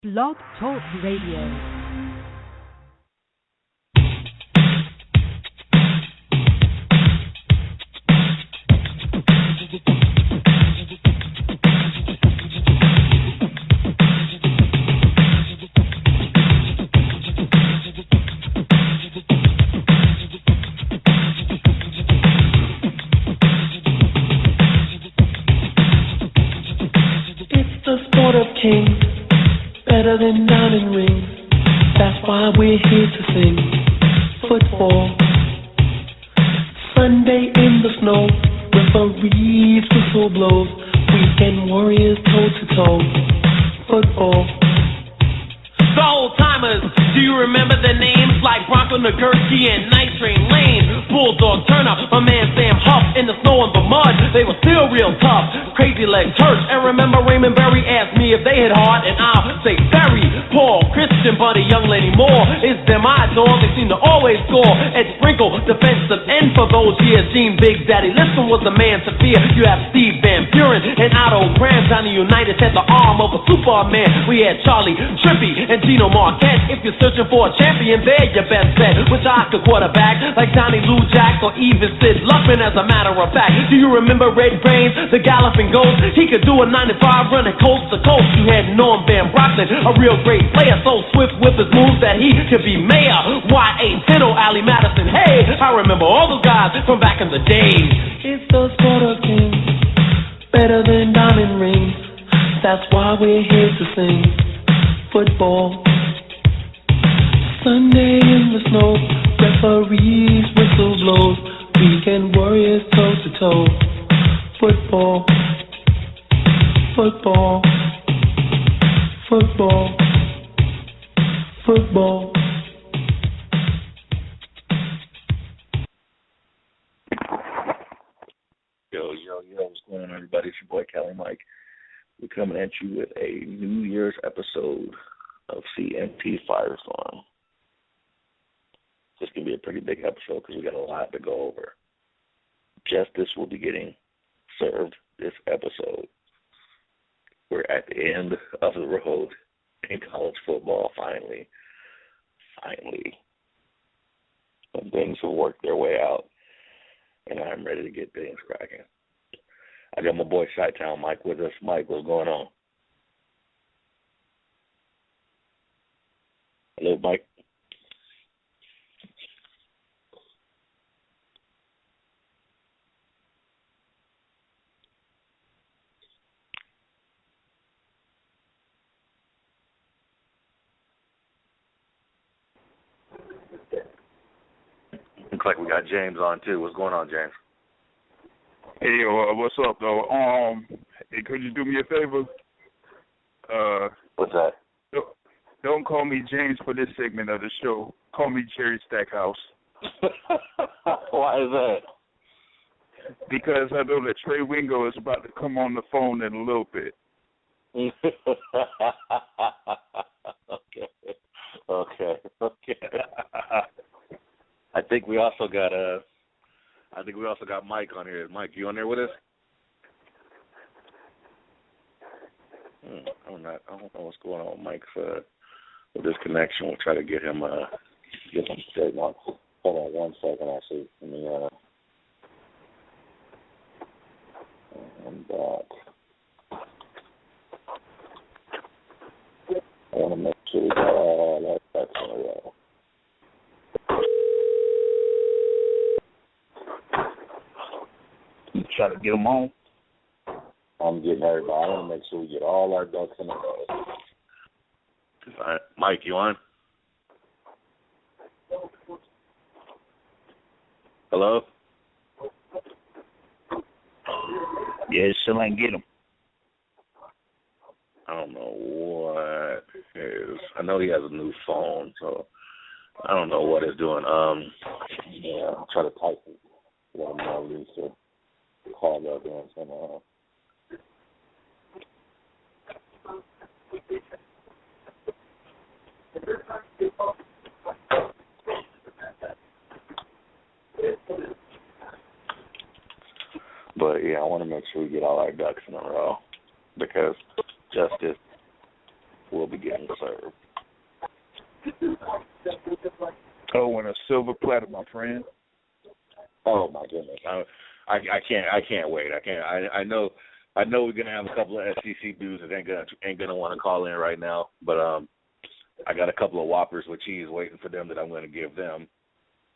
BlogTalk Radio. Better than diamond rings. That's why we're here to sing football. Sunday in the snow, referees whistle blows. Weekend warriors toe to toe. Football. The old timers, do you remember the names like Bronco Nagurski and Night Train Lane? Bulldog Turner, my man Sam Huff in the snow and the mud. They were still real tough. Crazy Legs Hurts, and remember Raymond Berry asked me if they hit hard, and I'll say Berry. Paul, Christian, Buddy, Young Lenny Moore is them eyes-on. They seem to always score. Ed Sprinkle, defensive end for those years. Gene Big Daddy Listen was the man to fear. You have Steve Van Buren and Otto Graham. Johnny Unitas had the arm of a Superman. We had Charlie Trippy and Gino Marquette. If you're searching for a champion, they're your best bet. Which I could quarterback, like Johnny Lou Jack or even Sid Luckman, as a matter of fact. Do you remember Red Brains, the Galloping Ghost? He could do a 95 running coast to coast. You had Norm Van Brockton, a real great player, so swift with his moves that he could be mayor. Y.A. Tino, Allie Madison, hey, I remember all those guys from back in the days. It's the sport of kings, better than diamond rings. That's why we're here to sing football. Sunday in the snow, referees whistle blows. Weekend warriors toe to toe. Football, football, football, football. Yo, what's going on, everybody? It's your boy, Kelly Mike. We're coming at you with a New Year's episode of CMT Firestorm. This can be a pretty big episode because we got a lot to go over. Justice will be getting served this episode. We're at the end of the road in college football, finally. When things have worked their way out, and I'm ready to get things cracking. I got my boy Chi-Town Mike with us. Mike, what's going on? Hello, Mike. Looks like we got James on too. What's going on, James? Hey, what's up, though? Hey, could you do me a favor? What's that? Don't call me James for this segment of the show. Call me Jerry Stackhouse. Why is that? Because I know that Trey Wingo is about to come on the phone in a little bit. Okay. I think we also got Mike on here. Mike, you on there with us? I don't know what's going on with Mike's with this connection. We'll try to get him straight. Hold on one second, actually. Let me I'm back. I want to make sure we got all that in a row. You try to get him on? I'm getting everybody. I want to make sure we get all our ducks in a row. All right. Mike, you on? Hello? Yeah, still ain't get him. I don't know what it is. I know he has a new phone, so I don't know what it's doing. Yeah, I'll try to type it. Let him know Lisa. Call that doing some But yeah, I want to make sure we get all our ducks in a row because justice will will be getting served. Oh, and a silver platter, my friend. Oh my goodness, I can't wait. I know we're gonna have a couple of SEC dudes that ain't gonna want to call in right now, but I got a couple of Whoppers with cheese waiting for them that I'm gonna give them,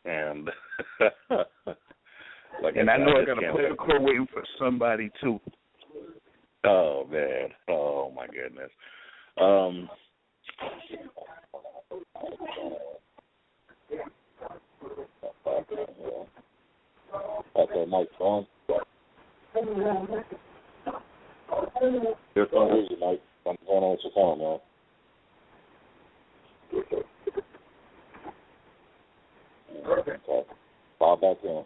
and and I know I got a player core waiting for somebody too. Oh man, oh my goodness. Okay, Mike, on. Here's you, Mike. I'm going on with your phone, man. Okay. Bob back in.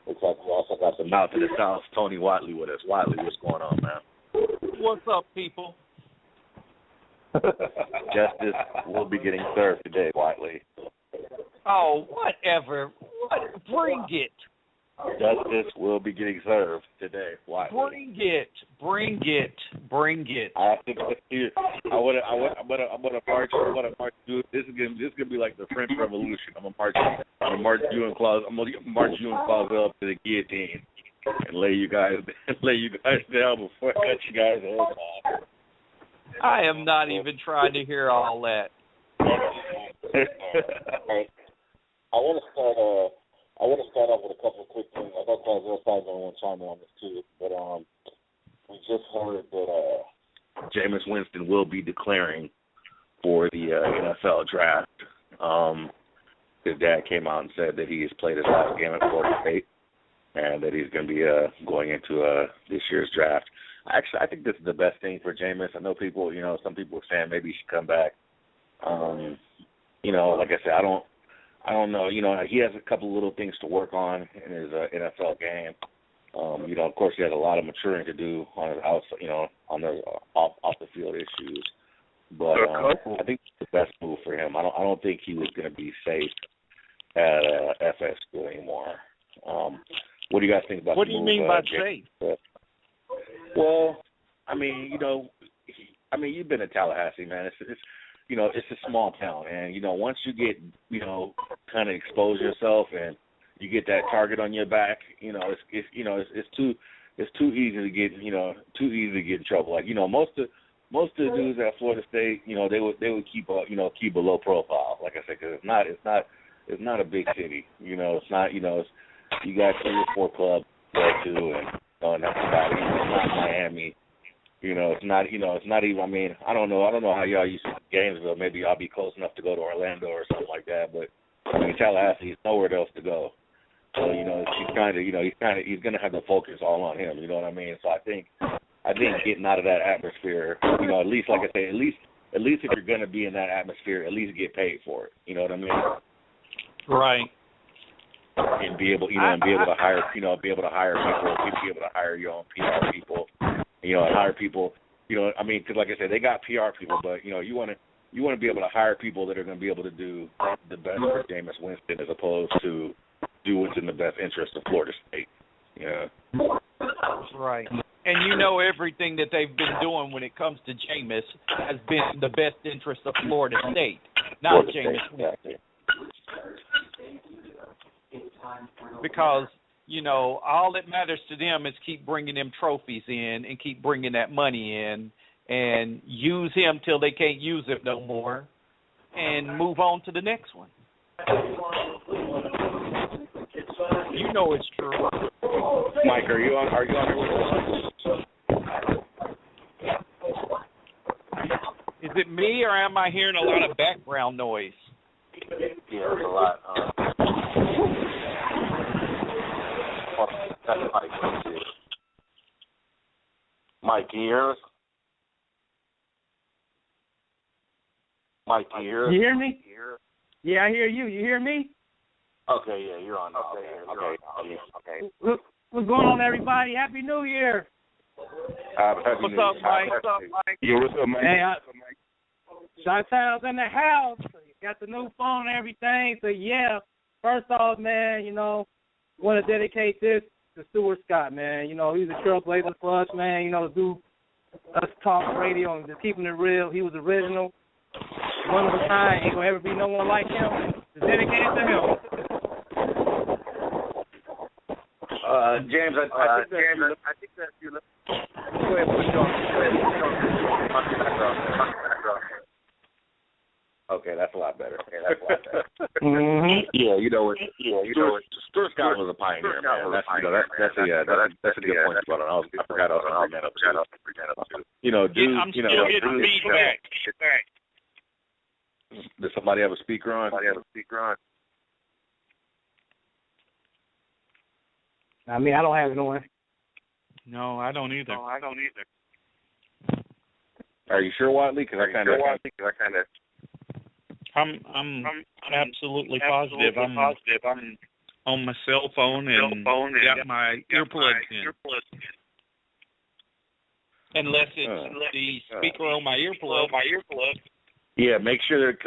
Looks like we also got the mouth of the South, Tony Watley, with us. Watley, what's going on, man? What's up, people? Justice will be getting served today, Watley. Oh, whatever. Bring it. Justice will be getting served today, Watley. Bring it. I think I'm gonna march you. This is gonna be like the French Revolution. I'm gonna march you and Claus up to the guillotine and lay you guys down before I cut you guys' heads off. I am not even trying to hear all that. I want to start off with a couple of quick things. I thought Claus probably going to want to chime in on this too, but we just heard that Jameis Winston will be declaring for the NFL draft. His dad came out and said that he has played his last game at Florida State and that he's going to be going into this year's draft. Actually, I think this is the best thing for Jameis. I know people, some people are saying maybe he should come back. Like I said, I don't know. He has a couple little things to work on in his NFL game. Of course, he has a lot of maturing to do on his on the off the field issues. But I think it's the best move for him. I don't think he was going to be safe at FSU anymore. What do you guys think about? What do you mean by safe? Well, you've been to Tallahassee, man. It's a small town, and once you get kind of expose yourself and you get that target on your back, it's too easy to get in trouble. Like most of the dudes at Florida State, they would keep a low profile, like I said, because it's not a big city. It's not you got 3 or 4 clubs to go to, and that's about it. It's not Miami. It's not even. I don't know how y'all used to Gainesville. Maybe y'all be close enough to go to Orlando or something like that. But Tallahassee is nowhere else to go. So he's gonna have the focus all on him. You know what I mean? So I think getting out of that atmosphere, at least like I say, at least if you're gonna be in that atmosphere, at least get paid for it. You know what I mean? Right. And be able to hire, be able to hire people, be able to hire your own PR people. And hire people, because like I said, they got PR people, but, you want to be able to hire people that are going to be able to do the best for Jameis Winston as opposed to do what's in the best interest of Florida State. Yeah. Right. And everything that they've been doing when it comes to Jameis has been the best interest of Florida State, not Jameis Winston. Because all that matters to them is keep bringing them trophies in and keep bringing that money in and use him till they can't use him no more and move on to the next one. It's true. Mike, are you on here with us? Is it me or am I hearing a lot of background noise? Yeah, there's a lot. Mike, can you hear us? Mike, can you hear us? You hear me? Yeah, I hear you. You hear me? Okay, yeah, you're on. Okay. What's going on, everybody? Happy New Year. What's up, Mike? Yeah, what's up, Mike? Hey, Chantal's in the house. Got the new phone and everything. So, yeah, first off, man, want to dedicate this to Stuart Scott, man. He's a trailblazer for us, man. Dude us talk radio and just keeping it real. He was original, one of a kind. Ain't gonna ever be no one like him. Just dedicated to him. James, I think that you. Go ahead, put it on. Okay, that's a lot better. Mm-hmm. Yeah, you know what? Stuart Scott was a pioneer, man. That's a good point. I forgot I was going to bring that up too. You know, dude. I'm still getting feedback. Does somebody have a speaker on? I mean, I don't have no one. No, I don't either. Are you sure, Watley? Because I kind of. I'm absolutely positive. I'm on my cell phone and got my earplugs in. Unless it's the speaker on my earplug. Yeah, make sure that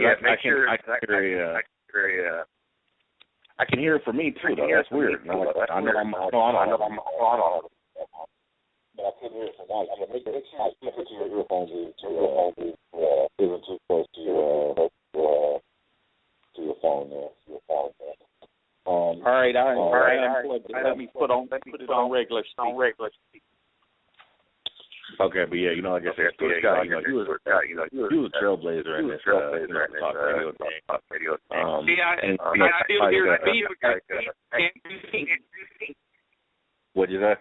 I can hear it for me too, though. That's weird. I know I'm on. But I couldn't hear it from Mike. I mean, make sure you put your earphones isn't too close to your phone there. All right. Let me put it on regular. Okay, but yeah, like I said, Scott, he was a trailblazer in this talk radio thing. I still hear the feedback. What'd you say?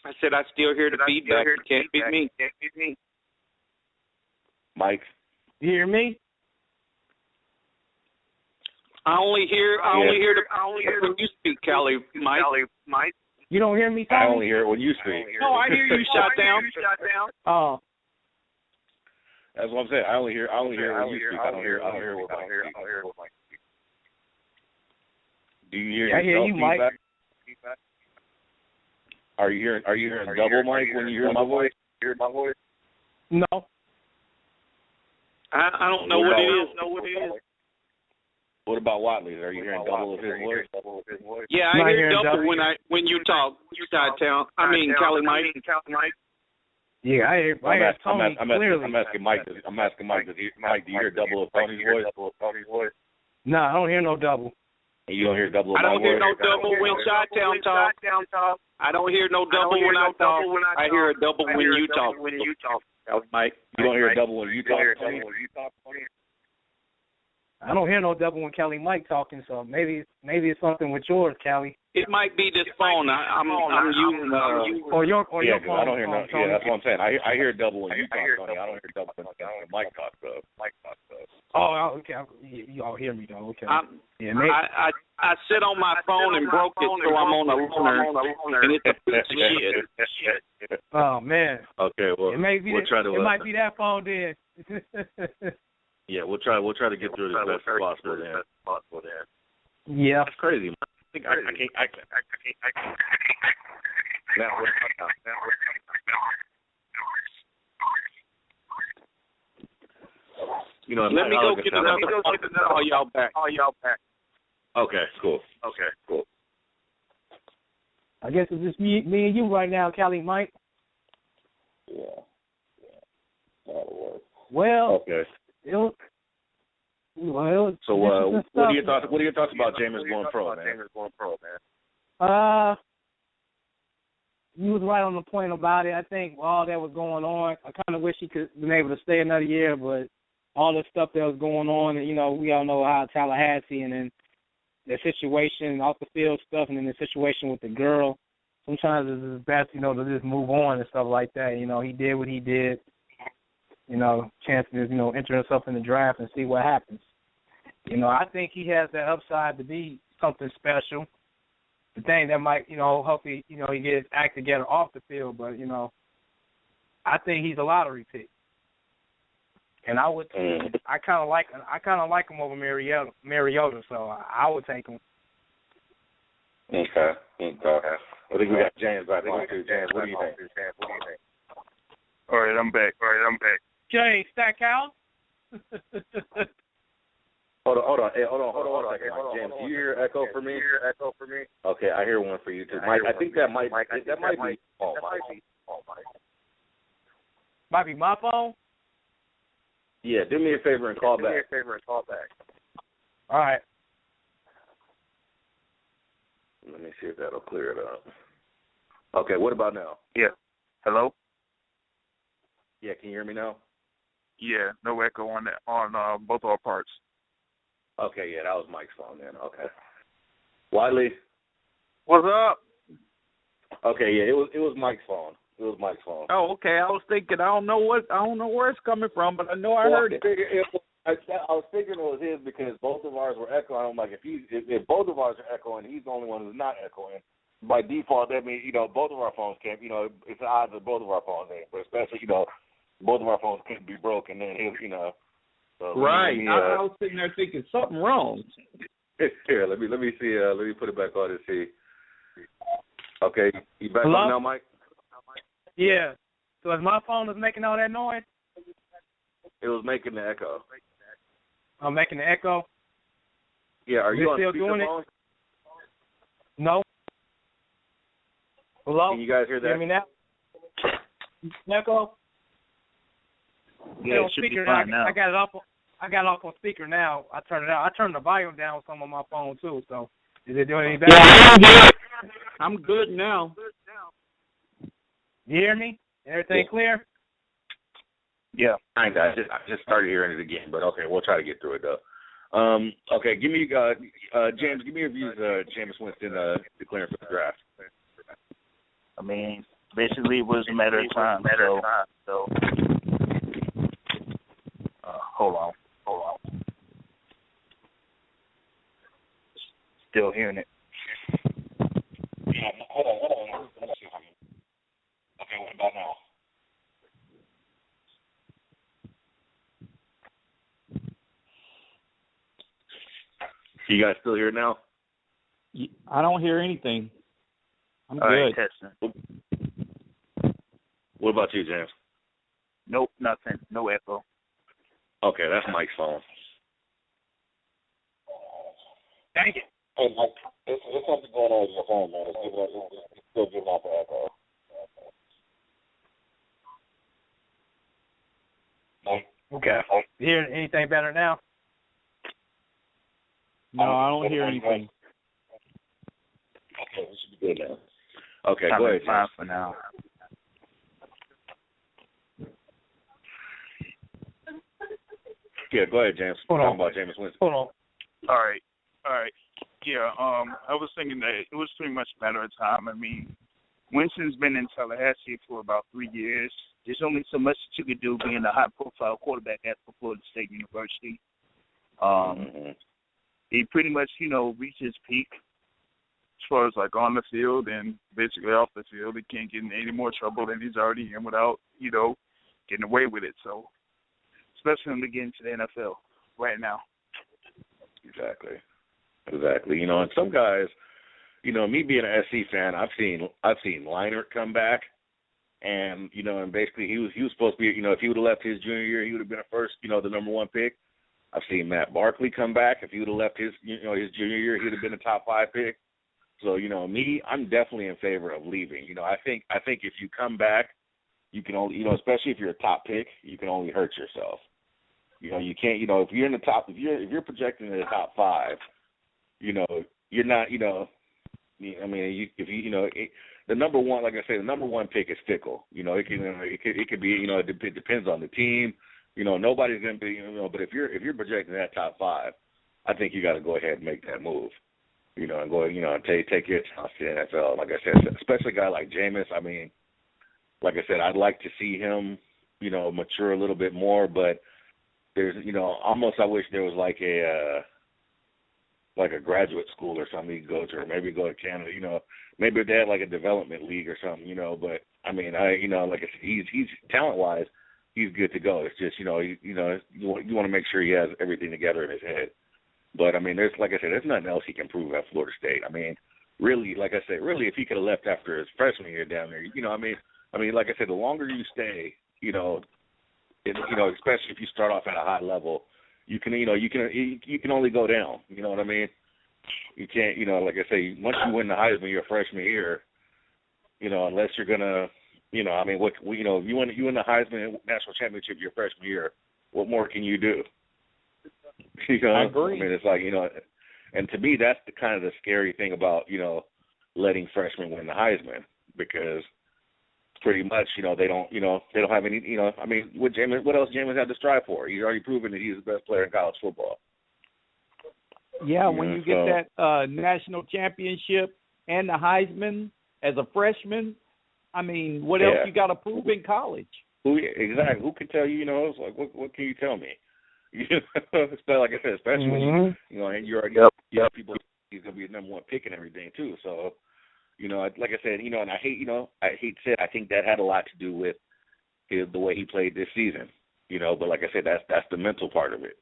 I said I still hear the feedback. You can't beat me. Mike? You hear me? I only hear when you speak, Callie, Mike. You don't hear me, Tommy? I only hear it when you speak. No, I hear you shot down. Oh. That's what I'm saying. I only hear when you speak. I don't hear what Mike speaks. Do you hear? I hear you, Mike. Are you hearing double, Mike, when you hear my voice? No. I don't know what it is. What about Watley's? Are you hearing double of his voice? Yeah, I hear double when you talk. Side-town. I mean, Callie Mike. Yeah, I hear Tony clearly. I'm asking Mike. Mike, do you hear double of Tony's voice? No, I don't hear no double. And you don't hear double of I don't hear no double when Side-town talk. I don't hear no double when I talk. I hear a double when you talk. Mike, you don't hear a double when you talk. I don't hear no double when Kelly Mike talking, so maybe it's something with yours, Kelly. It might be this phone. I'm using or your phone. I don't hear no. Yeah, that's what I'm saying. I hear double when you talk, Tony. I don't hear double when Mike talks. Oh, okay. You all hear me though. Okay. I sit on my phone and broke it, so I'm on a loaner, and it's a piece of shit. Oh man. Okay, well, it might be that phone then. Yeah, we'll try to get through this best possible there. Yeah. That's crazy, man. I can't. Now we're let me go get another. All y'all back. Okay, cool. I guess it's just me and you right now, Callie Mike. Yeah. That'll work. Well. Okay. So what are your thoughts about James going pro, man? You was right on the point about it. I think all that was going on, I kind of wish he could have been able to stay another year, but all the stuff that was going on, and we all know how Tallahassee and then the situation, off the field stuff, and then the situation with the girl. Sometimes it's best, to just move on and stuff like that. He did what he did. Chances, enter himself in the draft and see what happens. I think he has that upside to be something special. The thing that might, hopefully, he gets his act together off the field, but, I think he's a lottery pick. And I kind of like him over Mariota, so I would take him. Okay. I think we got James back. James, what do you think? All right, I'm back. James, Stackhouse. Hold on. James, do you hear echo for me? Okay, I hear one for you too. Mike, I think that might be. Might be my phone. Yeah, do me a favor and call back. All right. Let me see if that'll clear it up. Okay, what about now? Yeah. Hello? Yeah, can you hear me now? Yeah, no echo on that on both our parts. Okay, yeah, that was Mike's phone then. Okay. Wiley? What's up? Okay, yeah, it was Mike's phone. It was Mike's phone. Oh, okay. I was thinking I don't know where it's coming from, but I know I heard it. I was thinking it was his because both of ours were echoing. I'm like, if both of ours are echoing, he's the only one who's not echoing. By default, that means both of our phones can't. It's the odds of both of our phones ain't. But especially both of our phones couldn't be broken. Then So right. I was sitting there thinking something wrong. Here, let me see. Let me put it back on and see. Okay, you back Hello? on now, Mike? Yeah. So is my phone making all that noise? It was making the echo. I'm making the echo. Yeah, are you on still doing speakerphone? No. Hello? Can you guys hear that? Hear me now? Echo? Yeah, it should be fine now. I got it off on speaker now. I turned it out. I turned the volume down with some on my phone too. So is it doing any better? Yeah, I'm good now. You hear me? Everything clear? Yeah, kinda. I just started hearing it again, but okay, we'll try to get through it though. Okay, give me James. Give me your views. Jameis Winston declaring for the draft. I mean, basically, it was a matter of time. So hold on. Still hearing it. Yeah, hold on. Let me see if I can. Okay, what about now? You guys still hear it now? I don't hear anything. I'm All good. right, testing. What about you, James? Nope, nothing. No echo. Okay, that's Mike's phone. Thank you. Hey, Mike, there's something going on with your phone, man. It's still giving off an echo. Mike? Okay. You hear anything better now? No, I don't hear anything. Okay, we should be good now. Okay, go ahead, Fine James. for now. Yeah, go ahead, James. Hold Talking on. about Jameis Winston. Hold on. All right. Yeah, I was thinking that it was pretty much a matter of time. I mean, Winston's been in Tallahassee for about 3 years. There's only so much that you could do being a high-profile quarterback at Florida State University. He pretty much, reached his peak as far as, on the field and basically off the field. He can't get in any more trouble than he's already in without, getting away with it. So, especially when we get into the NFL right now. Exactly. And some guys, me being an SC fan, I've seen Leinart come back, and and basically he was supposed to be, if he would have left his junior year, he would have been a first, the number one pick. I've seen Matt Barkley come back. If he would have left his his junior year, he would have been a top 5 pick. So me, I'm definitely in favor of leaving. I think if you come back, you can only especially if you're a top pick, you can only hurt yourself. You can't if you're in the top if you're projecting in the top 5. You're not, the number one, like I say, the number one pick is fickle. It could be, it depends on the team. Nobody's going to be, but if you're projecting that top 5, I think you got to go ahead and make that move. And go, and take your chance to the NFL. Like I said, especially a guy like Jameis. I mean, like I said, I'd like to see him, mature a little bit more, but there's, almost I wish there was like a graduate school or something you could go to, or maybe go to Canada, maybe they had like a development league or something, but I mean, like I said, he's talent-wise, he's good to go. It's just, you want to make sure he has everything together in his head. But I mean, there's nothing else he can prove at Florida State. I mean, really, like I said, if he could have left after his freshman year down there, I mean, like I said, the longer you stay, especially if you start off at a high level, you can only go down. You know what I mean? You can't, like I say, once you win the Heisman your freshman year, unless you're gonna, You know, I mean, if you win the Heisman National Championship your freshman year, what more can you do? You know, I agree. I mean, it's like, you know, and to me, that's the kind of the scary thing about, you know, letting freshmen win the Heisman, because pretty much, you know, they don't have any, you know, I mean, what else Jameis had to strive for? He's already proven that he's the best player in college football. Yeah, when you get that national championship and the Heisman as a freshman, I mean, what else you got to prove in college? Exactly. Who can tell you? You know, it's like, what can you tell me? You know, like I said, especially when you know, and you already have people. He's gonna be the number one pick and everything too. So, you know, like I said, you know, and I hate to say it, I think that had a lot to do with the way he played this season. You know, but like I said, that's the mental part of it.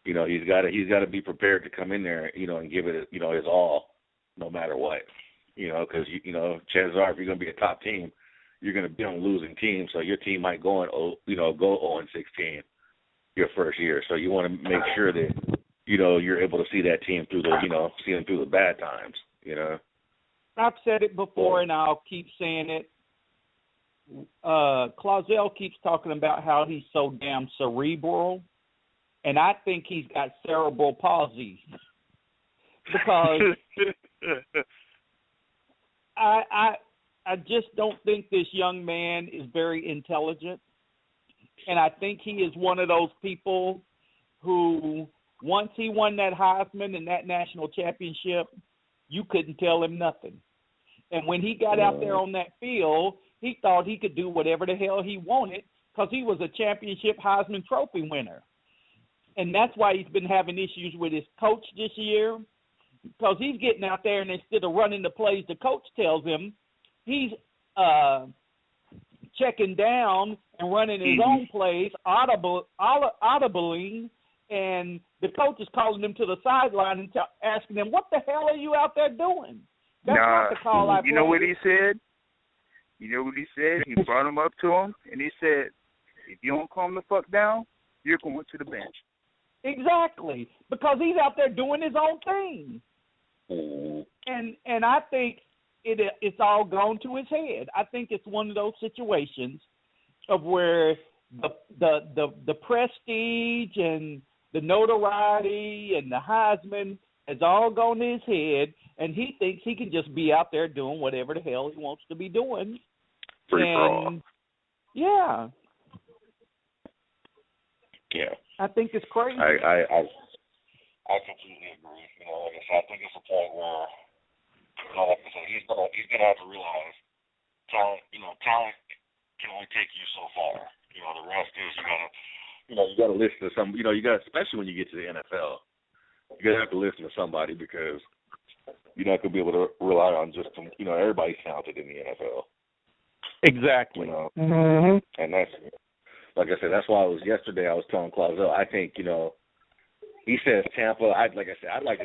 You know, he's got to be prepared to come in there, you know, and give it, you know, his all, no matter what. You know, because you know, chances are if you're gonna be a top team, you're gonna be on a losing team, so your team might go 0-16 your first year. So you want to make sure that, you know, you're able to see that team through see them through the bad times. You know, I've said it before, and I'll keep saying it. Clausell keeps talking about how he's so damn cerebral, and I think he's got cerebral palsy because I just don't think this young man is very intelligent. And I think he is one of those people who, once he won that Heisman and that national championship, you couldn't tell him nothing. And when he got out there on that field, he thought he could do whatever the hell he wanted because he was a championship Heisman Trophy winner. And that's why he's been having issues with his coach this year, because he's getting out there and instead of running the plays the coach tells him, he's checking down and running his own plays, audibling, and the coach is calling him to the sideline and asking him, what the hell are you out there doing? That's not the call I You know what he said? You know what he said? He brought him up to him, and he said, if you don't calm the fuck down, you're going to the bench. Exactly, because he's out there doing his own thing. And I think it's all gone to his head. I think it's one of those situations of where the prestige and the notoriety and the Heisman has all gone to his head, and he thinks he can just be out there doing whatever the hell he wants to be doing. Free for all. Yeah. Yeah. I think it's crazy. I completely agree. You know, like I said, I think it's a point where, you know, like I said, he's gonna have to realize talent can only take you so far. You know, the rest is you gotta listen to some. You know, you got, especially when you get to the NFL, you're gonna have to listen to somebody, because you're not gonna be able to rely on just some. You know, everybody's talented in the NFL. Exactly. You know, and that's, like I said, that's why yesterday I was telling Clausell, I think, you know, he says Tampa. I'd like to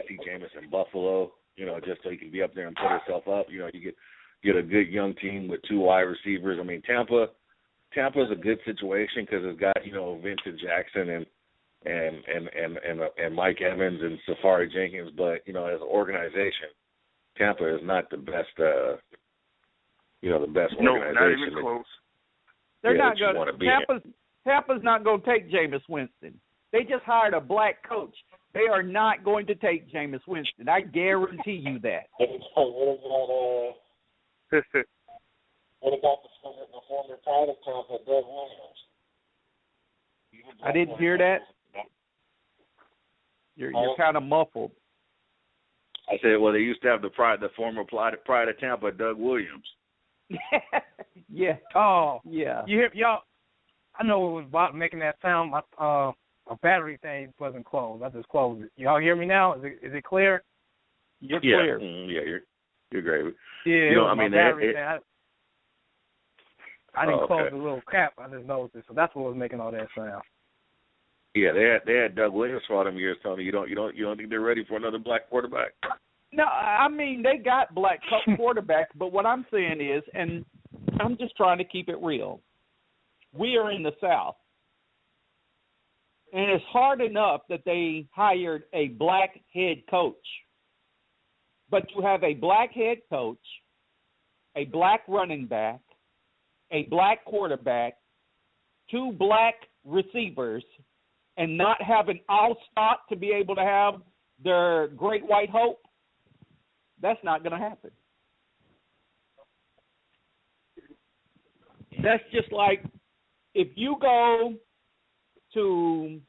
see Jameis in Buffalo. You know, just so he can be up there and put himself up. You know, you get a good young team with 2 wide receivers. I mean, Tampa's a good situation because it's got, you know, Vincent Jackson and Mike Evans and Safari Jenkins. But, you know, as an organization, Tampa is not the best. The best organization. No, not even close. They're not going to. Tampa's not going to take Jameis Winston. They just hired a black coach. They are not going to take Jameis Winston. I guarantee you that. What about the former title Tampa, Doug Williams? I didn't hear that. You're kind of muffled. I said, well, they used to have the former pride of Tampa, Doug Williams. Yeah. Oh, yeah. You hear, y'all? I know it was about making that sound. My battery thing wasn't closed. I just closed it. Y'all hear me now? Is it clear? You're clear. Yeah, you're great. Yeah, you know, I mean, battery thing. I didn't close okay. the little cap. I just noticed it, so that's what was making all that sound. Yeah, they had Doug Williams for all them years, Tony. You don't think they're ready for another black quarterback? No, I mean, they got black quarterbacks, but what I'm saying is, and I'm just trying to keep it real, we are in the South. And it's hard enough that they hired a black head coach. But you have a black head coach, a black running back, a black quarterback, 2 black receivers, and not have an all-stock to be able to have their great white hope, that's not going to happen. That's just like if you go to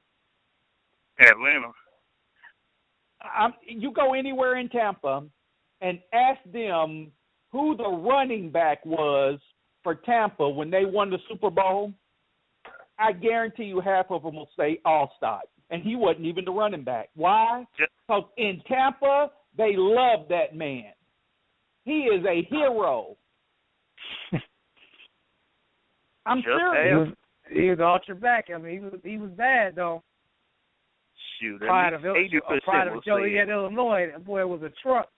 Atlanta. You go anywhere in Tampa and ask them who the running back was for Tampa when they won the Super Bowl, I guarantee you half of them will say all-stock. And he wasn't even the running back. Why? Because in Tampa, they love that man. He is a hero. I'm serious. He was ultra back. I mean, he was bad, though. Shoot, Pride of 80% Joliet, Illinois. That boy was a truck.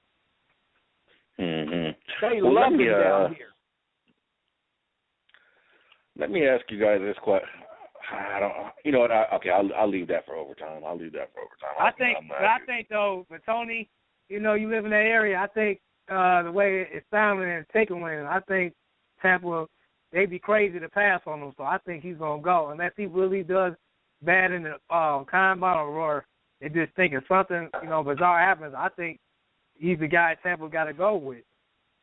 Mm-hmm. They love him down here. Let me ask you guys this question. I don't. You know what? I'll leave that for overtime. I think though, for Tony, you know, you live in that area. I think the way it's sounding and taking winning, I think Tampa, they'd be crazy to pass on him. So I think he's gonna go unless he really does bad in the combine or they just thinking something, you know, bizarre happens. I think he's the guy Tampa got to go with.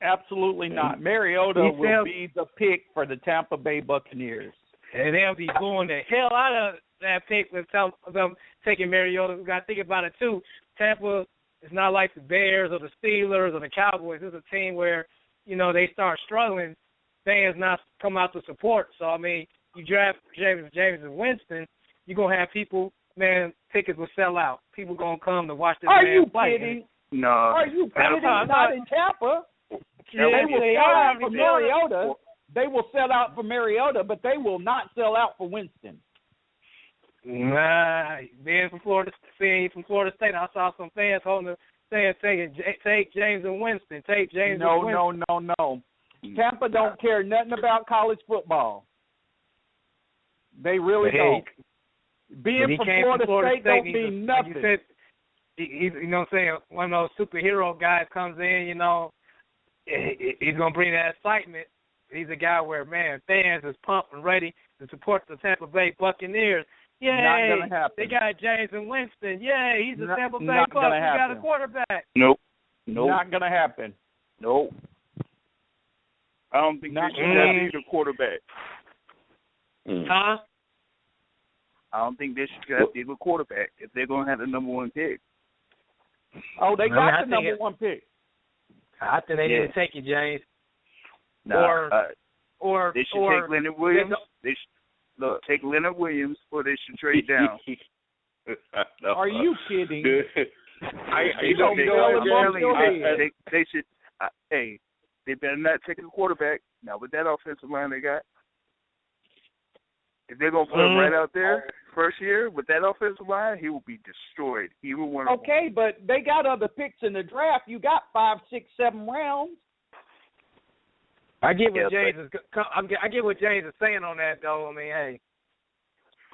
Absolutely not. Mariota will be the pick for the Tampa Bay Buccaneers. And they'll be booing the hell out of that pick with them taking Mariota. We've got to think about it, too. Tampa is not like the Bears or the Steelers or the Cowboys. It's a team where, you know, they start struggling, fans not come out to support. So, I mean, you draft James and Winston, you're going to have people, man, tickets will sell out. People going to come to watch this man play. Are you kidding? No. Are you kidding? Not in Tampa. They will sell out for Mariota. They will sell out for Mariota, but they will not sell out for Winston. Nah, being from Florida State, I saw some fans saying, take James and Winston. Take James and Winston. No. Tampa don't care nothing about college football. They really don't. Being from Florida State don't mean nothing. You said, you know what I'm saying, one of those superhero guys comes in, you know, he's going to bring that excitement. He's a guy where, man, fans is pumped and ready to support the Tampa Bay Buccaneers. Yay, not gonna happen. They got James and Winston. Yay, he's a Tampa Bay Buck. We got a quarterback. Nope. Not going to happen. Nope. I don't think they should have either quarterback. Huh? I don't think they should have either quarterback if they're going to have the number 1 pick. Oh, they got the number 1 pick. I think they need to take you, James. Or they should take Leonard Williams. They should take Leonard Williams, or they should trade down. Are you kidding? They should. Hey, they better not take a quarterback. Now with that offensive line they got, if they're gonna put him right out there first year with that offensive line, he will be destroyed. He will win. Okay, but they got other picks in the draft. You got 5, 6, 7 rounds. I get what James is saying on that, though. I mean, hey,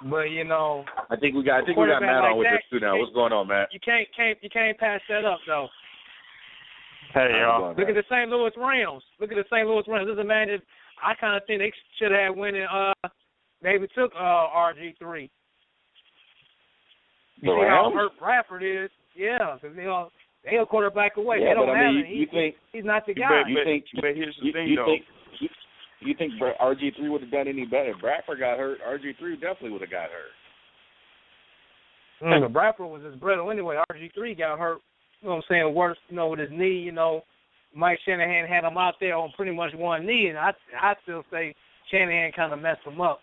but you know, I think we got Matt on with this too now. What's going on, Matt? You can't pass that up, though. Hey, y'all. Look at the St. Louis Rams. This is a man that I kind of think they should have went and maybe took RG3. You see how hurt Bradford is? Yeah, because you know. They're a quarterback away. Yeah, they don't have him. He's not the guy. But here's the thing, though. You think RG3 would have done any better? Bradford got hurt. RG3 definitely would have got hurt. But Bradford was his brother anyway. RG3 got hurt. You know what I'm saying? Worse, you know, with his knee. You know, Mike Shanahan had him out there on pretty much one knee, and I still say Shanahan kind of messed him up.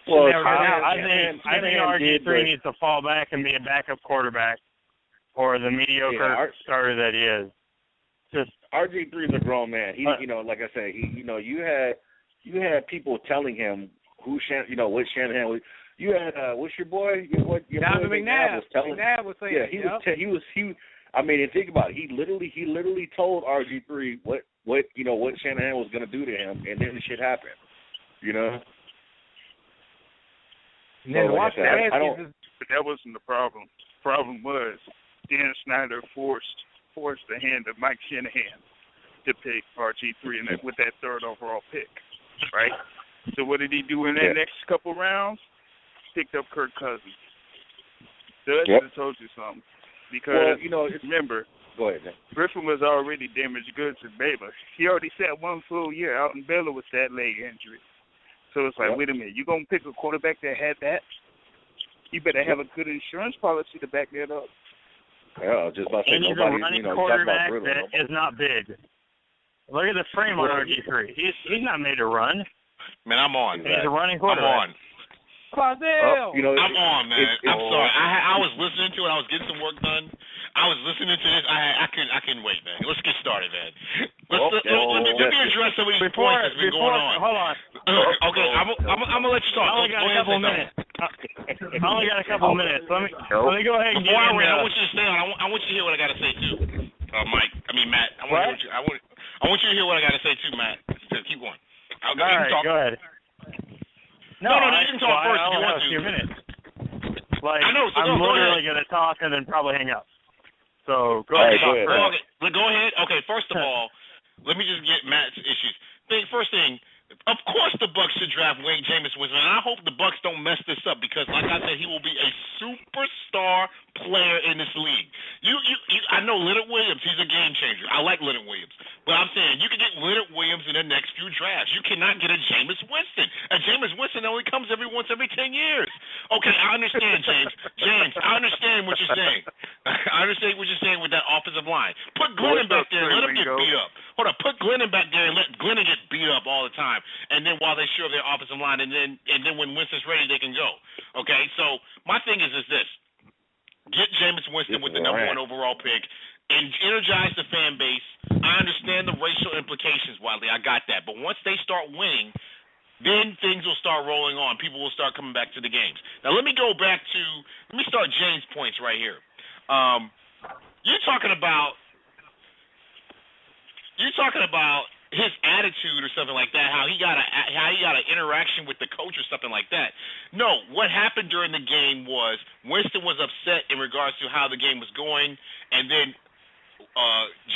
Well, I think RG3 needs to fall back and be a backup quarterback. Or the mediocre starter that he is. Just RG3 is a grown man. He, you know, like I said, he, you know, you had people telling him what Shanahan was. You had what's your boy? Your boy McNabb was telling. McNabb was saying. Yeah, he was. I mean, and think about it. He literally told RG3 what Shanahan was going to do to him, and then the shit happened. You know. And then but that wasn't the problem. The problem was Dan Snyder forced the hand of Mike Shanahan to pick RG3 with that 3rd overall pick. right? So what did he do in that next couple rounds? Picked up Kirk Cousins. So that should have told you something. Because, remember, go ahead, man. Griffin was already damaged goods at Baylor. He already sat 1 full year out in Baylor with that leg injury. So it's like, wait a minute, you going to pick a quarterback that had that? You better have a good insurance policy to back that up. Yeah, just about to say, he's a running quarterback that is not big. Look at the frame on RG3. He's not made to run. Man, I'm on. He's a running quarterback. I'm on. Claudel. I'm on, man. I'm sorry. I was listening to it. I was getting some work done. I was listening to this. I couldn't wait, man. Let's get started, man. Let me address some of these points that's been going on. Hold on. Okay, I'm gonna let you talk. I only got a couple minutes. I only got a couple minutes. Let me go ahead and Before I want you to stay on. I want you to hear what I got to say too, Mike. Matt. I want you to hear what I got to say too, Matt. So keep going. All right, go ahead. No, you can talk first if you want to. A few minutes. Like, I know, so I'm literally going to talk and then probably hang up. So go ahead. Okay, go ahead. Okay, first of all, let me just get Matt's issues. First thing, of course the Bucs should draft Jameis Winston, and I hope the Bucs don't mess this up because, like I said, he will be a superstar player in this league. I know Leonard Williams, he's a game changer. I like Leonard Williams. But I'm saying you can get Leonard Williams in the next few drafts. You cannot get a Jameis Winston. A Jameis Winston only comes every 10 years. Okay, I understand, James. James, I understand what you're saying. I understand what you're saying with that offensive line. Put Glennon back there and let him get beat up. Hold on, put Glennon back there and let Glennon get beat up all the time. And then while they shore up their offensive line, and then when Winston's ready, they can go. Okay, so my thing is this. Get Jameis Winston with the number 1 overall pick and energize the fan base. I understand the racial implications, Wiley. I got that. But once they start winning, then things will start rolling on. People will start coming back to the games. Now, let me start James' points right here. You're talking about his attitude or something like that, how he got an interaction with the coach or something like that. No, what happened during the game was Winston was upset in regards to how the game was going, and then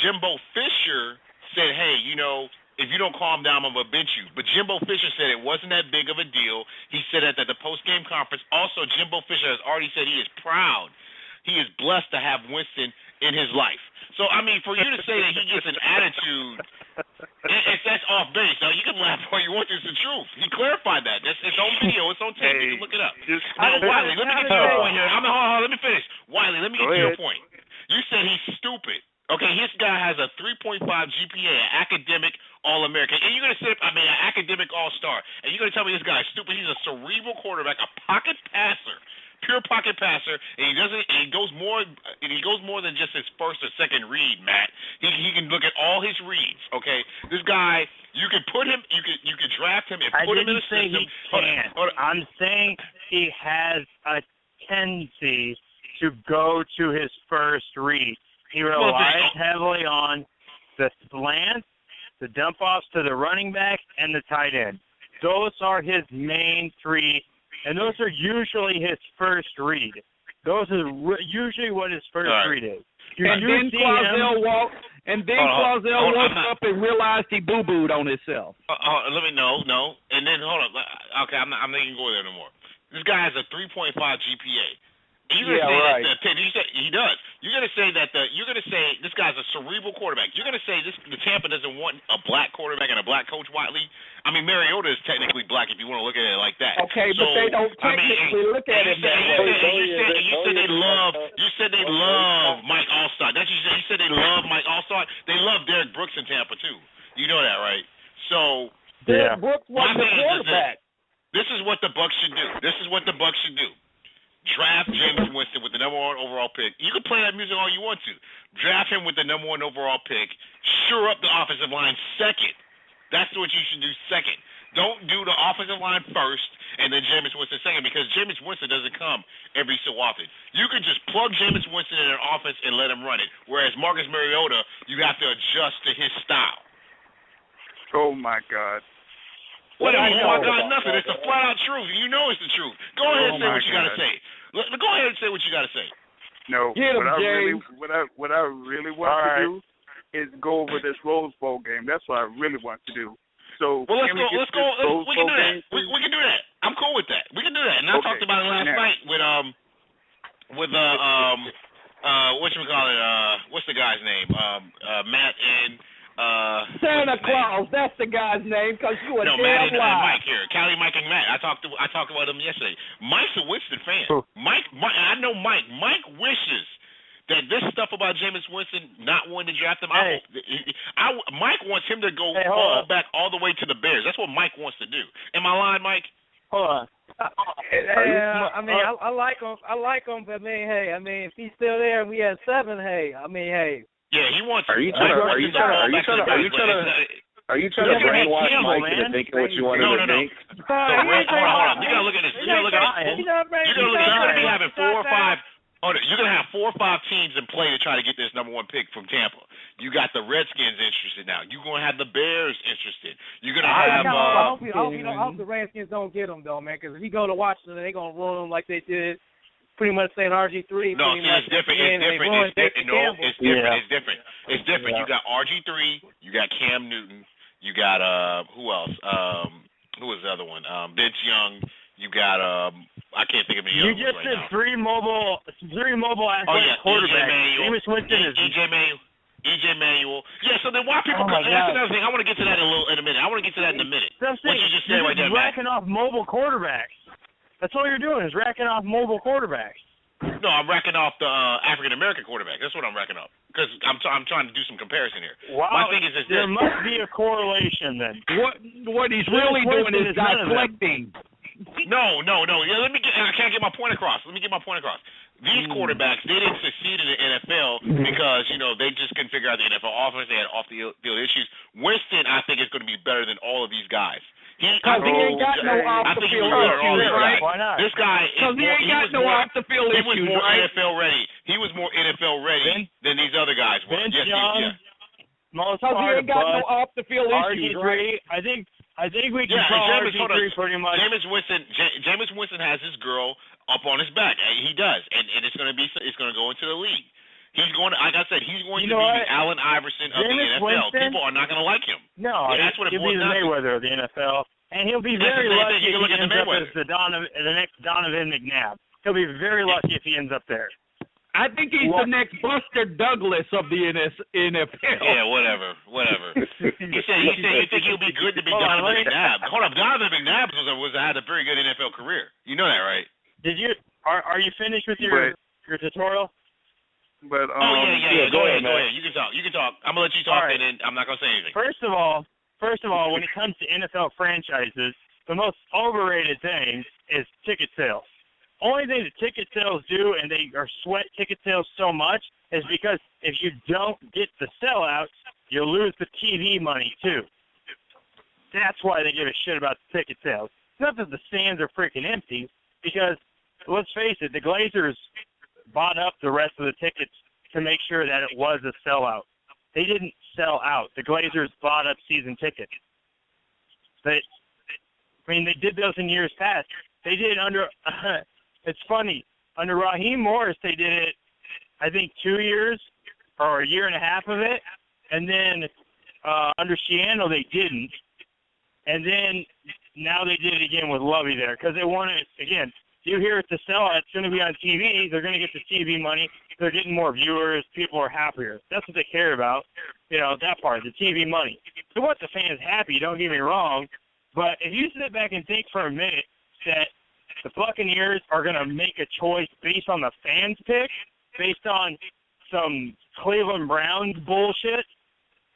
Jimbo Fisher said, hey, if you don't calm down, I'm going to bench you. But Jimbo Fisher said it wasn't that big of a deal. He said that at the post-game conference. Also, Jimbo Fisher has already said he is proud. He is blessed to have Winston in his life. So, I mean, for you to say that he gets an attitude, that's off base. Now, you can laugh all you want to. It's the truth. He clarified that. It's on video. It's on tape. You can look it up. Now, Wiley, let me get to your point here. Let me finish. Wiley, let me get to your point. You said he's stupid. Okay, his guy has a 3.5 GPA, an academic All-American. And you're going to say, an academic All-Star. And you're going to tell me this guy is stupid. He's a cerebral quarterback, a pocket passer. Pure pocket passer, and he goes more than just his first or second read, Matt. He can look at all his reads. Okay, this guy, you can put him, you could draft him and put him in a system. I didn't say he can't. I'm saying he has a tendency to go to his first read. He relies heavily on the slant, the dump offs to the running back, and the tight end. Those are his main 3. And those are usually his first read. Those are usually what his first read is. And then Clausel walked up and realized he boo-booed on himself. Let me no. And then hold on. Okay, I'm not even go there no more. This guy has a 3.5 GPA. You're gonna say that he does. You're gonna say this guy's a cerebral quarterback. You're gonna say the Tampa doesn't want a black quarterback and a black coach, Watley. I mean, Mariota is technically black if you want to look at it like that. Okay, but they don't technically look at it that way. You said they love Mike Allstott. That's what you said. You said they love Mike Allstott. They love Derek Brooks in Tampa too. You know that, right? So Derek Brooks was the quarterback. This is what the Bucs should do. Draft Jameis Winston with the number 1 overall pick. You can play that music all you want to. Draft him with the number 1 overall pick. Shore up the offensive line second. That's what you should do second. Don't do the offensive line first and then Jameis Winston second because Jameis Winston doesn't come every so often. You can just plug Jameis Winston in an offense and let him run it. Whereas Marcus Mariota, you have to adjust to his style. Oh, my God. What? Oh, my God, nothing. It's the flat-out truth. You know it's the truth. Go ahead and say what you got to say. Go ahead and say what you got to say. No, what I really want to do is go over this Rose Bowl game. That's what I really want to do. So well, let's can we go. We can do that. We can do that. I'm cool with that. We can do that. And I talked about it last night with what's the guy's name? Matt and Santa Claus. That's the guy's name, because you a no, damn Matt and lie. Mike here. Callie, Mike, and Matt. I talked about them yesterday. Mike's a Winston fan. Mike, I know Mike. Mike wishes that this stuff about Jameis Winston not wanting to draft him. Mike wants him to go back all the way to the Bears. That's what Mike wants to do. Am I lying, Mike? Hold on. I mean, I like him. I like him, but if he's still there and we had 7, Yeah, he wants. Are you trying to brainwash Mike into thinking what you want him to think? Hold on. You gotta look at this. You're gonna be having 4 or 5. You're gonna have 4 or 5 teams in play to try to get this number 1 pick from Tampa. You got the Redskins interested now. You're gonna have the Bears interested. You're gonna have. I hope the Redskins don't get him though, man. Because if he go to Washington, they're gonna ruin him like they did. Pretty much saying RG3. No, it's different. It's different. It's different. Yeah. You got RG3. You got Cam Newton. You got who else? Who was the other one? Vince Young. You got I can't think of any other ones right now. You just said three mobile athletic quarterbacks. Jameis Winston is EJ Manuel. Yeah, so then why people that's another thing. I want to get to that in a minute. What you just said right there, racking off mobile quarterbacks. That's all you're doing is racking off mobile quarterbacks. No, I'm racking off the African American quarterback. That's what I'm racking off because I'm trying to do some comparison here. Wow, my thing is there must be a correlation then. What he's really doing is dissecting. No. Yeah, I can't get my point across. Let me get my point across. These quarterbacks, they didn't succeed in the NFL because, they just couldn't figure out the NFL offense. They had off-the-field issues. Winston, I think, is going to be better than all of these guys. Because he ain't got no off-the-field issues, right? Why not? This guy because he ain't got no off-the-field issues, He was more right? NFL ready. He was more NFL ready than these other guys were. Vince Yes, Young, most because he ain't got no off-the-field issues, right? I think we can call RG3 pretty much. Jameis Winston has his girl up on his back. He does, and it's going to go into the league. He's going to, like I said, he's going to be the Allen Iverson of the NFL. People are not going to like him. No, that's what he'll be the Mayweather of the NFL, and he'll be very lucky if he ends up as the next Donovan McNabb. He'll be very lucky if he ends up there. I think he's the next Buster Douglas of the NFL. Yeah, whatever. He said you think he'll be good to be Donovan McNabb. Hold up, Donovan McNabb had a very good NFL career. You know that, right? Did you? Are you finished with your tutorial? But Go ahead. You can talk. I'm gonna let you talk, and then I'm not gonna say anything. First of all, when it comes to NFL franchises, the most overrated thing is ticket sales. Only thing that ticket sales do, and they sweat ticket sales so much, is because if you don't get the sellouts, you lose the TV money too. That's why they give a shit about the ticket sales. It's not that the stands are freaking empty, because let's face it, the Glazers bought up the rest of the tickets to make sure that it was a sellout. They didn't sell out. The Glazers bought up season tickets. They did those in years past. They did under, it's funny, under Raheem Morris, they did it, I think, 2 years or a year and a half of it. And then under Shiano, they didn't. And then now they did it again with Lovey there because they wanted, again, you hear it's a sellout, it's going to be on TV, they're going to get the TV money, they're getting more viewers, people are happier. That's what they care about, that part, the TV money. They want the fans happy, don't get me wrong, but if you sit back and think for a minute that the Buccaneers are going to make a choice based on the fans' pick, based on some Cleveland Browns bullshit,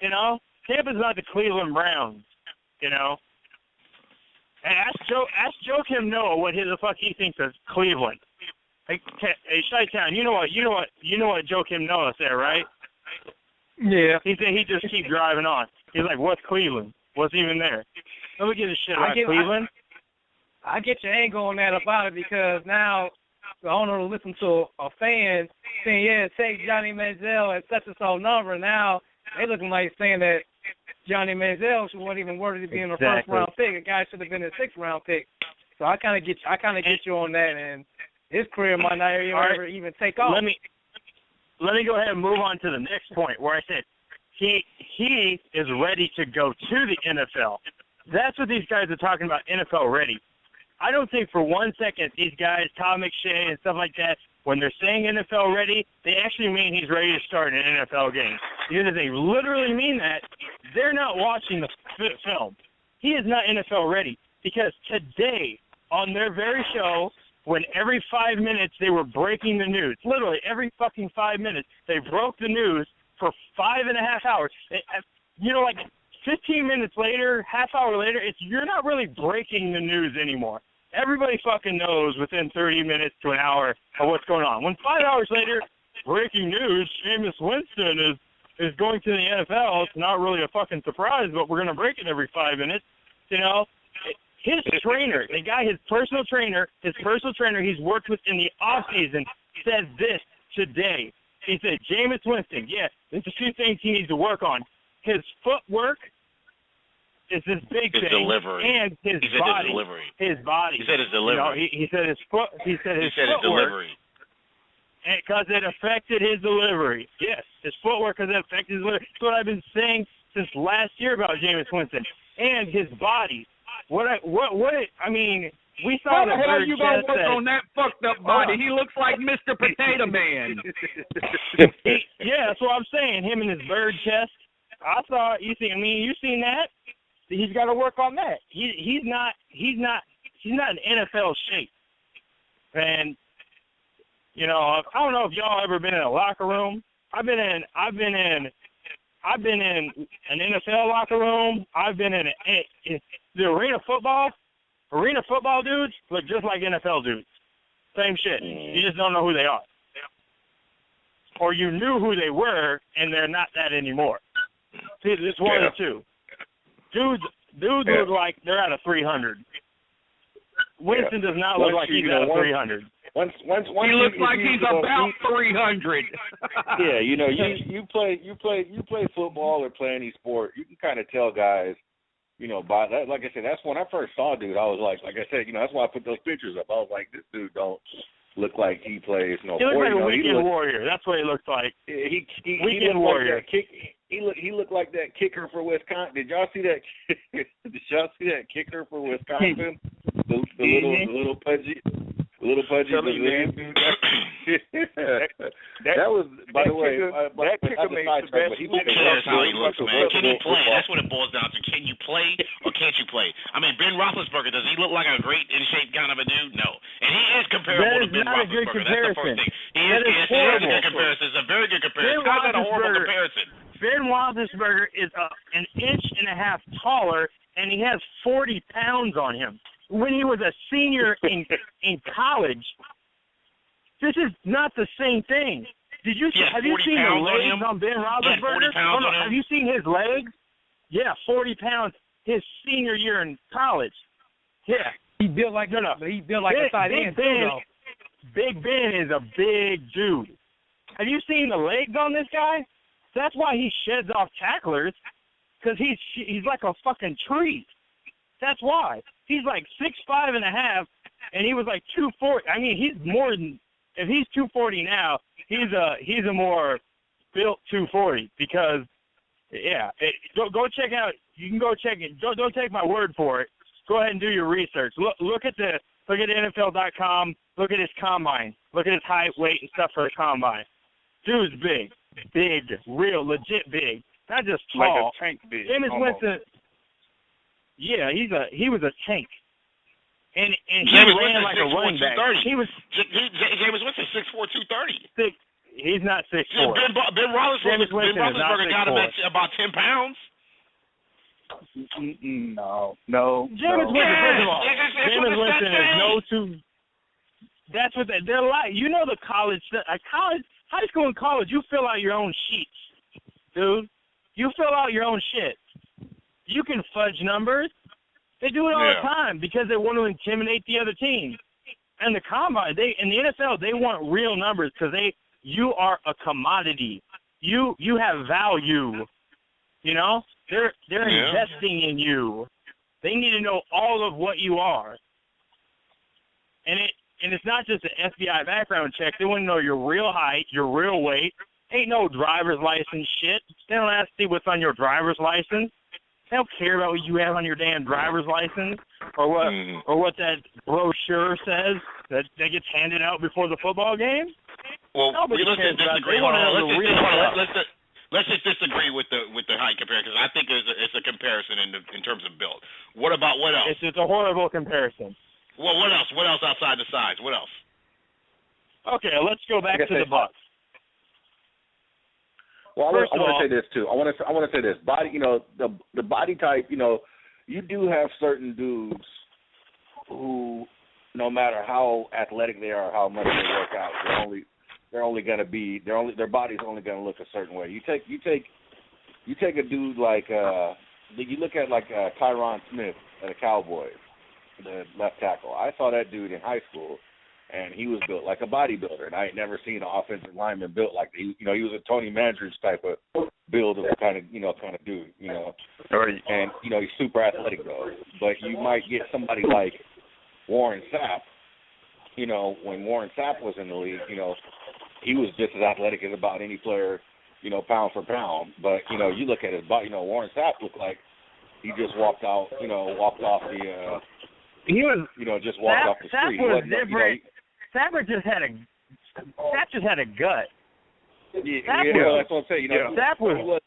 Tampa's not the Cleveland Browns, And ask Joakim Noah what the fuck he thinks of Cleveland. Hey, Chi-Town, you know what Joakim Noah said, right? Yeah. He said he just keep driving on. He's like, what's Cleveland? What's even there? Nobody gives a shit about Cleveland. I get your angle on that about it because now the owner will listen to a fan saying, take Johnny Manziel at such and so number. Now they looking like saying that Johnny Manziel wasn't even worthy to be in the first round pick. A guy should have been a 6th round pick. So I kind of get you on that, and his career might not ever even take off. Let me go ahead and move on to the next point where I said he is ready to go to the NFL. That's what these guys are talking about, NFL ready. I don't think for 1 second these guys, Tom McShay and stuff like that, when they're saying NFL ready, they actually mean he's ready to start an NFL game. Because if they literally mean that, they're not watching the film. He is not NFL ready. Because today, on their very show, when every 5 minutes they were breaking the news, literally every fucking 5 minutes, they broke the news for 5.5 hours. You know, like 15 minutes later, half hour later, you're not really breaking the news anymore. Everybody fucking knows within 30 minutes to an hour of what's going on. When 5 hours later, breaking news, Jameis Winston is going to the NFL, it's not really a fucking surprise, but we're going to break it every 5 minutes, you know. His trainer, the guy, his personal trainer he's worked with in the offseason said this today. He said, Jameis Winston, yeah, there's a few things he needs to work on. His footwork is this big his thing, delivery. And his body. His body. He said his delivery. You know, he said his foot. He said his delivery. Because it affected his delivery. Yes, his footwork because it affected his delivery. That's what I've been saying since last year about Jameis Winston and his body. I mean, we saw the hell bird you gonna chest work on that fucked up body? He looks like Mr. Potato Man. Yeah, that's what I'm saying. Him and his bird chest. You've seen that? He's got to work on that. He's not in NFL shape. And you know, I don't know if y'all ever been in a locker room. I've been in an NFL locker room. I've been in the arena football dudes look just like NFL dudes. Same shit. You just don't know who they are. Or you knew who they were, and they're not that anymore. See, it's one of the two. Dudes look like they're out of 300. Winston does not look like he's out of 300. Once he looks like he's about 300. Yeah, you know, you play football or play any sport, you can kind of tell guys, you know, by that. Like I said, that's when I first saw dude. I was like I said, you know, that's why I put those pictures up. I was like, this dude don't look like he plays no. He looks like a weekend warrior. That's what he looks like. He weekend warrior. Like he looked like that kicker for Wisconsin. Did y'all see that? Did y'all see that kicker for Wisconsin? the little pudgy. Brazilian dude. That was, by the way, that kicker makes the best. Who cares how he looks, man? Can he play? That's what it boils down to. Can you play or can't you play? I mean, Ben Roethlisberger, does he look like a great in shape kind of a dude? No, and he is comparable to Ben Roethlisberger. That's the first thing. He is a good comparison. It's a very good comparison. How's that a horrible comparison? Ben Roethlisberger is an inch and a half taller, and he has 40 pounds on him. When he was a senior in college, this is not the same thing. Have you seen the legs on Ben Roethlisberger? Have you seen his legs? Yeah, 40 pounds his senior year in college. Yeah. He built like he built like a tight end too, though. Big Ben is a big dude. Have you seen the legs on this guy? That's why he sheds off tacklers, because he's like a fucking tree. That's why. He's like 6'5.5", and he was like 240. I mean, he's more than, if he's 240 now, he's a more built 240 because, yeah. Go check out. You can go check it. Don't take my word for it. Go ahead and do your research. Look at NFL.com. Look at his combine. Look at his height, weight, and stuff for the combine. Dude's big, real, legit big. Not just tall. Like a tank big. Jameis Winston. Yeah, he was a tank, and he ran like a running back. Jameis Winston 6'4", 230. He's not 6'4". Ben Roethlisberger got him at about 10 pounds. No. Jameis Winston, first of all, Jameis Winston is no two. That's what they're like. You know the college, high school and college. You fill out your own sheets, dude. You fill out your own shit. You can fudge numbers. They do it all the time because they want to intimidate the other team. And the combine, in the NFL, they want real numbers because you are a commodity. You have value. You know, they're investing in you. They need to know all of what you are. And it's not just an FBI background check. They want to know your real height, your real weight. Ain't no driver's license shit. They don't ask you what's on your driver's license. They don't care about what you have on your damn driver's license or what that brochure says that gets handed out before the football game. Well, Nobody let's cares just about disagree. they want to know the real stuff. Let's just disagree with the height comparison, because I think it's a comparison in terms of build. What else? It's a horrible comparison. Well, what else? What else outside the size? What else? Okay, let's go back to the Bucs. Well, I want to say this too. I want to say this. Body, the body type. You do have certain dudes who, no matter how athletic they are, how much they work out, their body's only going to look a certain way. You take a dude like you look at like Tyron Smith at the Cowboys, the left tackle. I saw that dude in high school, and he was built like a bodybuilder, and I ain't never seen an offensive lineman built like that. He was a Tony Mandridge type of build of kind of dude, and he's super athletic though. But you might get somebody like Warren Sapp. When Warren Sapp was in the league, he was just as athletic as about any player, pound for pound. But you look at his body, Warren Sapp looked like he just walked off the. He was. Just walked off the street. Sapp was different. Sapp just had a gut. That's what I'm saying. Sapp was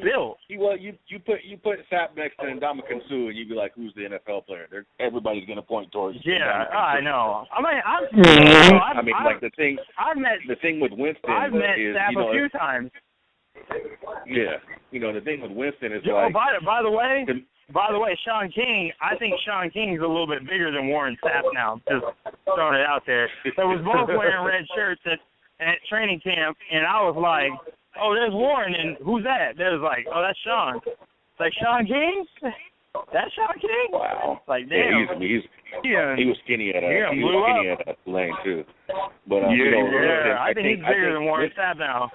built. You put Sapp next to Ndamukong Suh, and you'd be like, who's the NFL player? Everybody's going to point towards. Yeah, I know. The thing with Winston. I've met Sapp a few times. Yeah, the thing with Winston is By the way, Sean King. I think Sean King's a little bit bigger than Warren Sapp now. Just throwing it out there. They was both wearing red shirts at training camp, and I was like, "Oh, there's Warren, and who's that?" They was like, "Oh, that's Sean." It's like, Sean King? That's Sean King? Wow. Like, damn. Yeah, he was skinny at Tulane too. But Winston, I think he's bigger than Warren Sapp now.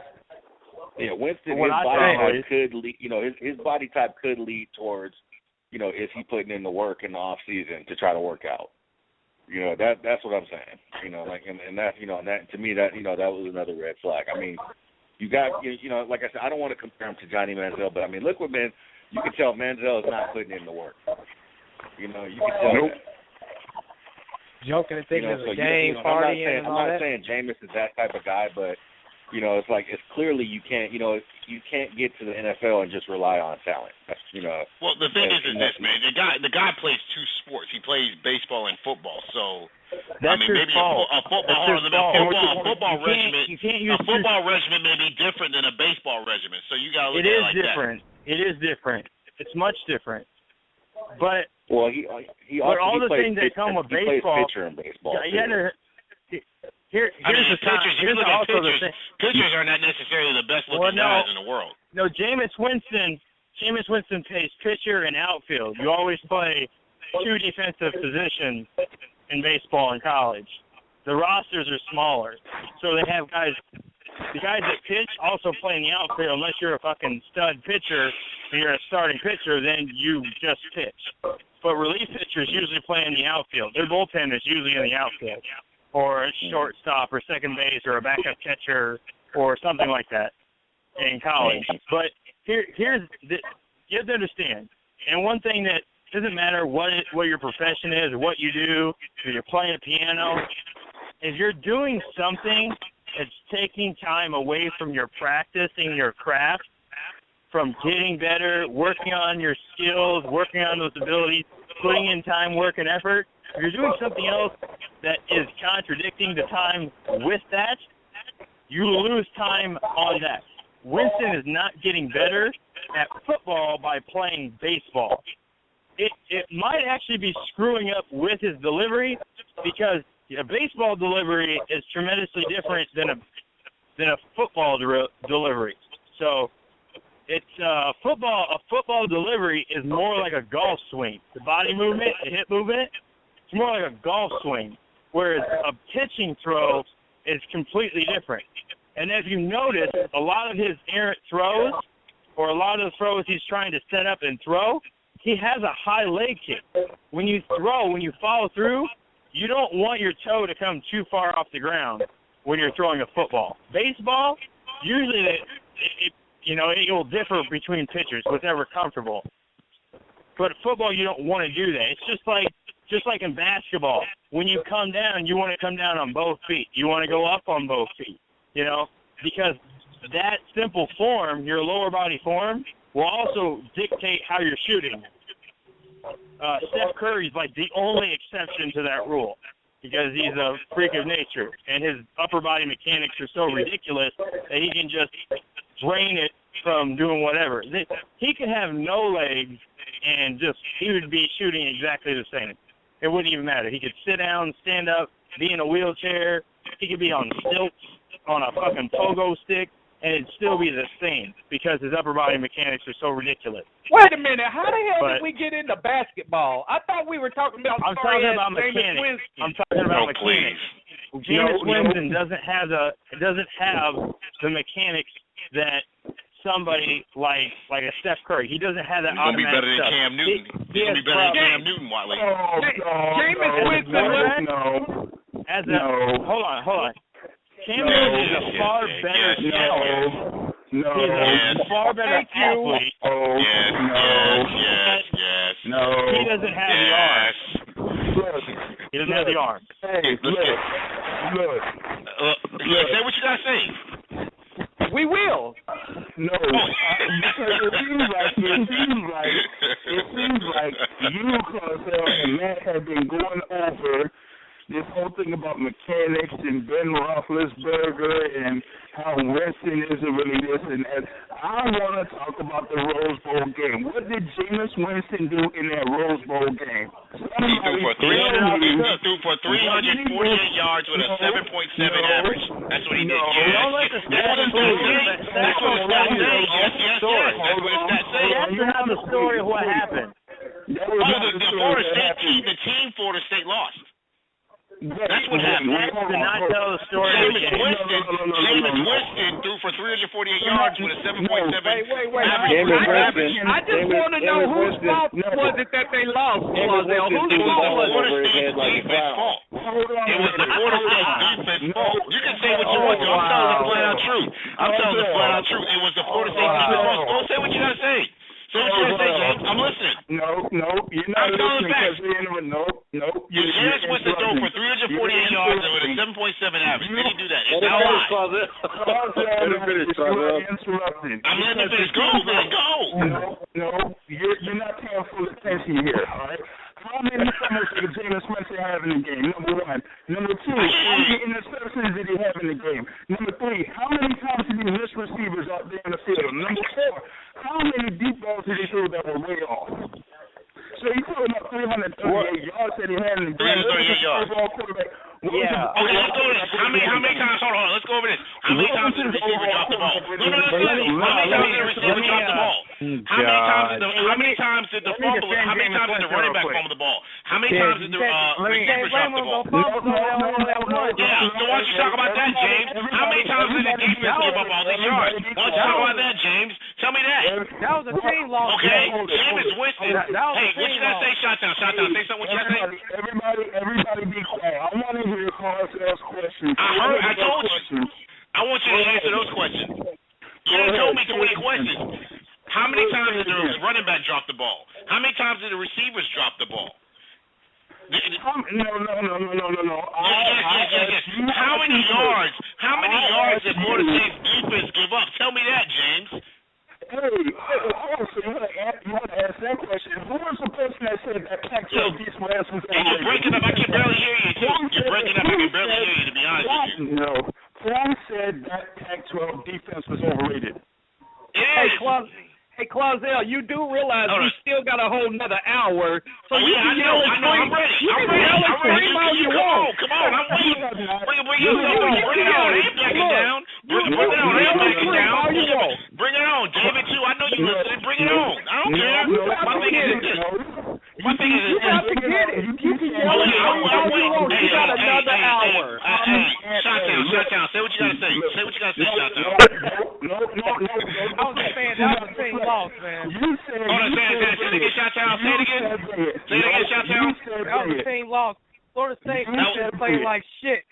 Yeah, Winston, his body type could lead. His body type could lead towards, is he putting in the work in the off season to try to work out? That's what I'm saying. And that to me that was another red flag. I mean, you got like I said, I don't want to compare him to Johnny Manziel, but I mean, look what you can tell Manziel is not putting in the work. You can tell that. Joking and thinking of the game, partying, and all that. I'm not saying Jameis is that type of guy, but it's like it's clearly you can't get to the NFL and just rely on talent. That's Well, the thing is this, man. The guy plays two sports. He plays baseball and football. So that's maybe a football regimen may be different than a baseball regimen. So you got to look at it like different. That. It is different. It's much different. But all the things that come with baseball. He plays pitcher in baseball. Pitchers are not necessarily the best looking guys in the world. No, Jameis Winston plays pitcher and outfield. You always play two defensive positions in baseball in college. The rosters are smaller, so they have guys. The guys that pitch also play in the outfield. Unless you're a fucking stud pitcher and you're a starting pitcher, then you just pitch. But relief pitchers usually play in the outfield. Their bullpen is usually in the outfield, or a shortstop, or second base, or a backup catcher, or something like that in college. But you have to understand, and one thing that doesn't matter what your profession is or what you do, if you're playing a piano, if you're doing something that's taking time away from your practicing your craft, from getting better, working on your skills, working on those abilities, putting in time, work, and effort, if you're doing something else that is contradicting the time with that, you lose time on that. Winston is not getting better at football by playing baseball. It might actually be screwing up with his delivery, because a baseball delivery is tremendously different than a football delivery. So it's a football delivery is more like a golf swing. The body movement, the hip movement, it's more like a golf swing, whereas a pitching throw is completely different. And if you notice, a lot of his errant throws, or a lot of the throws he's trying to set up and throw, he has a high leg kick. When you follow through, you don't want your toe to come too far off the ground when you're throwing a football. Baseball, usually You know, it will differ between pitchers, whatever comfortable. But football, you don't want to do that. It's just like in basketball. When you come down, you want to come down on both feet. You want to go up on both feet, you know, because that simple form, your lower body form, will also dictate how you're shooting. Steph Curry's like the only exception to that rule because he's a freak of nature, and his upper body mechanics are so ridiculous that he can just drain it from doing whatever. He could have no legs and he would be shooting exactly the same. It wouldn't even matter. He could sit down, stand up, be in a wheelchair. He could be on stilts, on a fucking pogo stick, and it'd still be the same because his upper body mechanics are so ridiculous. Wait a minute. How the hell did we get into basketball? I thought we were talking about I'm talking about mechanics. Jameis Winston doesn't have the mechanics that somebody like a Steph Curry. He doesn't have that automatic stuff. He's going to be better than Cam Newton. He's going to be better than Cam Newton, Wiley. Jameis Winston. Hold on. Cam Newton is a far better talent. He's a far better athlete. He doesn't have the arm. He doesn't have the arm. Hey, look. Say what you got to say. We will. No, because it seems like you, Cartel, and Matt have been going over this whole thing about mechanics and Ben Roethlisberger and how Winston isn't really this and that. I want to talk about the Rose Bowl game. What did Jameis Winston do in that Rose Bowl game? He threw for 348 yards with a 7.7 average. That's what he did. Don't let the stats fool you. That's what stats say. Yes. That's what stats say. That's not the story of what happened. The Florida State team, the team Florida State lost. That's what happened. That did not tell the story. Jameis Winston threw for 348 yards with a 7.7 average. I just want to know whose fault was it that they lost, Claudel? Whose fault was it? Florida State's defense fault. It was the Florida State defense fault. You can say what you want to. I'm telling the flat out truth. It was the Florida State defense fault. Go say what you got to say. Say what you got to say, James. I'm listening. No, you're not listening because we ain't no. Jameis Winston threw for 348 yards with a 7.7 average. Did he do that? It's not a lie. I'm letting you finish. Go. No, you're not paying full attention here, all right? How many summers did Jameis Winston have in the game? Number one. Number two, how many interceptions did he have in the game? Number three, how many times did he miss receivers out there in the field? Number four, how many deep balls did he throw that were way off? So he threw about 338 yards that he had in the game. 338 yards. Yeah. Okay, let's go over this. How many times? Hold on. Let's go over this. How many times did the receiver drop the ball? No. How many times did the receiver drop the ball? How many times did the fumble? How many times did the running back fumble the ball? How many times did the receiver drop the ball? Yeah. So why don't you talk about that, James? How many times did the defense give up all these yards? Why don't you talk about that, James? Tell me that. That was a team loss. Okay. Jameis Winston. Hey, what you gotta say, Shottown? Say something. What you gotta say? Everybody be quiet. I want to hear Carl's questions. I told you. I want you to answer those questions. You didn't tell me 20 questions. How many times did the running back drop the ball? How many times did the receivers drop the ball? No. Yes. How many yards did Florida State's defense give up? Tell me that, James. Hey, so you want to ask that question? Who was the person that said that Pac-12 defense was overrated? You're breaking up. I can barely hear you, too. You're breaking up. I can barely hear you, to be honest with you. No. Who said that Pac-12 defense was overrated? Hey, Claudel, you do realize we still got a whole nother hour, so you I can know. I'm ready. I'm ready. Come on. I'm waiting. Bring it on. I ain't backing down. Bring it on. I ain't backing down. Bring it on. David, too. I know you listening. Bring it on. I don't care. My thing is this. You got to get it. You can yell all you want. You got another hour. Shottown. Say what you got to say. Shottown. No. I was just saying that was a team loss, man. Say it again, Shottown. Say it again, Shottown. That was a team loss. Florida State played like shit.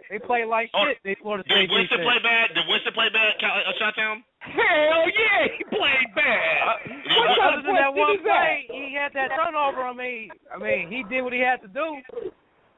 They played like shit. They Florida State. Did Winston play bad? Did Winston play bad? Shottown? Hell yeah, he played bad. Other than that one play, he had that turnover. I mean, he did what he had to do.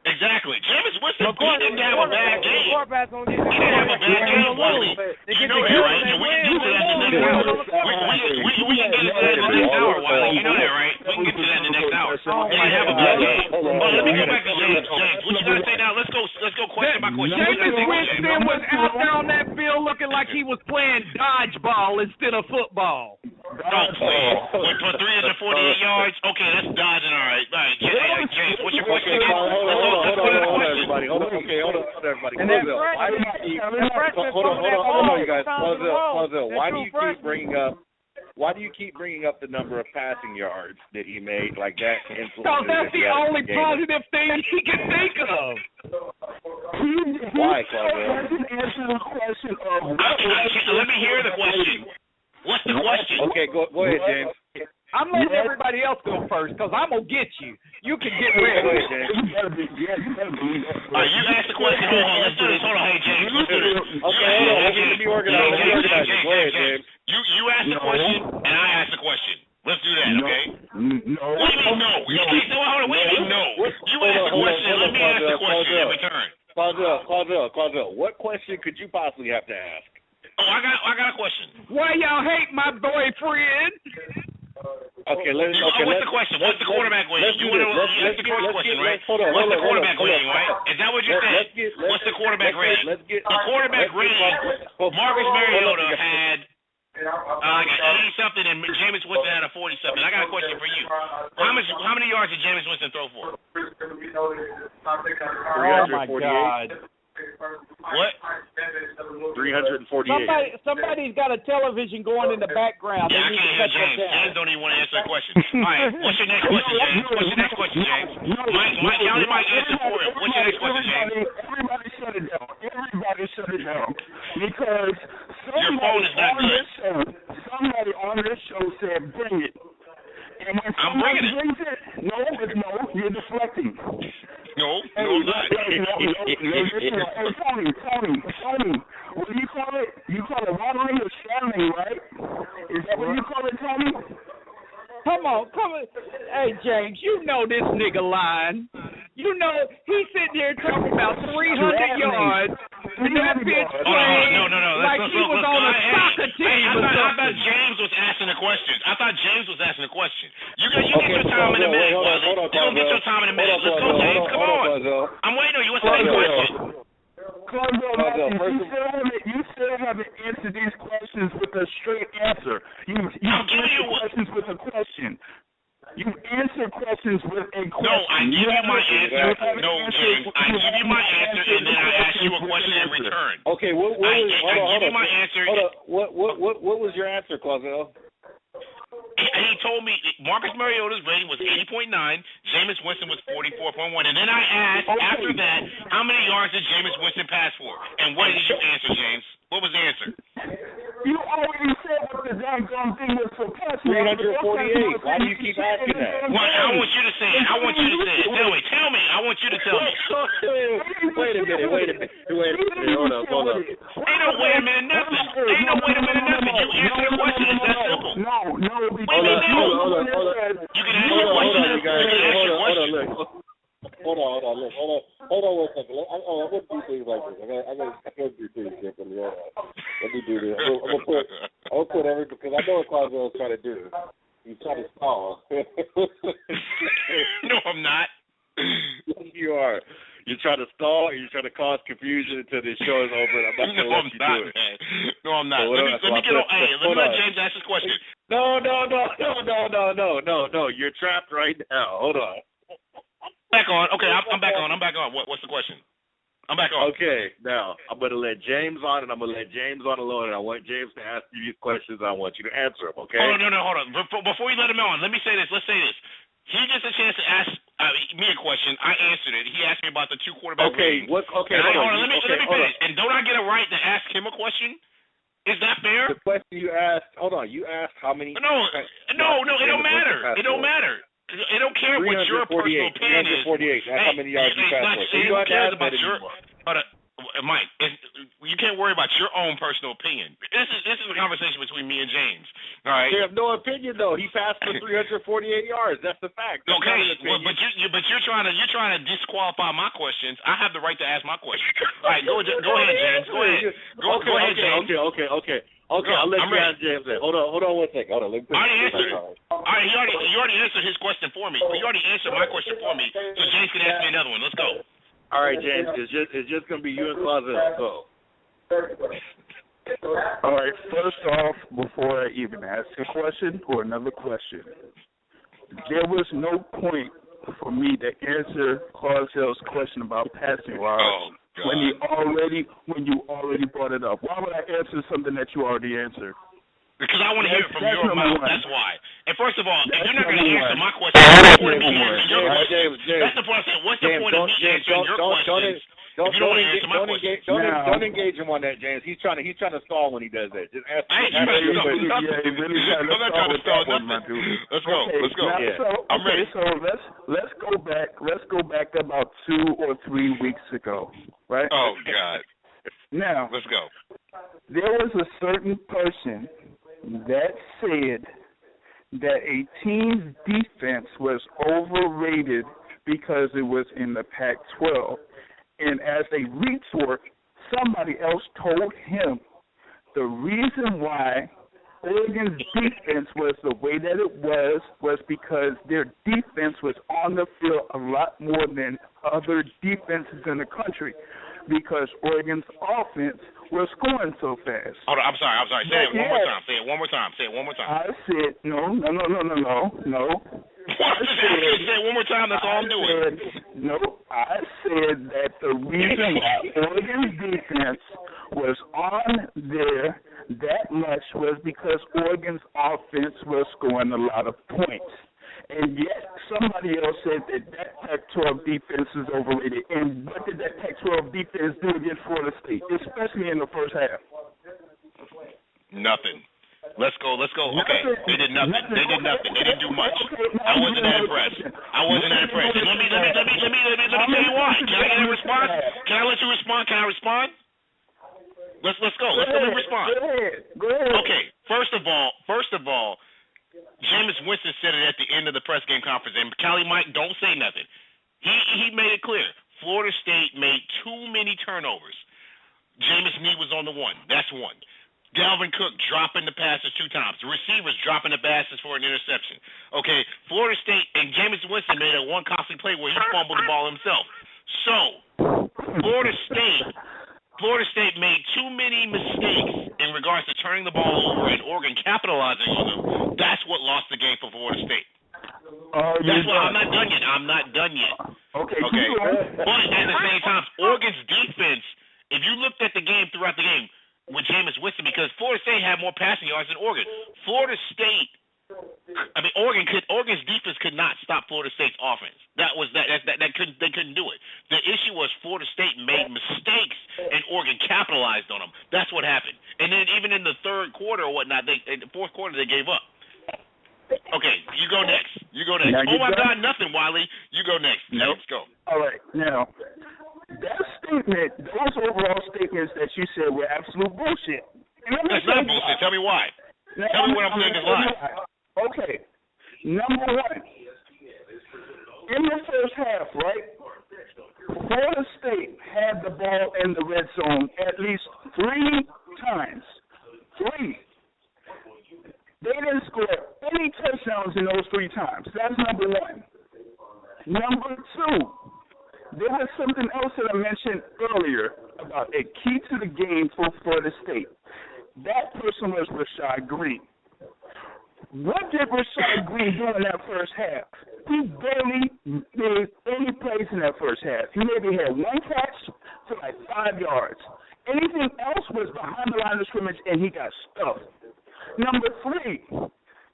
Exactly. Jameis Winston, he didn't have a bad game. Quarterback's gonna get He didn't have a bad game, Wiley. You know that, right? And we can get to that in the next hour. We can get to that in the next hour, Wiley. You know that, right? We can get to that in the next hour. He didn't have a bad game. But let me go back to James. James, what you gotta say now? Let's go question by question. Jameis Winston was out there on that field looking like he was playing dodgeball instead of football. Don't play. For 348 yards? Okay, that's dodging, all right. All right, James, what's your question again? Hold on, everybody. Hold on, everybody. Hold on, you guys. Why do you keep bringing up the number of passing yards that he made like that? Because that's the only positive thing he can think of. Why, Claudio? Let me hear the question. What's the question? Okay, go ahead, James. I'm letting everybody else go first because I'm going to get you. You can get ready. All right, you ask the question. Hold on, let's do this. Hold on, hey, James, let's do this. Okay, let me organize. Go ahead, James. You ask the question, and I ask the question. Let's do that, okay? No. What do you mean no? You can't say, hold on, what do you mean no? You ask the question, let me ask the question in return. Claudio, what question could you possibly have to ask? Oh, I got a question. Why y'all hate my boyfriend? Okay, what's the question? What's the quarterback rating? You want to ask the first question, right? What's the quarterback rating, right? Is that what you're saying? What's the quarterback rating? The quarterback rating, Marcus Mariota had like an 80-something, and Jameis Winston had a 40-something. I got a question for you. How many yards did Jameis Winston throw for? Oh my God. What? 348. Somebody's got a television going in the background. Yeah, I can't hear James. James don't even want to answer the question. All right, what's your next question, James? What's your next question, James? County might answer for him. What's your next question, James? Everybody shut it down. Because your phone is not good. Somebody on this show said, bring it. And when I'm bringing it. Brings it. No, you're deflecting. No, I'm not. Hey, Tony, what do you call it? You call it watering or shadowing, right? Is that what you call it, Tony? Come on. Hey, James, you know this nigga lying. You know, he's sitting here talking about 300 yards, and that bitch playing like he was on a soccer team or something. I thought James was asking a question. You get your time in a minute. You're going to get your time in a minute. Let's go, James. Come on. I'm waiting on you. What's the next question? You still haven't answered these questions with a straight answer. You answer questions with a question. You answer questions with a question. No, I give you my answer. No, James. I give you my answer, and then I ask you a question in return. Okay, I give you my answer. What was your answer, Claudio? He told me Marcus Mariota's rating was 80.9, Jameis Winston was 44.1, and then I asked after that how many yards did Jameis Winston pass for, and what did you answer, James? What was the answer? You already said what the damn thing was for passing. 348. Why do you keep asking that? Well, I want you to say it. Tell me. I want you to tell me. Wait a minute. Hold up. Ain't no wait a minute nothing. You answer the question. It's that simple. No. Wait a minute, no. You can ask your question. Hold on, one second. I'm gonna do things like this. I gotta do things differently. Hold on. Let me do this. I'm gonna put everything, because I know what Claudio is trying to do. He's trying to stall. No, I'm not. You are. You're trying to stall, you're trying to cause confusion until the show is over, and I'm not going to let you do it. No, I'm not. Let me get on. Hey, let me let James ask his question. No. You're trapped right now. Hold on. Back on. Okay, I'm back on. What's the question? I'm back on. Okay, now I'm going to let James on, and I'm going to let James on alone, and I want James to ask you these questions. I want you to answer them, okay? Hold on. Before you let him on, let me say this. Let's say this. He gets a chance to ask me a question. I answered it. He asked me about the two quarterback ratings. Hold on. Let me finish. And don't I get a right to ask him a question? Is that fair? The question you asked, you asked how many... No, it don't matter. It don't matter. It don't care what your personal opinion is. 348. That's how many yards you passed for. So you don't have to ask that anymore. Mike, you can't worry about your own personal opinion. This is a conversation between me and James. All right. You have no opinion though. He passed for 348 yards. That's the fact. That's okay, but you're trying to disqualify my questions. I have the right to ask my questions. All right, go ahead, James. Go ahead. Go ahead, James. Okay. I'll let you ask James. Hold on 1 second. Hold on. Let me I already answered. All right, you already answered his question for me. You already answered my question for me, so James can ask me another one. Let's go. All right, James. It's just gonna be you and Closet. So. All right. First off, before I even ask a question or another question, there was no point for me to answer Carsell's question about passing yards when you already brought it up. Why would I answer something that you already answered? Because I want to hear it from your mouth. That's why. And first of all, if you're not going to answer my question, what's the point of me answering your questions? That's the point I said. What's the point of me answering your questions? Don't engage him on that, James. He's trying to stall when he does that. Just ask. I ain't trying to stall nothing. I'm not trying to stall nothing. Let's go. I'm ready. So let's go back. Let's go back about 2 or 3 weeks ago, right? Oh God. Now let's go. There was a certain person that said that a team's defense was overrated because it was in the Pac-12. And as a retort, somebody else told him the reason why Oregon's defense was the way that it was because their defense was on the field a lot more than other defenses in the country because Oregon's offense was scoring so fast. Hold on, I'm sorry. Say it one more time. Say it one more time. I said, no. Say it one more time. That's all I'm doing. I said that the reason why Oregon's defense was on there that much was because Oregon's offense was scoring a lot of points. And yet somebody else said that Pac-12 defense is overrated. And what did that Pac-12 defense do against Florida State, especially in the first half? Nothing. Let's go. Okay, they did nothing. They didn't do much. I wasn't that impressed. Let me tell you why. Can I get a response? Can I let you respond? Can I respond? Let's go. Let me respond. Go ahead. Okay. First of all, Jameis Winston said it at the end of the press game conference, and Cali Mike, don't say nothing. He made it clear. Florida State made too many turnovers. Jameis Knee was on the one. That's one. Dalvin Cook dropping the passes 2 times. The receivers dropping the passes for an interception. Okay, Florida State and Jameis Winston made a one costly play where he fumbled the ball himself. So, Florida State made too many mistakes in regards to turning the ball over and Oregon capitalizing on them. That's what lost the game for Florida State. That's why I'm not done yet. Okay. But at the same time, Oregon's defense, if you looked at the game throughout the game with Jameis Winston, because Florida State had more passing yards than Oregon. Oregon's defense could not stop Florida State's offense. They couldn't do it. The issue was Florida State made mistakes and Oregon capitalized on them. That's what happened. And then even in the third quarter or whatnot, in the fourth quarter they gave up. Okay, you go next. Oh my God, nothing, Wiley. You go next. Nope. Let's go. All right, now that statement, those overall statements that you said were absolute bullshit. That's not bullshit. Tell me why. Tell me what I'm saying is lie. Okay. Number one, in the first half, right, Florida State had the ball in the red zone at least 3 times. 3. They didn't score any touchdowns in those 3 times. That's number one. Number two, there was something else that I mentioned earlier about a key to the game for Florida State. That person was Rashad Green. What did Rashad Green do in that first half? He barely made any plays in that first half. He maybe had 1 catch for like 5 yards. Anything else was behind the line of scrimmage, and he got stuffed. Number 3,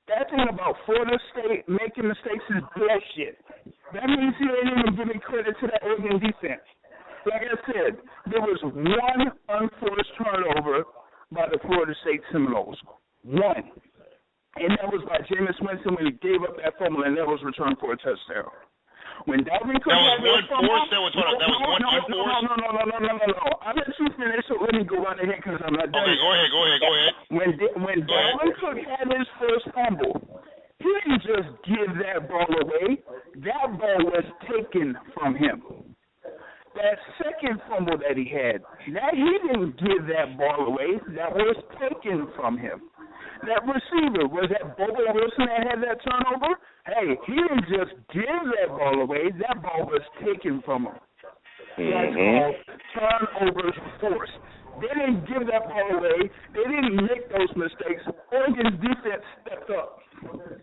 that thing about Florida State making mistakes is bullshit. That means he ain't even giving credit to that Oregon defense. Like I said, there was 1 unforced turnover by the Florida State Seminoles. 1. And that was by Jameis Winston when he gave up that fumble, and that was returned for a touchdown. When Dalvin Cook that was 1 force. That was 1 unforced. No. I let you respond to him because I'm not done. Okay, go ahead. When Dalvin Cook had his first fumble, he didn't just give that ball away. That ball was taken from him. That second fumble that he had, he didn't give that ball away. That was taken from him. That receiver, was that Bobo Wilson that had that turnover? Hey, he didn't just give that ball away. That ball was taken from him. That's called turnovers forced. They didn't give that ball away. They didn't make those mistakes. Oregon's defense stepped up.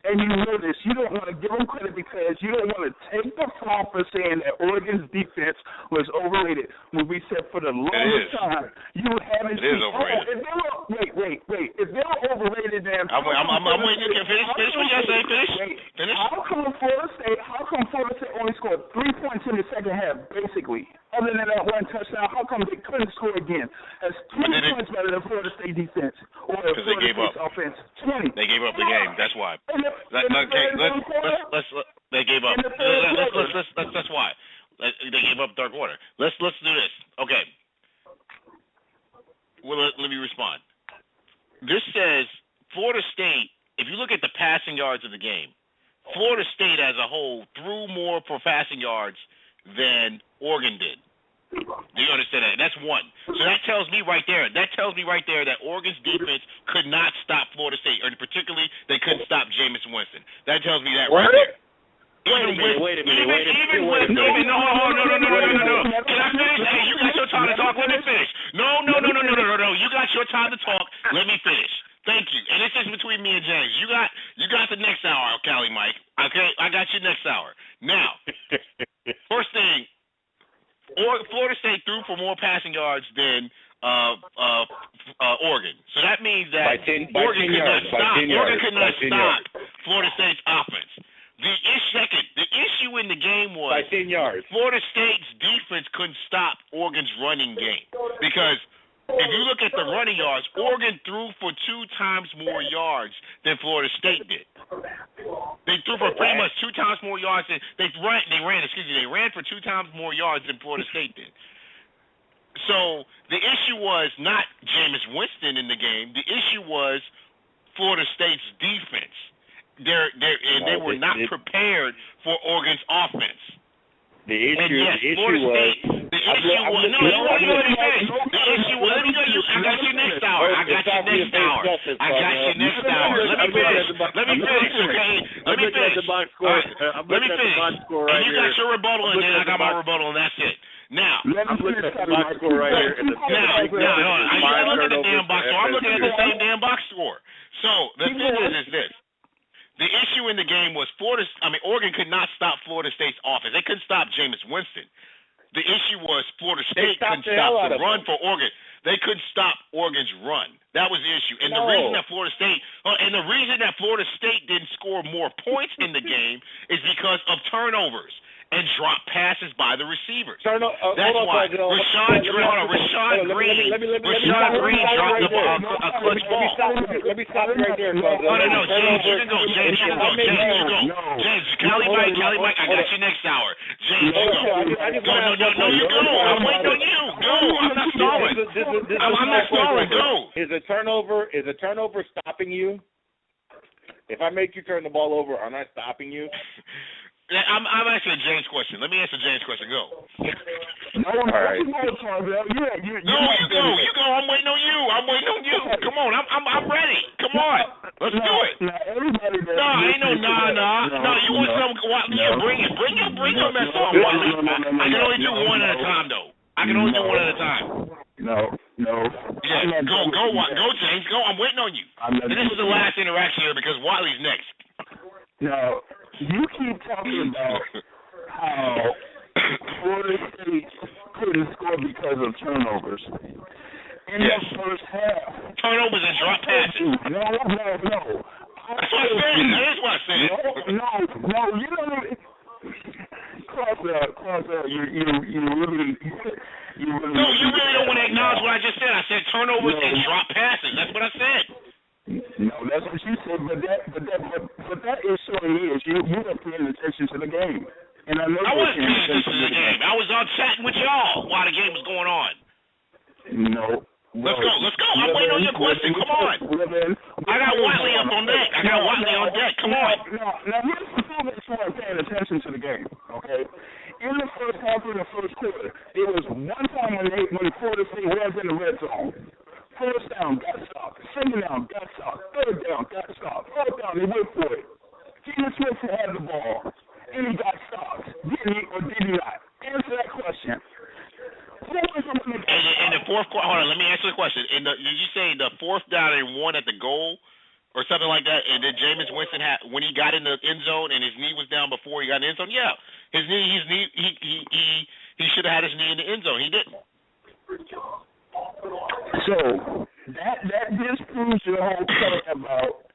And you know this. You don't want to give them credit because you don't want to take the fall for saying that Oregon's defense was overrated. When we said for the longest time, you haven't seen. Overrated. Wait. If they were overrated, then I'm waiting. You can finish what you say. Finish. How come Florida State only scored 3 points in the second half, basically? Other than that one touchdown, how come they couldn't score again? That's 20 points better than Florida State defense or Florida State's offense. 20. They gave up the game. That's why. They gave up. That's why. They gave up third quarter. Let's do this. Okay. Well, let me respond. This says Florida State. If you look at the passing yards of the game, Florida State as a whole threw more for passing yards than Oregon did. Do you understand that? That's one. So that tells me right there. That Oregon's defense could not stop Florida State, or particularly they couldn't stop Jameis Winston. That tells me that right there. Wait a minute. No. Can I finish? Hey, you got your time to talk. Let me finish. No. You got your time to talk. Let me finish. Thank you. And this is between me and James. You got the next hour, Cali Mike. Okay, I got you next hour. Now, first thing, Florida State threw for more passing yards than Oregon. So that means that Oregon could not stop Florida State's offense. The issue in the game was by 10 yards. Florida State's defense couldn't stop Oregon's running game because if you look at the running yards, Oregon threw for 2 times more yards than Florida State did. They threw for pretty much 2 times more yards than they ran for 2 times more yards than Florida State did. So the issue was not Jameis Winston in the game. The issue was Florida State's defense. They were not prepared for Oregon's offense. The issue was. I got you next hour. Let me finish. Okay. Let me finish. And you got your rebuttal, and then I got my rebuttal, and that's it. Now, I'm looking at the box score right here. I'm looking at the damn box score. I'm looking at the same damn box score. So the thing is this. The issue in the game was Oregon could not stop Florida State's offense. They couldn't stop Jameis Winston. The issue was Florida State couldn't stop the run for Oregon. They couldn't stop Oregon's run. That was the issue. And the reason that Florida State didn't score more points in the game is because of turnovers and drop passes by the receivers. That's why Rashad Green dropped a clutch ball. Let me stop right there. No, James, you can go. James, Cali Mike, I got you next hour. James, you go. No, you go. I'm waiting on you. Go. I'm not stalling. I'm not stalling. Go. Is a turnover stopping you? If I make you turn the ball over, am I stopping you? I'm answering James' question. Let me answer James' question. Go. All right. You go. I'm waiting on you. Come on. I'm ready. Come on. Let's do it. No, ain't no nah. No, you want some? Yeah, bring it. Bring your mess on, Wally. I can only do one at a time, though. No. Yeah, go, James. Go. I'm waiting on you. And this is the last interaction here because Wiley's next. No. You keep talking about how Florida State couldn't score because of turnovers. In the first half. Turnovers and drop passes. No. That's what I said. That is what I said. No. You don't even. Cross out. You really. No, you really don't want to acknowledge what I just said. I said turnovers and drop passes. That's what I said. No, that's what you said, but that is showing me is you weren't paying attention to the game. And I was paying attention to the game. I was on chatting with y'all while the game was going on. No. Let's go. I'm waiting on your question. Come on. I got Watley up on deck. Come on. Now, here's the thing that you weren't paying attention to the game, okay? In the first half of the first quarter, there was one time when Florida State was in the red zone. First down, got stopped. Second down, got stopped. Third down, got stopped. Fourth down, they went for it. James Smith had the ball, and he got stopped. Did he or did he not? Answer that question. In the fourth quarter, hold on, let me answer the question. Did you say the fourth down and one at the goal or something like that? And then Jameis Winston when he got in the end zone and his knee was down before he got in the end zone? Yeah, he should have had his knee in the end zone. He didn't. So that disproves your whole point about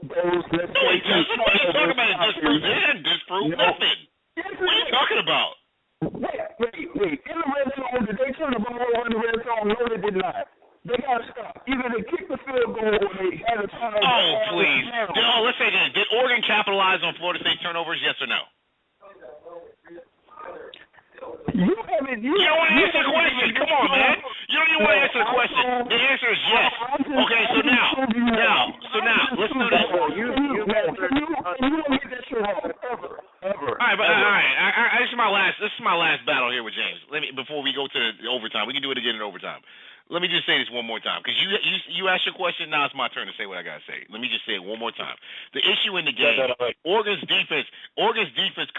those. No, he doesn't. What are you talking about? It disproves nothing. What are you talking about? Wait. In the red zone, did they turn the ball over in the red zone? No, they did not. They got stopped. Either they kicked the field goal or they had a turnover. Oh, please. Let's say this. Did Oregon capitalize on Florida State turnovers, yes or no? You don't want to answer the question. Come on, man. You don't even want to answer the question. The answer is yes. Okay, so now, let's do this. You don't get that shit wrong ever. All right. This is my last battle here with James. Before we go to the overtime, we can do it again in overtime. Let me just say this one more time, because you asked your question. Now it's my turn to say what I gotta say. Let me just say it one more time. The issue in the game, Oregon's defense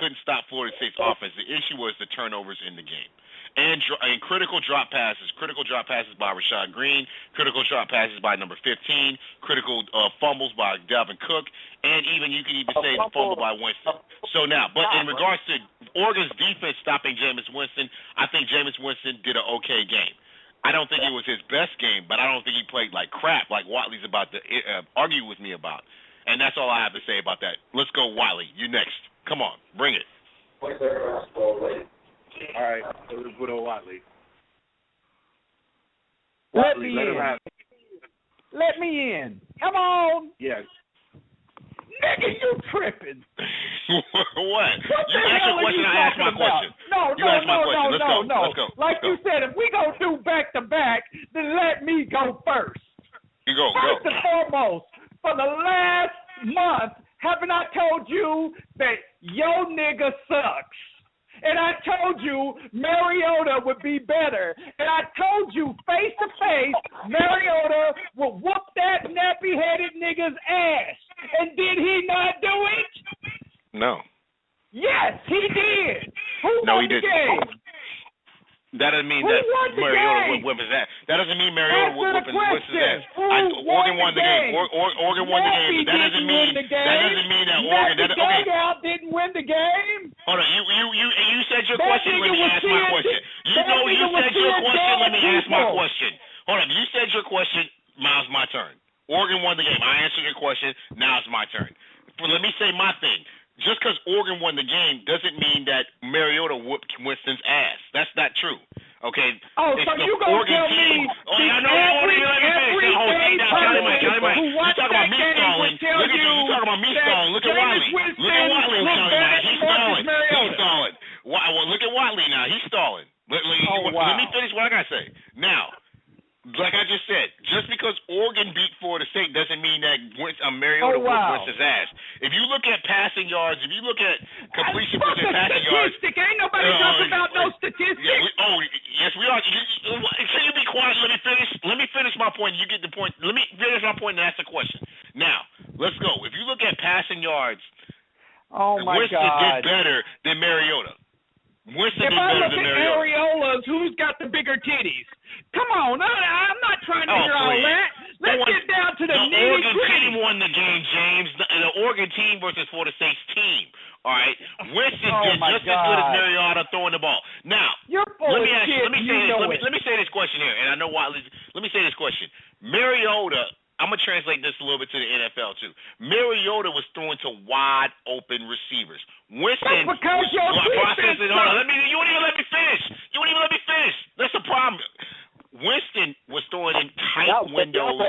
couldn't stop Florida State's offense. The issue was the turnovers in the game, and critical drop passes by Rashad Green, critical drop passes by number 15, critical fumbles by Dalvin Cook, and you can even say the fumble by Winston. So now, but in regards to Oregon's defense stopping Jameis Winston, I think Jameis Winston did an okay game. I don't think it was his best game, but I don't think he played like crap like Watley's about to argue with me about. And that's all I have to say about that. Let's go, Watley. You next. Come on. Bring it. All right. Good old Watley. Let me in. Come on. Yes. Nigga, you tripping. What? You asked your question, I asked my question. No. Let's go. Like you said, if we go do back-to-back, then let me go first. You go. First and foremost, for the last month, haven't I told you that yo nigga sucks? And I told you Mariota would be better. And I told you face-to-face, Mariota would whoop that nappy-headed nigga's ass. And did he not do it? No. Yes, he did. Who won the game? That doesn't mean that Mariota would whip his ass. That doesn't mean Mariota would whip his ass. Oregon won the game. Oregon won the game. That doesn't mean that Oregon. Dugout didn't win the game. Hold on. You said your question. Let me ask my question. You said your question. Let me ask my question. Hold on. You said your question. Now it's my turn. Oregon won the game. I answered your question. Now it's my turn. Let me say my thing. Just because Oregon won the game doesn't mean that Mariota whooped Winston's ass. That's not true. Okay? Oh, so you gonna tell me every person who watched that game would tell you Look at Watley. He's stalling. Well, look at Watley now. He's stalling. Let me finish what I gotta say. Now, like I just said, just because Oregon beat Florida State doesn't mean that Mariota whooped Winston's ass. If you look at passing yards, if you look at completion percent passing yards, ain't nobody talking about no statistics. Yes, we are. Can you be quiet? Let me finish my point. You get the point. Let me finish my point and ask the question. Now, let's go. If you look at passing yards, Winston did better than Mariota. Winston if I look at areolas, who's got the bigger titties? Come on, I'm not trying to hear all that. Let's get down to the nitty-gritty. The Oregon team won the game, James. The Oregon team versus Florida State's team. All right, Winston did just as good as Mariota throwing the ball. Now, let me say this question here, and I know why. Let me say this question. Mariota. I'm going to translate this a little bit to the NFL, too. Mariota was throwing to wide open receivers. Winston was processing. Hold on. You won't even let me finish. That's the problem. Winston was throwing in tight windows.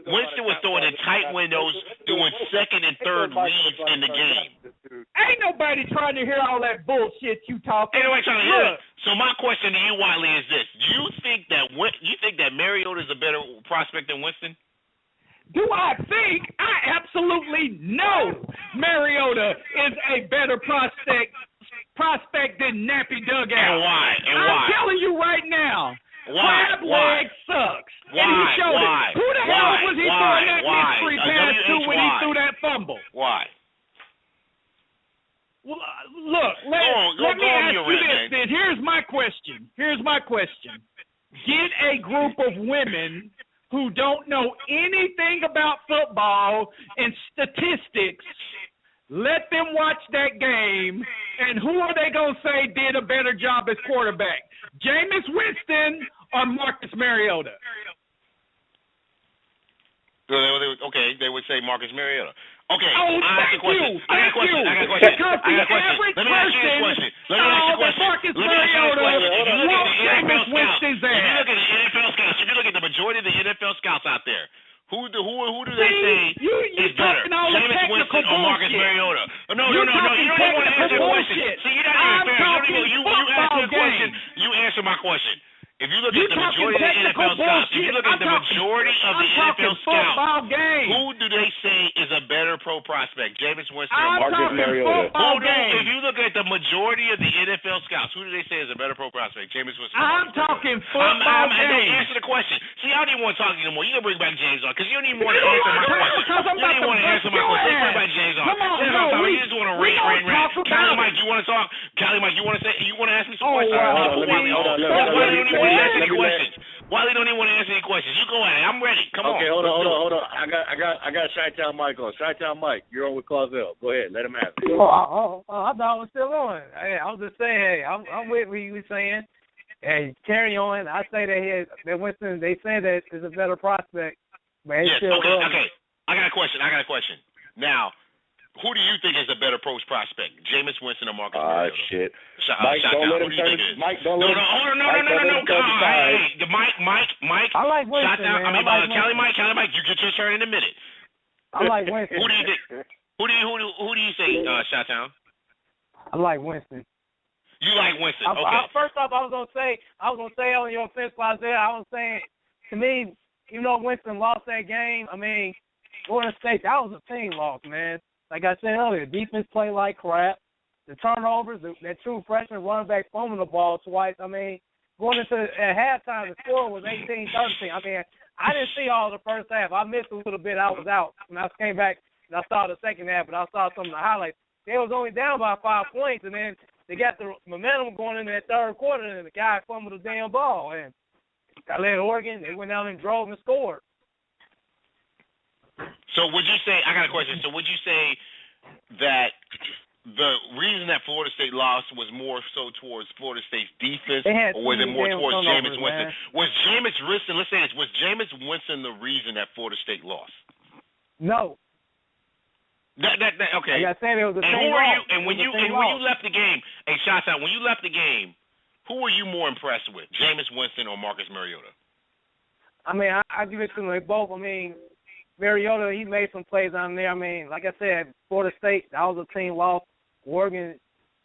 Winston was throwing in tight windows, doing second and third reads in the game. Ain't nobody trying to hear all that bullshit you talking. Ain't nobody trying to hear it. So my question to you, Wiley, is this: do you think that Mariota is a better prospect than Winston? Do I think? I absolutely know Mariota is a better prospect than Nappy Dugout. And why? I'm telling you right now. Why? Crab leg sucks. Why? And he showed Why? it. Who the hell was he throwing that mystery pass to when he threw that fumble? Why? Well, look, let me ask you this. Then. Here's my question. Get a group of women who don't know anything about football and statistics. Let them watch that game, and who are they going to say did a better job as quarterback? Jameis Winston or Marcus Mariota? Okay, they would say Marcus Mariota. Okay, oh, I got a question. Because the average person saw that Marcus Mariota whooped Jameis Winston's ass. If you look at the NFL scouts, if you look at the majority of the NFL scouts out there, who do they say is better, Jameis Winston or Marcus Mariota? No, you don't even want to answer the question. See, you're not even fair. You answer the question. You answer my question. If you look at the majority of the NFL scouts, who do they say is a better pro prospect, Jameis Winston or Marcus Mariota? If you look at the majority of the NFL scouts, who do they say is a better pro prospect, Jameis Winston? I'm talking football game. Answer the question. See, I don't even want to talk to you anymore. You can bring back James on because you don't even want to answer my question. You don't even want to answer my question. Bring back James on. You just want to rant. Cali Mike, you want to talk? Cali Mike, you want to ask me some questions? Wiley don't even want to answer any questions. You go at it. I'm ready. Come on. Okay, hold on. I got Chi-Town Mike on. Chi-Town Mike, you're on with Clausel. Go ahead. Let him have it. I thought I was still on. Hey, I was just saying, hey, I'm with what you were saying. Hey, carry on. I say that Winston, they say that is a better prospect. But yes, okay. I got a question. Now, who do you think is a better pro prospect, Jameis Winston or Marcus Mariota? Shit. Mike, don't let him turn it. Mike, don't let him. No. Mike. I like Winston, Cali Mike, you get your turn in a minute. I like Winston. Who do you think? Who do you say, Chi-Town? I like Winston. You like Winston? Okay. First off, I was gonna say on your offense, Clausel, I was saying, to me, Winston lost that game. I mean, Florida State, that was a team loss, man. Like I said earlier, defense played like crap. The turnovers, that true freshman running back fumbling the ball twice. I mean, going into at halftime, the score was 18-13. I mean, I didn't see all the first half. I missed a little bit. I was out. When I came back and I saw the second half, but I saw some of the highlights. They was only down by 5 points, and then they got the momentum going into that third quarter, and the guy fumbled the damn ball. And I led Oregon. They went out and drove and scored. So would you say, I got a question, so would you say that the reason that Florida State lost was more so towards Florida State's defense, or was it more towards Jameis Winston? Was Jameis Winston, let's say this, was Jameis Winston the reason that Florida State lost? No. Okay. Like I said, it was a and who are you? And when you left the game, hey, shots out. When you left the game, who were you more impressed with, Jameis Winston or Marcus Mariota? I mean, I give it to them both. I mean, Mariota, he made some plays on there. I mean, like I said, Florida State, that was a team loss. Oregon,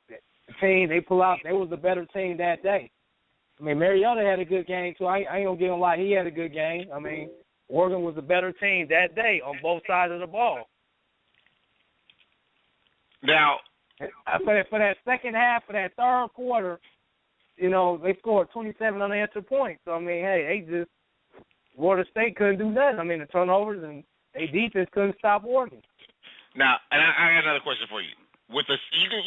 the team, they pull out. They was the better team that day. I mean, Mariota had a good game, too. I ain't going to give him a lie. He had a good game. I mean, Oregon was the better team that day on both sides of the ball. Now, for that second half, for that third quarter, they scored 27 unanswered points. So, I mean, hey, Florida State couldn't do nothing. I mean, the turnovers and their defense couldn't stop Oregon. Now, and I got another question for you. You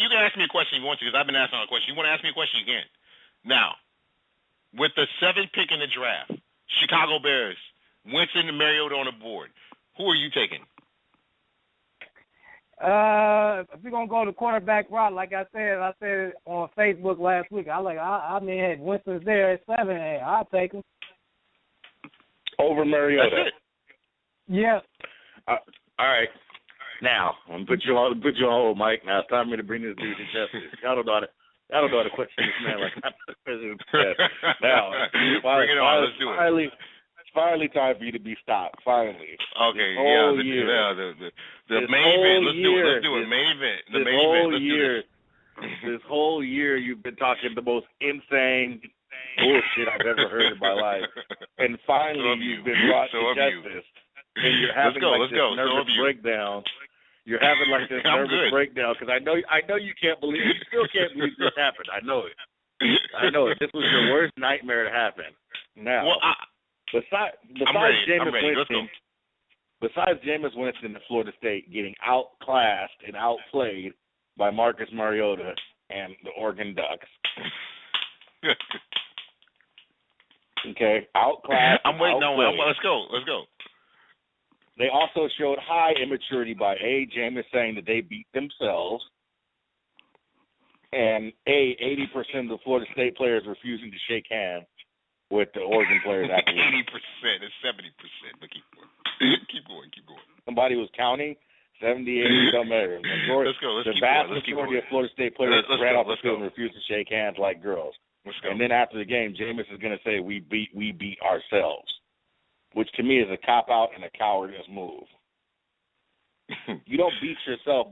can ask me a question if you want to, because I've been asking a question. You want to ask me a question, you can. Now, with the 7th pick in the draft, Chicago Bears, Winston and Mariota on the board, who are you taking? If we're gonna go the quarterback route, like I said on Facebook last week, hey, Winston's there at 7. Hey, I'll take him over Mariota. That's it. Yeah. All right. Now I'm gonna put you on hold, Mike. Now it's time for me to bring this dude to justice. I don't know how to question this man like I'm the president. Now, bring it on. Let's do it. It's finally time for you to be stopped. Finally. Okay. The main event. Let's do it. Main event. The main event. This whole year you've been talking the most insane bullshit I've ever heard in my life. And finally you've been brought to justice. And you're having this nervous breakdown. You're having like this nervous breakdown because I know you can't believe it. You still can't believe this happened. I know it. This was your worst nightmare to happen. Now, besides Jameis Winston, the Florida State getting outclassed and outplayed by Marcus Mariota and the Oregon Ducks. Okay, outclassed. I'm waiting on one. Let's go. They also showed high immaturity by Jameis saying that they beat themselves, and 80% of the Florida State players refusing to shake hands with the Oregon players after 80%, it's 70%. But keep going. Somebody was counting 70, 80, don't matter. Let's go. The vast majority of Florida State players ran off the field and refused to shake hands like girls. And then after the game, Jameis is going to say, "We beat ourselves," which to me is a cop-out and a cowardice move. You don't beat yourself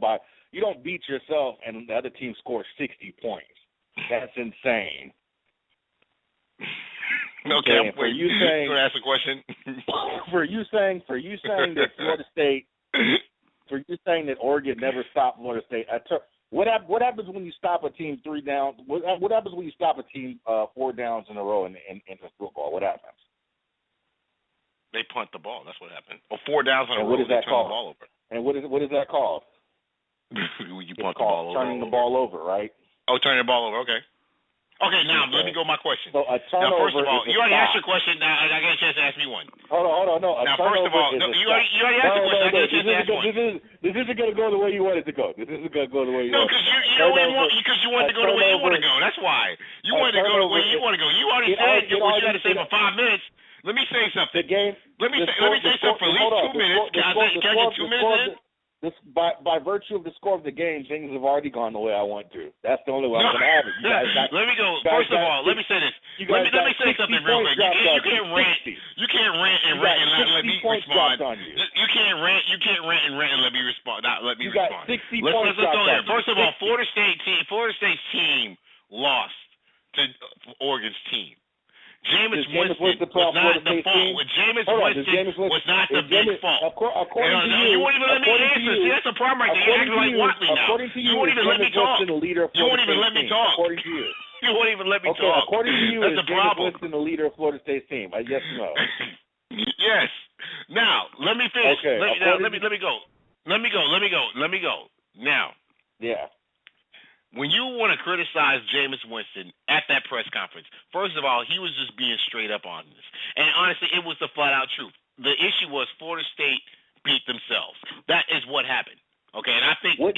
and the other team scores 60 points. That's insane. Okay, I'm waiting. You going to ask a question? For you saying that Florida State, for you saying that Oregon never stopped Florida State, what happens when you stop a team 3 down? What happens when you stop a team 4 downs in a row in football? What happens? They punt the ball. That's what happened. Or 4 downs in a row. What is that called? The ball over. And what is that called? You punt the ball over. Turning the ball over, right? Oh, turning the ball over. Okay. Okay, now let me go my question. So a turnover. Now, first of all, you already asked your question. Now I got a chance to ask me one. Hold on. No. Now, first of all, you already asked the question. I got a chance to ask one. This isn't going to go the way you want it to go. This isn't going to go the way you want it to go. No, because you wanted to go the way you want to go. That's why. You wanted to go the way you want to go. You already said what you got to say for 5 minutes. Let me say something. Let me say something for at least 2 minutes. Can I get 2 minutes in? By virtue of the score of the game, things have already gone the way I want to. That's the only way I'm going to have it. Let me go. First of all, let me say this. Let me say something real quick. You can't rant. You can't rant and rant and let me respond. You can't rant and let me respond. Let me respond. Let's go there. First of all, Florida State's team lost to Oregon's team. Jameis Winston was not the fault. Jameis Winston was not the big fault. According to you, you won't even let me answer. See, that's a problem right there. You're acting like Watley now. According to you, won't even let me talk. You won't even let me talk. According to you. You won't even let me talk. According to you, that's is Jameis Winston the leader of Florida State's team? Yes or no? Yes. Now, let me finish. Okay. Let me go. Let me go. Now. Yeah. When you want to criticize Jameis Winston at that press conference, first of all, he was just being straight up on this. And honestly, it was the flat-out truth. The issue was Florida State beat themselves. That is what happened. Okay, and I think if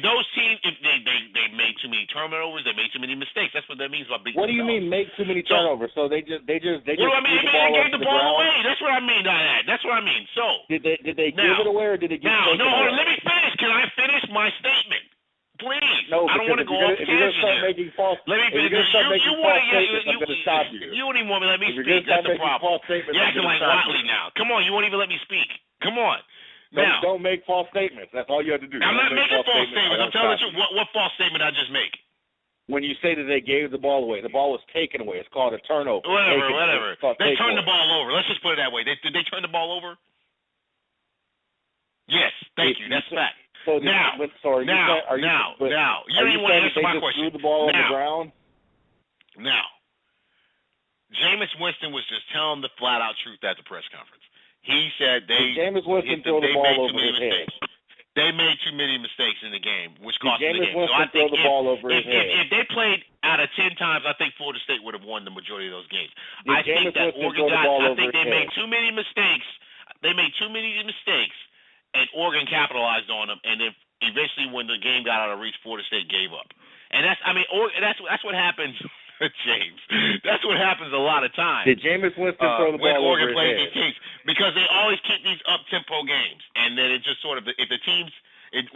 those teams they made too many turnovers, they made too many mistakes. That's what that means by beating. What do you mean make too many turnovers? So they just what do I mean? They gave the ball away. That's what I mean by that. That's what I mean. So did they give it away or did they give it away? No, let me finish. Can I finish my statement? Please. No, I don't want to go off tangent. If you're going to start making false statements, I'm going to stop you. You won't even want me to let me speak. That's the problem. You're acting like Watley now. Come on, you won't even let me speak. Come on. Now, don't make false statements. That's all you have to do. I'm not making false statements. I'm telling you what false statement I just make. When you say that they gave the ball away, the ball was taken away. It's called a turnover. Whatever. They turned the ball over. Let's just put it that way. Did they turn the ball over? Yes. Thank you. That's fact. So now, you don't even want to answer my question. Threw the ball on the ground? Now, Jameis Winston was just telling the flat-out truth at the press conference. He said they made too many mistakes. They made too many mistakes in the game, which cost them the game. So I think if they played out of 10 times, I think Florida State would have won the majority of those games. I think that Oregon made too many mistakes. They made too many mistakes, and Oregon capitalized on them. And then eventually, when the game got out of reach, Florida State gave up. And that's what happens. James, that's what happens a lot of times. Did Jameis Winston throw the ball over his head? These teams, because they always keep these up-tempo games, and then it just sort of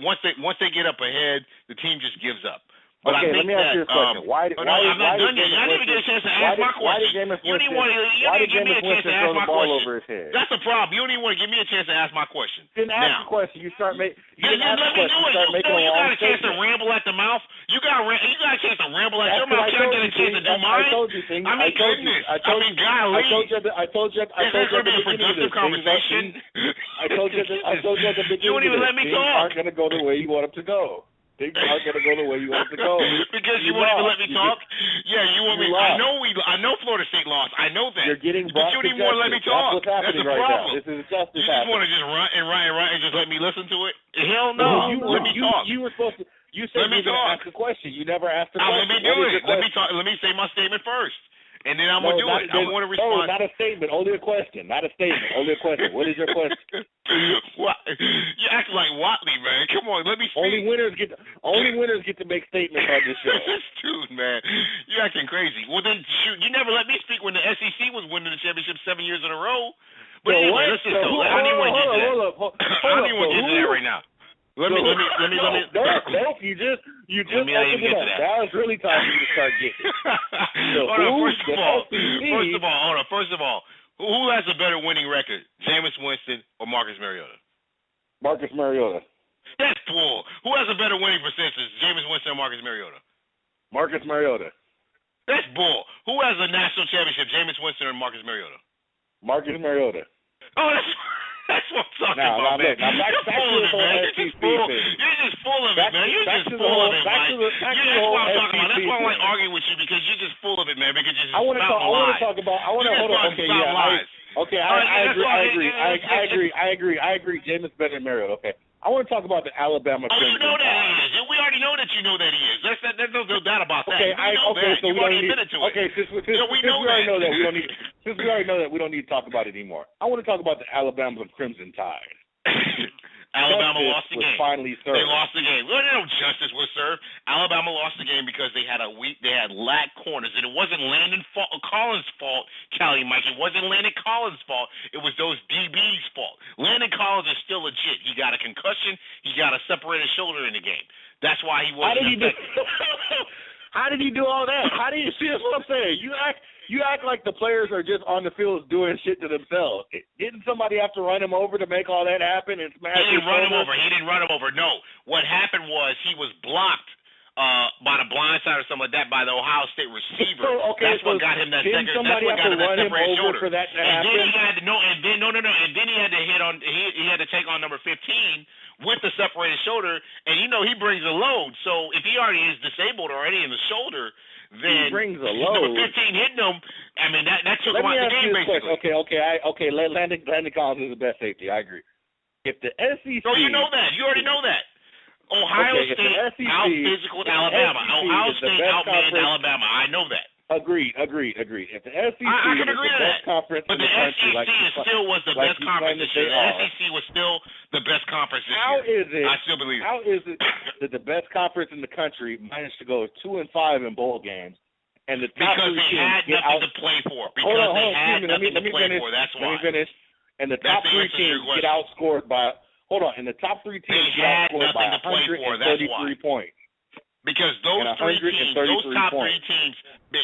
once they get up ahead, the team just gives up. But okay, I think let me ask you this question. Why did I'm not done yet. I didn't even get a chance to ask my question. Why did Jameis Winston throw the ball over his head? That's the problem. You don't even want to give me a chance to ask my question. You didn't ask the question. You start making. You didn't ask the let me question. do it. You start making a you long got a chance to statement. ramble at the mouth. You got a chance to ramble at your mouth. Can I get a chance to do mine? I told you things. I mean, goodness. I mean, golly. I told you at the beginning of this. Conversation. I told you at the beginning. You won't even let me talk. Things aren't going to go the way you want them to go. Things aren't going to go the way you want them to go. Because you won't even let me talk. Yeah, you want me. I know Florida State lost. I know that. You're getting brought but you don't even want to let me talk. That's what's happening right now. This is just You just want to just run and just let me listen to it? Hell no. Let me talk. You were supposed to. You said you were going to ask a question. You never asked a question. Let me do it. Let me talk. Let me say my statement first. And then I'm going to do it. I want to respond. No, not a statement. Only a question. Not a statement. Only a question. What is your question? What? You act like Watley, man. Come on, let me speak. Only winners get to make statements on this show. Dude, man. You're acting crazy. Well, then, shoot, you never let me speak when the SEC was winning the championship 7 years in a row. But anyway, let's just go. I don't even want to get to that. I don't even want to get to that right now. Let me. No, you just opened it up. Now it's really time for you to start getting. First of all, who has a better winning record, Jameis Winston or Marcus Mariota? Marcus Mariota. That's bull. Who has a better winning percentage, Jameis Winston or Marcus Mariota? Marcus Mariota. That's bull. Who has a national championship, Jameis Winston or Marcus Mariota? Marcus Mariota. Oh, that's what I'm talking about, man. Back to the whole SEC thing. You're just full of it, man. You're just full of it, Mike. That's what I'm talking about. That's why I like arguing with you, because you're just full of it, man. Because you're just I want to talk about. Hold on. Okay, I agree. Jameis better than Mariota. Okay. I want to talk about the Alabama. Oh, you know that he is. We already know that you know that he is. There's no doubt about that. Okay, so you already admitted to it. Okay, since we already know that we don't need. Since we already know that, we don't need to talk about it anymore. I want to talk about the Alabama Crimson Tide. Alabama lost the game. Finally served. They lost the game. Well, no justice was served. Alabama lost the game because they had lack corners, and it wasn't Landon Collins' fault, Callie Mike. It wasn't Landon Collins' fault. It was those DBs' fault. Landon Collins is still legit. He got a concussion. He got a separated shoulder in the game. That's why he wasn't effective. How did he do all that? How do you see? That's what I'm saying. You act like the players are just on the field doing shit to themselves. Didn't somebody have to run him over to make all that happen and smash his He didn't run him over. No. What happened was he was blocked by the blind side or something like that by the Ohio State receiver. That's what got him that second. That's what got him that separated shoulder. For that to happen? Then he had to And then he had to hit on. He had to take on number 15 with the separated shoulder, and he brings a load. So if he already is disabled already in the shoulder, then he brings a load. Number 15 hitting him. I mean that took him out of the game basically. Okay. Landon Collins is the best safety. I agree. If the SEC. So you know that. You already know that. Ohio State out-physicaled Alabama. Ohio State outmanned Alabama. I know that. Agreed. If the SEC I can agree is the best conference but in the country, still was the best conference this year. The SEC was still the best conference this year. I still believe it. How is it that the best conference in the country managed to go 2-5 in bowl games, and the top because they had nothing to play for. Because they had nothing to play for. That's why. Let me finish. And the top three teams get outscored by. Hold on. And the top three teams get outscored by 133 points. Because those top three teams,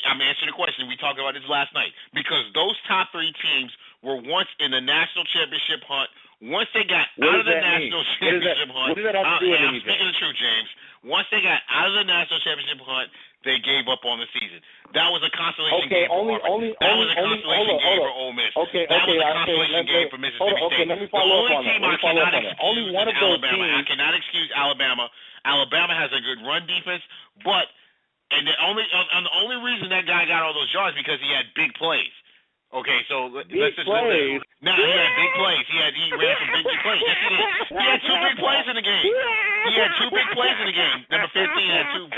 I'm answering the question. We talked about this last night. Because those top three teams were once in the national championship hunt. Once they got out of the national championship hunt, what does that have to do with anything? I'm speaking the truth, James. Once they got out of the national championship hunt, they gave up on the season. That was a consolation game for Auburn. That was a consolation game for Ole Miss. That was a consolation game for Mississippi State. Let me follow up on that. Only one of those teams. I cannot excuse Alabama. Alabama has a good run defense, but the only reason that guy got all those yards because he had big plays. Okay, so let's just plays. No, he had big plays. He ran some big plays. Yes, he did. He had 2 big plays in the game. Number 15 had 2.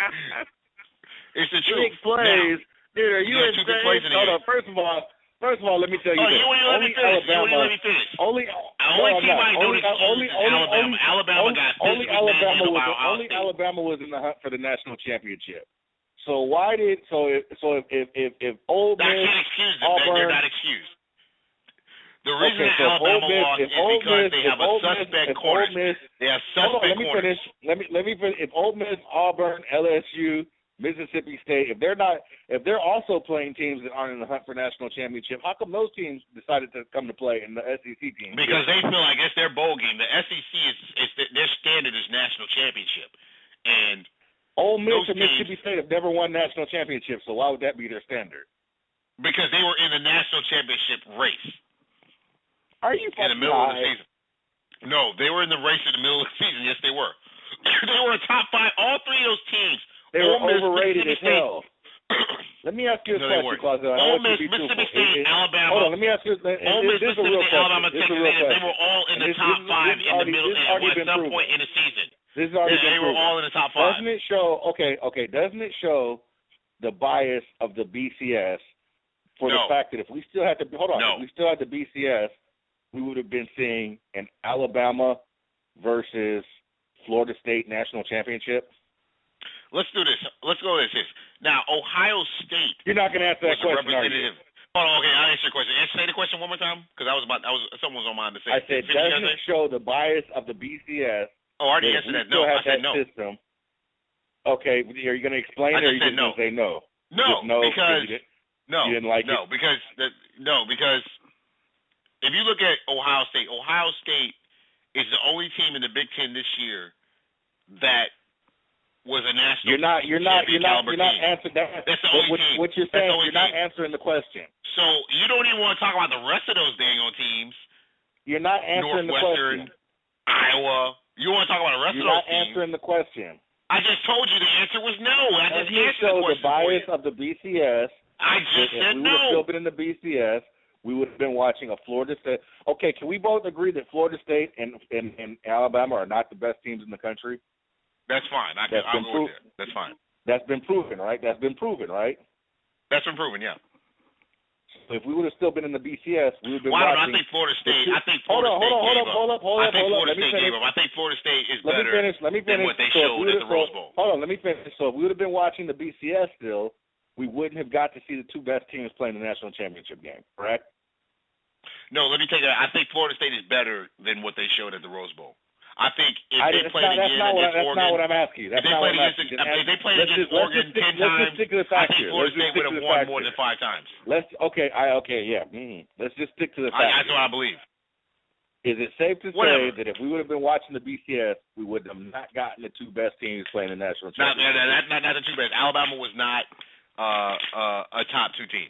It's the truth. Big plays. Dude, are you insane? Hold on. First of all, let me tell you this. You won't let me finish. Only team I know that's Alabama. Alabama got physically manhandled by Ohio State. Alabama was in the hunt for the national championship. So if Ole Miss, I can't excuse them. Auburn, they're not excused. The reason that Alabama lost is because they have a suspect corner. They have suspect corners. Let me finish. If Ole Miss, Auburn, LSU, Mississippi State, if they're also playing teams that aren't in the hunt for national championship, how come those teams decided to come to play in the SEC team? Because they feel like it's their bowl game. The SEC is their standard is national championship, and Ole Miss and Mississippi State have never won national championships, so why would that be their standard? Because they were in the national championship race. Are you in the middle of the season? No, they were in the race in the middle of the season. Yes, they were. They were a top 5. All 3 of those teams. They were overrated as hell. Let me ask you a question, Claude. Ole Miss, Mississippi State, Alabama. Hold on, let me ask you. Ole Miss, Mississippi State, Alabama, Texas A&M. They were all in the top 5 in the middle at some point in the season. This has already been they were all in the top 5. Doesn't it show? Okay. Doesn't it show the bias of the BCS for the fact that if we still had to if we still had the BCS, we would have been seeing an Alabama versus Florida State national championship? Let's do this. Let's go with this. Now, Ohio State. You're not going to answer that question, are you? Hold on, okay, I'll answer your question. Say the question one more time, because someone was on mine to say. I said, doesn't it show the bias of the BCS? Oh, I already answered that. No, I said no. System, okay, are you going to explain it, or are you just going to say no? No, because you didn't like it? Because if you look at Ohio State is the only team in the Big Ten this year that was a national. You're not answering that. That's the only team. What you're saying, you're not answering the question. So you don't even want to talk about the rest of those dang on teams. You're not answering the question. Iowa. You want to talk about the rest of those teams? You're not answering the question. I just told you the answer was no. I just answered the question. The bias of the BCS. I just said no. If we would have still been in the BCS, we would have been watching a Florida State. Okay, can we both agree that Florida State and Alabama are not the best teams in the country? That's fine. I'll go with that. That's fine. That's been proven, right? That's been proven, yeah. So if we would have still been in the BCS, we would have been watching. I think Florida State. I think Florida State gave up. I think Florida State is better than what they showed at the Rose Bowl. Hold on, let me finish. So if we would have been watching the BCS still, we wouldn't have got to see the 2 best teams playing the national championship game, correct? No, let me take that. I think Florida State is better than what they showed at the Rose Bowl. I think if they played again against Oregon, that's not what I'm asking you. If they played against Oregon 10 times, I think Florida State would have won more than 5 times. Let's just stick to the facts. That's what I believe. Is it safe to say that if we would have been watching the BCS, we would have not gotten the 2 best teams playing the national championship? Not the 2 best. Alabama was not a top 2 team.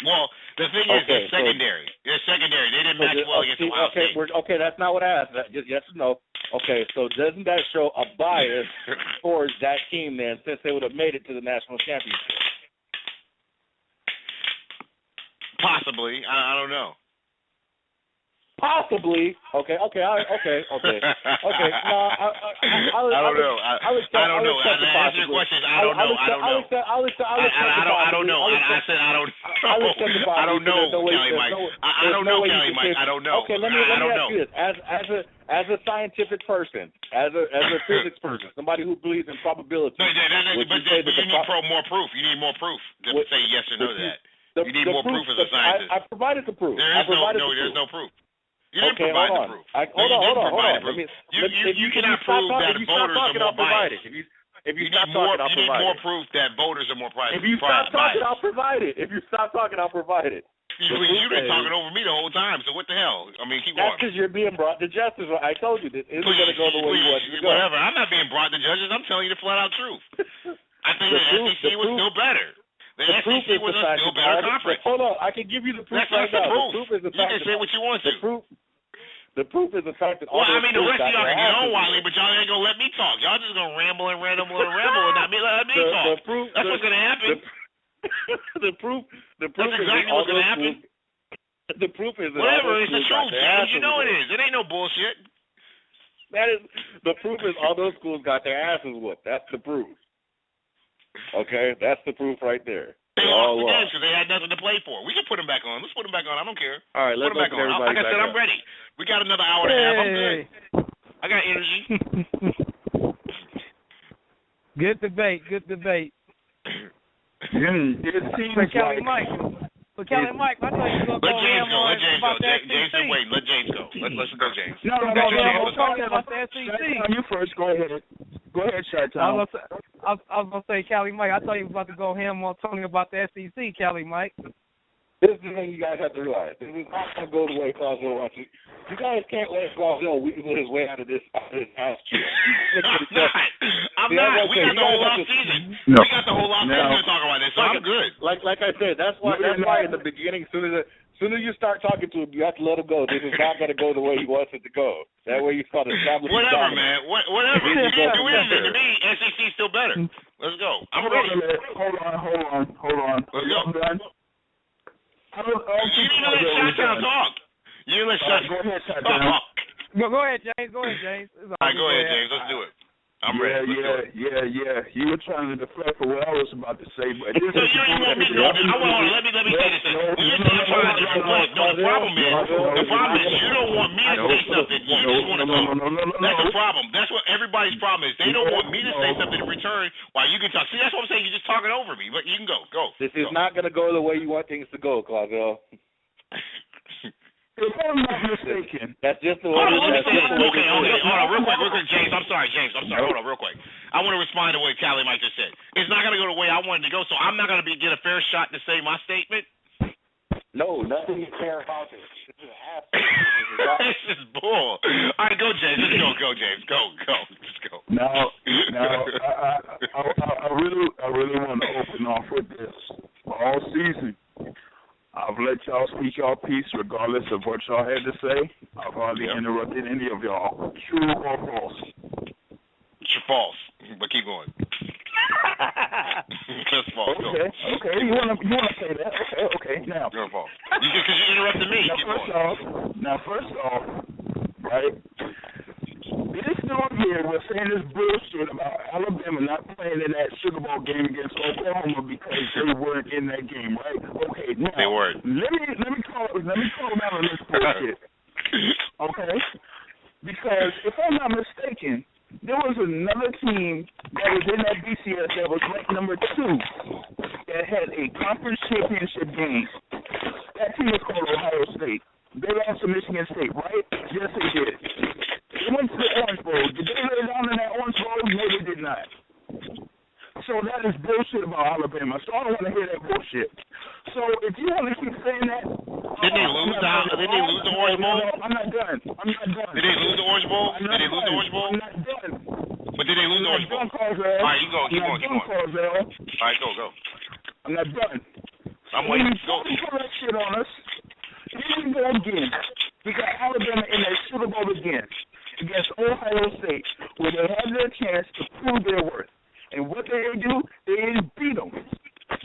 Well, the thing is, they're secondary. They're secondary. They didn't match well against Ohio State. Okay, that's not what I asked. Just yes or no. Okay, so doesn't that show a bias towards that team then, since they would have made it to the national championship? Possibly. I don't know. Possibly. Okay. No, I don't know. I don't know. Answer your questions. I don't know. I don't know. I said I don't know. I don't know, Kelly Mike. I don't know, Kelly Mike. I don't know. Okay, let me ask you this. As a scientific person, as a physics person, somebody who believes in probability. But you need more proof. You need more proof to say yes or no to that. You need more proof as a scientist. I provided the proof. There's no proof. You didn't provide the proof. Hold on. You cannot prove that voters are more biased. If you stop talking, I'll provide it. You need more proof that voters are more biased. If you stop talking, I'll provide it. If you stop talking, I'll provide it. You've been talking over me the whole time, so what the hell? I mean, keep going. That's because you're being brought to justice. I told you this isn't going to go the way you want it to go. Whatever. I'm not being brought to justice. I'm telling you the flat-out truth. I think the SEC was still better. The SEC was a still better conference. Hold on. I can give you the proof right now. The proof is the fact. You can say what you want to. The proof is the fact that all the rest of y'all can get on, Wiley, but y'all ain't going to let me talk. Y'all just going to ramble and not let me talk. That's what's going to happen. The proof That's exactly what's going to happen. The proof is that whatever, it's the truth, James. You know it is. It ain't no bullshit. The proof is all those schools got their asses whooped. That's the proof. Okay? That's the proof right there. They lost the games because they had nothing to play for. We can put them back on. Let's put them back on. I don't care. All right, let's put them back on. Like I said, I'm ready. We got another hour and a half. I'm good. I got energy. Good debate. It seems Kelly Mike. So Kelly Mike, I know you're gonna Let go James ham go. on Let James go. about the James SEC. said wait. Let James go. Let's go, James. No, Tony about the SEC. You first. Go ahead. Go ahead, Chi-Town. I was gonna say, Kelly Mike. I thought you was about to go ham on Tony about the SEC, Kelly Mike. This is the thing you guys have to realize. This is not going to go the way Cosmo wants it. You guys can't let Cosmo wiggle his way out of this ass cheek. I'm not. We got the whole off season. No. We got the whole off season to talk about this, so I'm good. Like I said, that's why in the beginning, soon as you start talking to him, you have to let him go. This is not going to go the way he wants it to go. That way you start establishing whatever, dominance. man. Whatever. You can do anything. To me, SEC's still better. Let's go. I'm ready. Hold on. Let's go. I don't You didn't let Chi-Town talk. You didn't let Chi-Town talk. Go ahead, James. All right, go ahead, James. Let's do it. I'm ready. Yeah. You were trying to deflect for what I was about to say, but so you don't even want me to know. Let me say this. You're not trying to deflect. No, the problem is you don't want me to say something. You just want to talk. That's the problem. That's what everybody's problem is. They don't want me to say something in return while you can talk. See, that's what I'm saying. You're just talking over me, but you can go. This is not going to go the way you want things to go, Claudio. If I'm not mistaken, that's just the way. Hold on, real quick, James. I'm sorry. Hold on, real quick. I want to respond to what Callie Mike just said. It's not going to go the way I wanted to go, so I'm not going to get a fair shot to say my statement. No, nothing is fair about this. This is half. This is bull. All right, go, James. Let's go, James. Go. Let's go. Now, I really want to open off with this. All season, I've let y'all speak y'all piece regardless of what y'all had to say. I've hardly interrupted any of y'all. True or false? It's false, but keep going. That's false. Okay. You wanna say that? Okay. Now, you're false. Because you interrupted me. First off, right? This dude here was saying this bullshit about Alabama not playing in that Sugar Bowl game against Oklahoma because they weren't in that game, right? Okay, now they weren't. Let me call him out on this bullshit. Okay? Because if I'm not mistaken, there was another team that was in that BCS that was ranked number 2 that had a conference championship game. That team was called Ohio State. They lost to Michigan State, right? Yes, they did. They went to the Orange Bowl. Did they lay down in that Orange Bowl? No, they did not. So that is bullshit about Alabama. So I don't want to hear that bullshit. So if you want to keep saying that, didn't they lose the Orange Bowl? I'm not done. Did they lose the Orange Bowl? I'm not done. But did they lose the Orange Bowl? All right, you go. Keep going. All right, go. I'm not done. I'm waiting. Go. You put that shit on us. Here we go again. We got Alabama in that Sugar Bowl again against Ohio State, where they had their chance to prove their worth. And what did they do? They didn't beat them.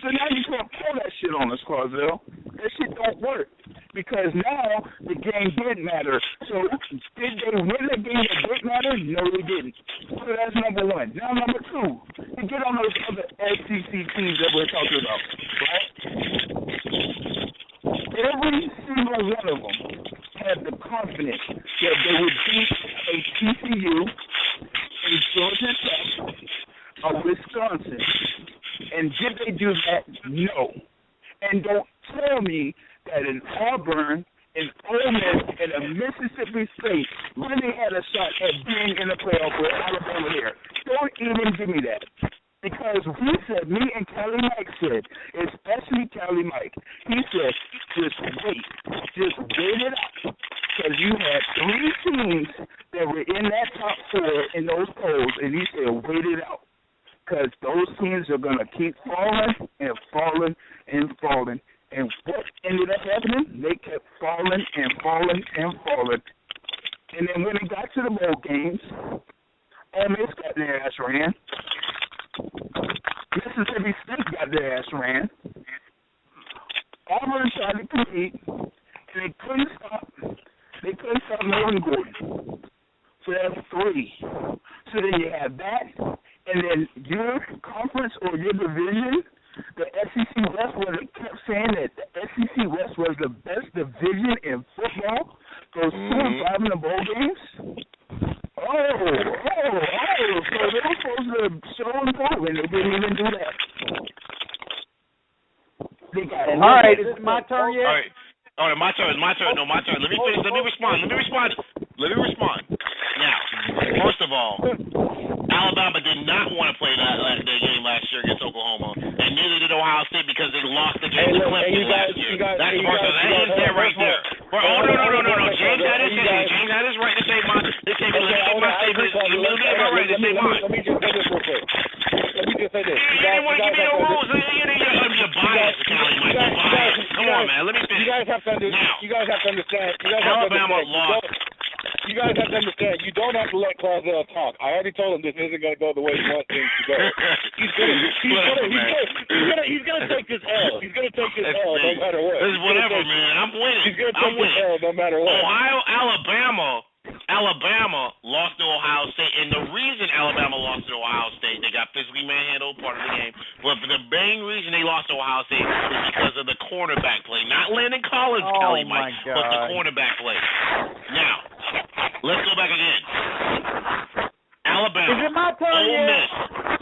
So now you can't pull that shit on us, Carzell. That shit don't work. Because now the game did matter. So did they win the game that did matter? No, they didn't. So that's number 1. Now number 2, to get on those other SEC teams that we're talking about, right? Every single one of them had the confidence that they would beat a TCU, a Georgia Tech, a Wisconsin. And did they do that? No. And don't tell me that an Auburn, an Ole Miss, and a Mississippi State really had a shot at being in the playoff with Alabama here. Don't even give me that. Because we said, me and Callie Mike said, especially Callie Mike, he said, just wait it out. Because you had 3 teams that were in that top 4 in those polls, and he said, wait it out. Because those teams are going to keep falling and falling and falling. And what ended up happening? They kept falling and falling and falling. And then when it got to the bowl games, Ole Miss got their ass ran. Mississippi State got their ass ran. Auburn tried to compete, and they couldn't stop Melvin Gordon. So that's 3. So then you have that, and then your conference or your division, the SEC West, where they kept saying that the SEC West was the best division in football, those 2 and 5 in the bowl games. So they were supposed to show and prove, and they didn't even do that. All right, is it my turn yet? All right. Oh, my turn. No, my turn. Let me finish. Let me respond. Now, first of all, Alabama did not want to play their game last year against Oklahoma, and neither did Ohio State because they lost the game to Clemson last year. That's the first one. That ends there right there. No. James had his right to say mine. Let me get my statement. Let me say mine. Let me just say this real quick. You didn't want to give me the rules. You're biased, Kelly, Mike. You're biased. Come on, man. Let me finish. You guys have to understand. Alabama lost. You guys have to understand. You don't have to let Clausell talk. I already told him this isn't going to go the way he wants things to go. He's gonna take his L. He's gonna take his L no matter what. It's whatever, man. I'm winning. He's gonna take his L no matter what. Alabama lost to Ohio State, and the reason Alabama lost to Ohio State, they got physically manhandled part of the game, but the main reason they lost to Ohio State is because of the cornerback play. Not Landon Collins, Kelly, Mike, but the cornerback play. Now, let's go back again. Alabama. Is it my turn Ole yet? Miss.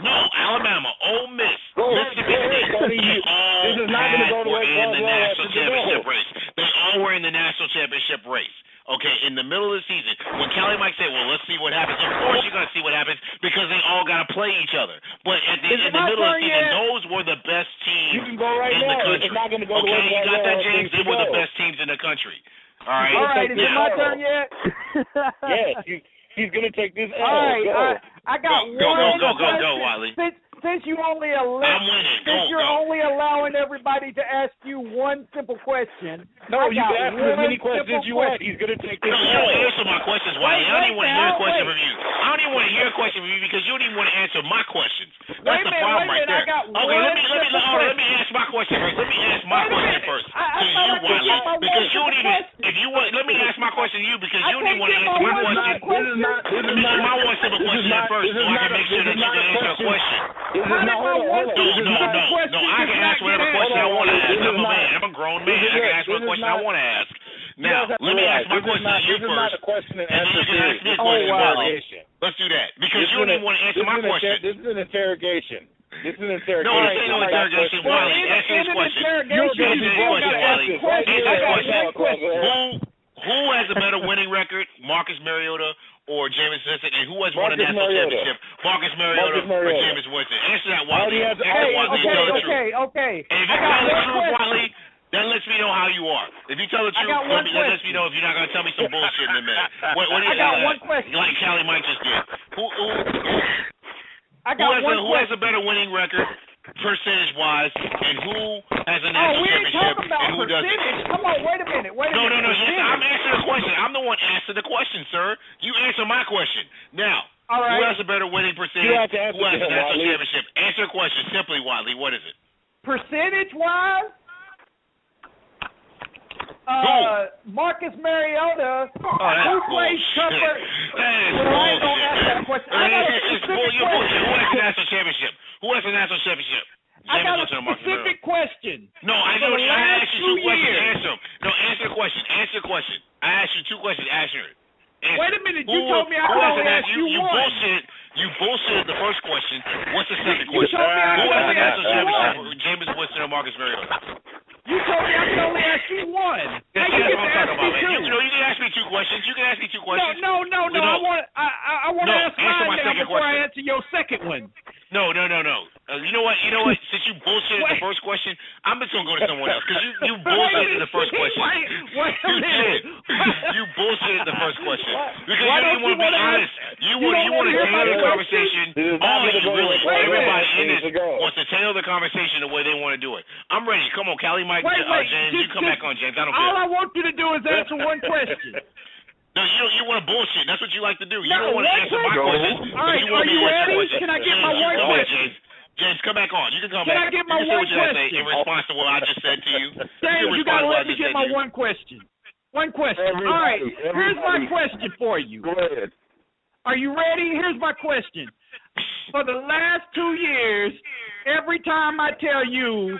No, Alabama, Ole Miss, Mississippi State. This is not going to go the way in the Clausell national championship race. They all were in the national championship race. Okay, in the middle of the season, when Kelly Mike said, well, let's see what happens, of course you're going to see what happens because they all got to play each other. But in the middle of the season, those were the best teams in the country. It's not going to go the way you got that, James? They were the best teams in the country. All right? All right, is it my turn yet? Yes, he's going to take this L. All right, I got one question. Go, Wiley. Since you only only allowing everybody to ask you one simple question. No, you can ask him as many questions you want. He's going to take this. No, you don't answer my questions, Wiley. I don't even want to hear a question from you. I don't even want to hear a question from you because you don't even want to answer my questions. That's the problem right there. Okay, let me ask my question first. Let me ask my question first to you, Wiley, because you don't even. If you want, let me ask my question to you because you don't even want to answer my question. Let me ask my one simple question first, so I can make sure that you can answer a question. No, I can ask whatever question I want to ask. I'm a man. I'm a grown man. I can ask whatever question I want to ask. Now, let me ask my question to you first, and then you can ask me a question, Wiley. Let's do that, because you don't even want to answer my question. This is an interrogation. No, this ain't no interrogation, Wiley. Answer this question. Answer this question. Who has a better winning record, Marcus Mariota or Jameis Winston, and who has won a national championship, Marcus Mariota or Jameis Winston? Answer that, Wiley. Okay. And if you tell the truth, Wiley, that lets me know how you are. If you tell the truth, that lets me know if you're not going to tell me some bullshit in a minute. I got one question. Like Callie Mike just did. Who has a better winning record, percentage-wise, and who has a national championship, and who doesn't? Come on, wait a minute. No. I'm answering the question. I'm the one asking the question, sir. You answer my question. Now, who has a better winning percentage? Who has a national championship? Answer the question simply, Wiley. What is it? Percentage-wise? Marcus Mariota, who plays tougher? I ain't gonna ask that question. I got a specific question. Who has a national championship? Who has a national championship? I got a specific question. No, I know. I asked you two questions. Answer them. No, answer the question. Answer the question. I asked you two questions. Answer it. Wait a minute. You told me I could only ask you one. You bullshitted the first question. What's the second question? You told me I could only ask you one. Jameis Winston or Marcus Mariota? You told me I could only ask you one. That's what I'm talking about, man. You can ask me two questions. No. I want to ask mine now before I answer your second one. No. You know what? Since you bullshitted the first question, I'm just gonna go to someone else because you bullshitted the first question. You did. You bullshitted the first question because you didn't want to be honest. You want to tailor the conversation. Everybody in this wants to tailor the conversation the way they want to do it. I'm ready. Come on, Callie, Mike, James. You come back on, James. I don't care. All I want you to do is answer one question. No, you want to bullshit. That's what you like to do. You don't want to answer my questions. All right, are you ready? Can I get my one question? James, come back on. You can come back. Can I get my one question? In response to what I just said to you. James, you got to let me get my one question. One question. All right, here's my question for you. Go ahead. Are you ready? Here's my question. For the last 2 years, every time I tell you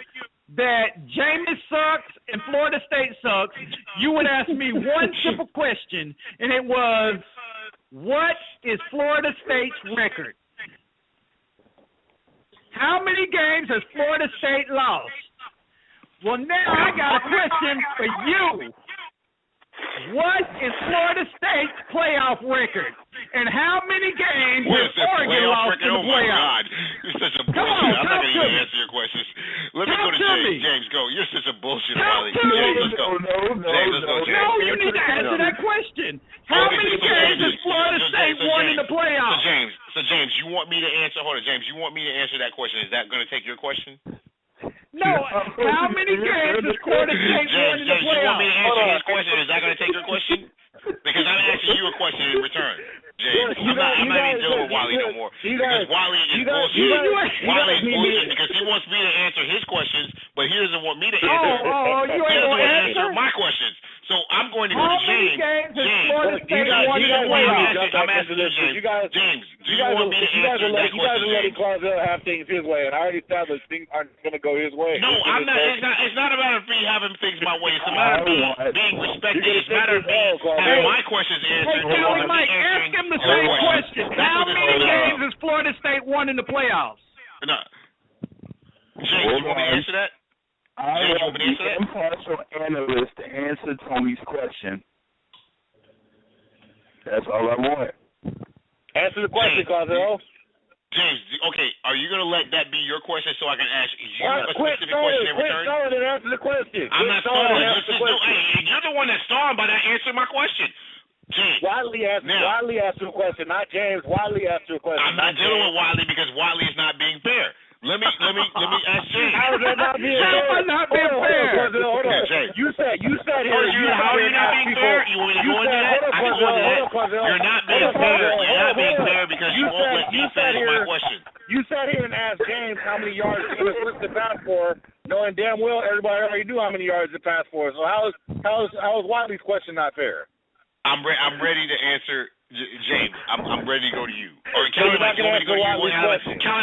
that Jameis sucks and Florida State sucks, you would ask me one simple question, and it was, what is Florida State's record? How many games has Florida State lost? Well, now I got a question for you. What is Florida State's playoff record? And how many games has Oregon lost in the playoffs? Oh, my God. You're such a bullshit. I'm not going to even answer your questions. Let me go to James. James, go. You're such a bullshit, Wally. James, let's go. James, let's go. No, you need to answer that question. How many games has Florida State won in the playoffs? So, James, you want me to answer? Hold on, James. You want me to answer that question? Is that going to take your question? No, how many games has Florida State won in the playoffs? You want me to answer his question? Is that going to take your question? Because I'm asking you a question in return, James. I'm not even dealing with Wally no more. Because Wally is bullshit. Wally is bullshit because he wants me to answer his questions, but he doesn't want me to answer. You ain't going to answer my questions. So I'm going to go to James. James, I'm asking this. James, do you want me to answer that question? You guys are letting Clausel have things his way, and I already established things aren't going to go his way. No, I'm not. It's not about me having things my way. It's a matter of me being respected. It's a matter of me having my questions answered. Hey, Kelly Mike, ask him the same question. How many games has Florida State won in the playoffs? No. James, you want me to answer that? I want the impartial analyst to answer Tony's question. That's all I want. Answer the question, Clausel. James, okay, are you going to let that be your question so I can ask you a specific question in return? Quit stalling and answer the question. I'm not stalling. You're the one that's stalling by not answering my question. James. Wiley asked a question, not James. Wiley asked a question. I'm not dealing with Wiley because Wiley is not being fair. Let me ask James. How is that not being fair? How am I not being fair? Hold on. You said here. How are you not being fair? You want to go into that? I can go into that. You're not being fair. You're not being fair because you won't let me finish my question. You sat here and asked James how many yards he was supposed to pass for, knowing damn well everybody already knew how many yards to pass for. So how is Wiley's question not fair? I'm ready to answer. James, I'm ready to go to you. Or Kelly Mike, you want me to go to you? Kelly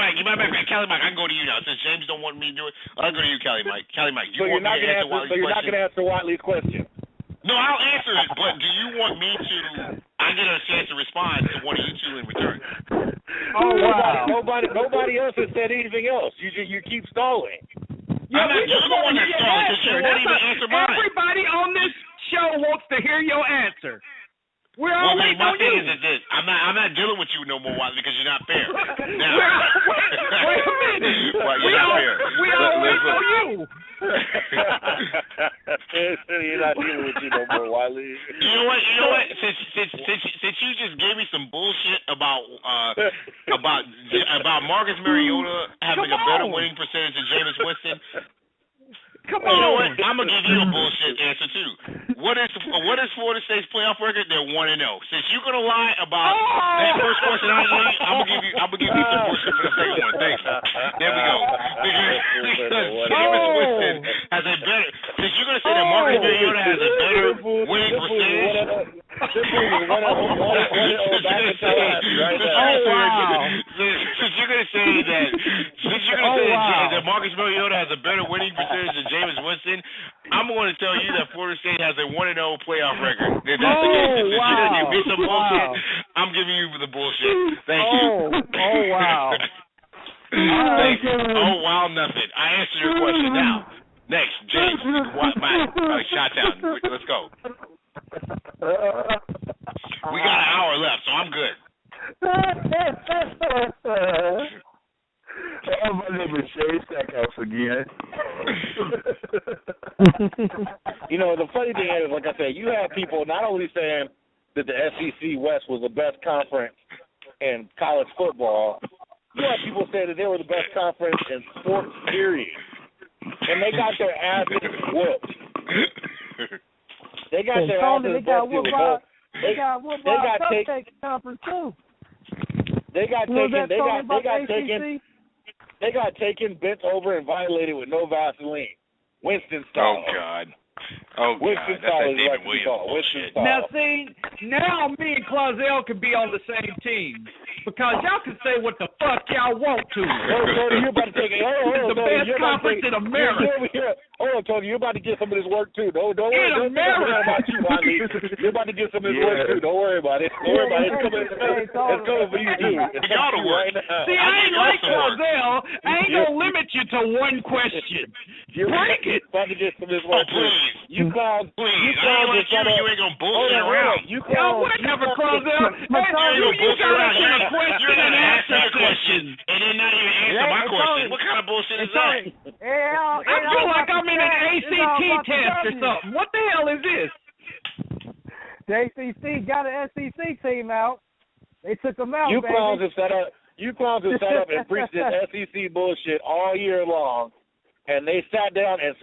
Mike, I can go to you now. Since James don't want me to do it, I'll go to you, Kelly Mike. Kelly Mike, you want me to answer Wiley's question? So you're not going to answer Wiley's question? No, I'll answer it, but do you want me to? I get a chance to respond to one of you two in return. Oh wow! Nobody else has said anything else. You keep stalling. Yeah, you're the one that's stalling because you won't even answer mine. Everybody on this show wants to hear your answer. We're all waiting my on thing you. is this. I'm not dealing with you no more, Wiley, because you're not fair. Now, wait a minute. Well, you're not fair. We all waiting on you. You're not dealing with you no more, Wiley. You know what? Since you just gave me some bullshit about Marcus Mariota having a better winning percentage than Jameis Winston. Come on. You know what? I'm gonna give you a bullshit answer too. What is Florida State's playoff record? They're 1-0. Since you're gonna lie about that first question I gave you, I'm gonna give you some bullshit for the second one. Thanks. There we go. Because Jameis Winston has a better. Since you're gonna say that Marcus Mariota has a better winning percentage. Since you're gonna say that Marcus Mariota has a better winning percentage than Jameis Winston, I'm going to tell you that Florida State has a 1-0 playoff record. If that's the case, since you didn't give me some bullshit, I'm giving you the bullshit. Thank you. Oh wow. Thank you. Oh wow, nothing. I answered your question. Now, next, James, Shot-town. Let's go. We got an hour left, so I'm good. My name is Shay Stackhouse again. You know, the funny thing is, like I said, you have people not only saying that the SEC West was the best conference in college football, you have people saying that they were the best conference in sports, period. And they got their asses whooped. They got their asses whooped. They got whooped by a cupcake conference too. They got taken, bent over, and violated with no Vaseline. Winston style. Oh, God. Oh, Winston God. That's that David like Williams bullshit. Now, see, now me and Clausel can be on the same team. Because y'all can say what the fuck y'all want to. Tony, you're about to take it. It's the best conference in America. Hold on, Tony, you're about to get some of this work too. Don't worry about you, Wiley. You're about to get some of this work too. Don't worry about it. Don't worry about it. It's coming for you too. It's y'all to work. See, I ain't like Clausel. I ain't gonna limit you to one question. Break it. You clowns. Please. I ain't like you ain't going to bullshit around. You whatever, Clozel. You got a question and answer question. And then not even answer my question. What kind of bullshit is that? I feel like I'm in an ACT test or something. What the hell is this? The ACC got an SEC team out. They took them out, You baby. clowns have set up and preached this SEC bullshit all year long, and they sat down and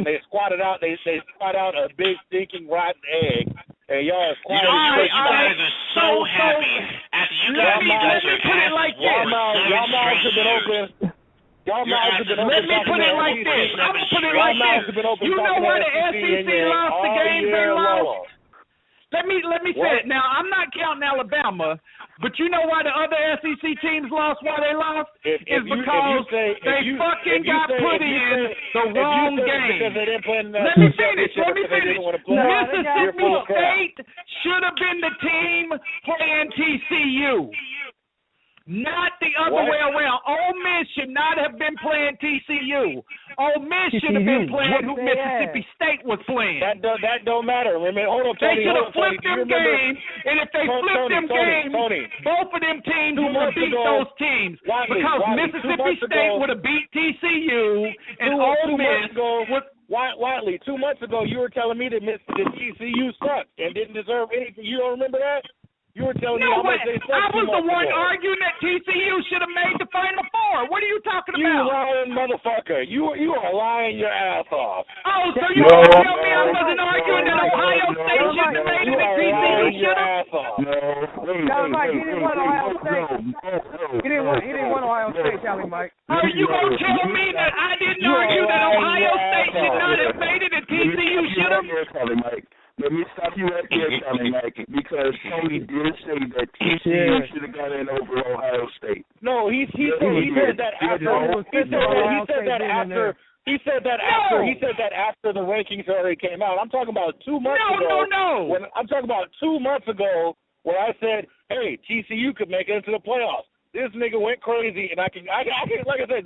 they squatted out. They squat out a big stinking rotten egg, and y'all are you guys are so happy after you guys let me put it like this. Y'all mouths have been open. Y'all mouths have been open. Let me put it like this. I'm gonna put it like this. You know why the SEC lost the games they lost? Let me say it. Now, I'm not counting Alabama, but you know why the other SEC teams lost why they lost? It's because they fucking got put in the wrong game. Let me finish. Mississippi State should have been the team playing TCU. Not the other way around. Ole Miss should not have been playing TCU. Ole Miss should have been playing who Mississippi State was playing. That don't matter. Hold on, Tony. They should have flipped them games, and if they flipped them games, both of them teams would have beat those teams. Because Mississippi State would have beat TCU, and Ole Miss would... Wiley, 2 months ago, you were telling me that TCU sucked and didn't deserve anything. You don't remember that? You were telling me how much they sucked. I was the one arguing that TCU should have made the Final Four. What are you talking about? You lying motherfucker. You are lying your ass off. Oh, so you want to tell me I wasn't arguing that Ohio State shouldn't have made it and TCU should have? Mike, he didn't want Ohio State. He didn't want Ohio State, Charlie Mike. Are you going to tell me that I didn't argue that Ohio State should not have made it and TCU should have? Charlie Mike. Let me stop you right there, Charlie Mike, because Tony did say that TCU should have got in over Ohio State. No, he said that after. He said that after the rankings already came out. I'm talking about 2 months ago. No. I'm talking about 2 months ago where I said, hey, TCU could make it into the playoffs. This nigga went crazy, and I can like I said,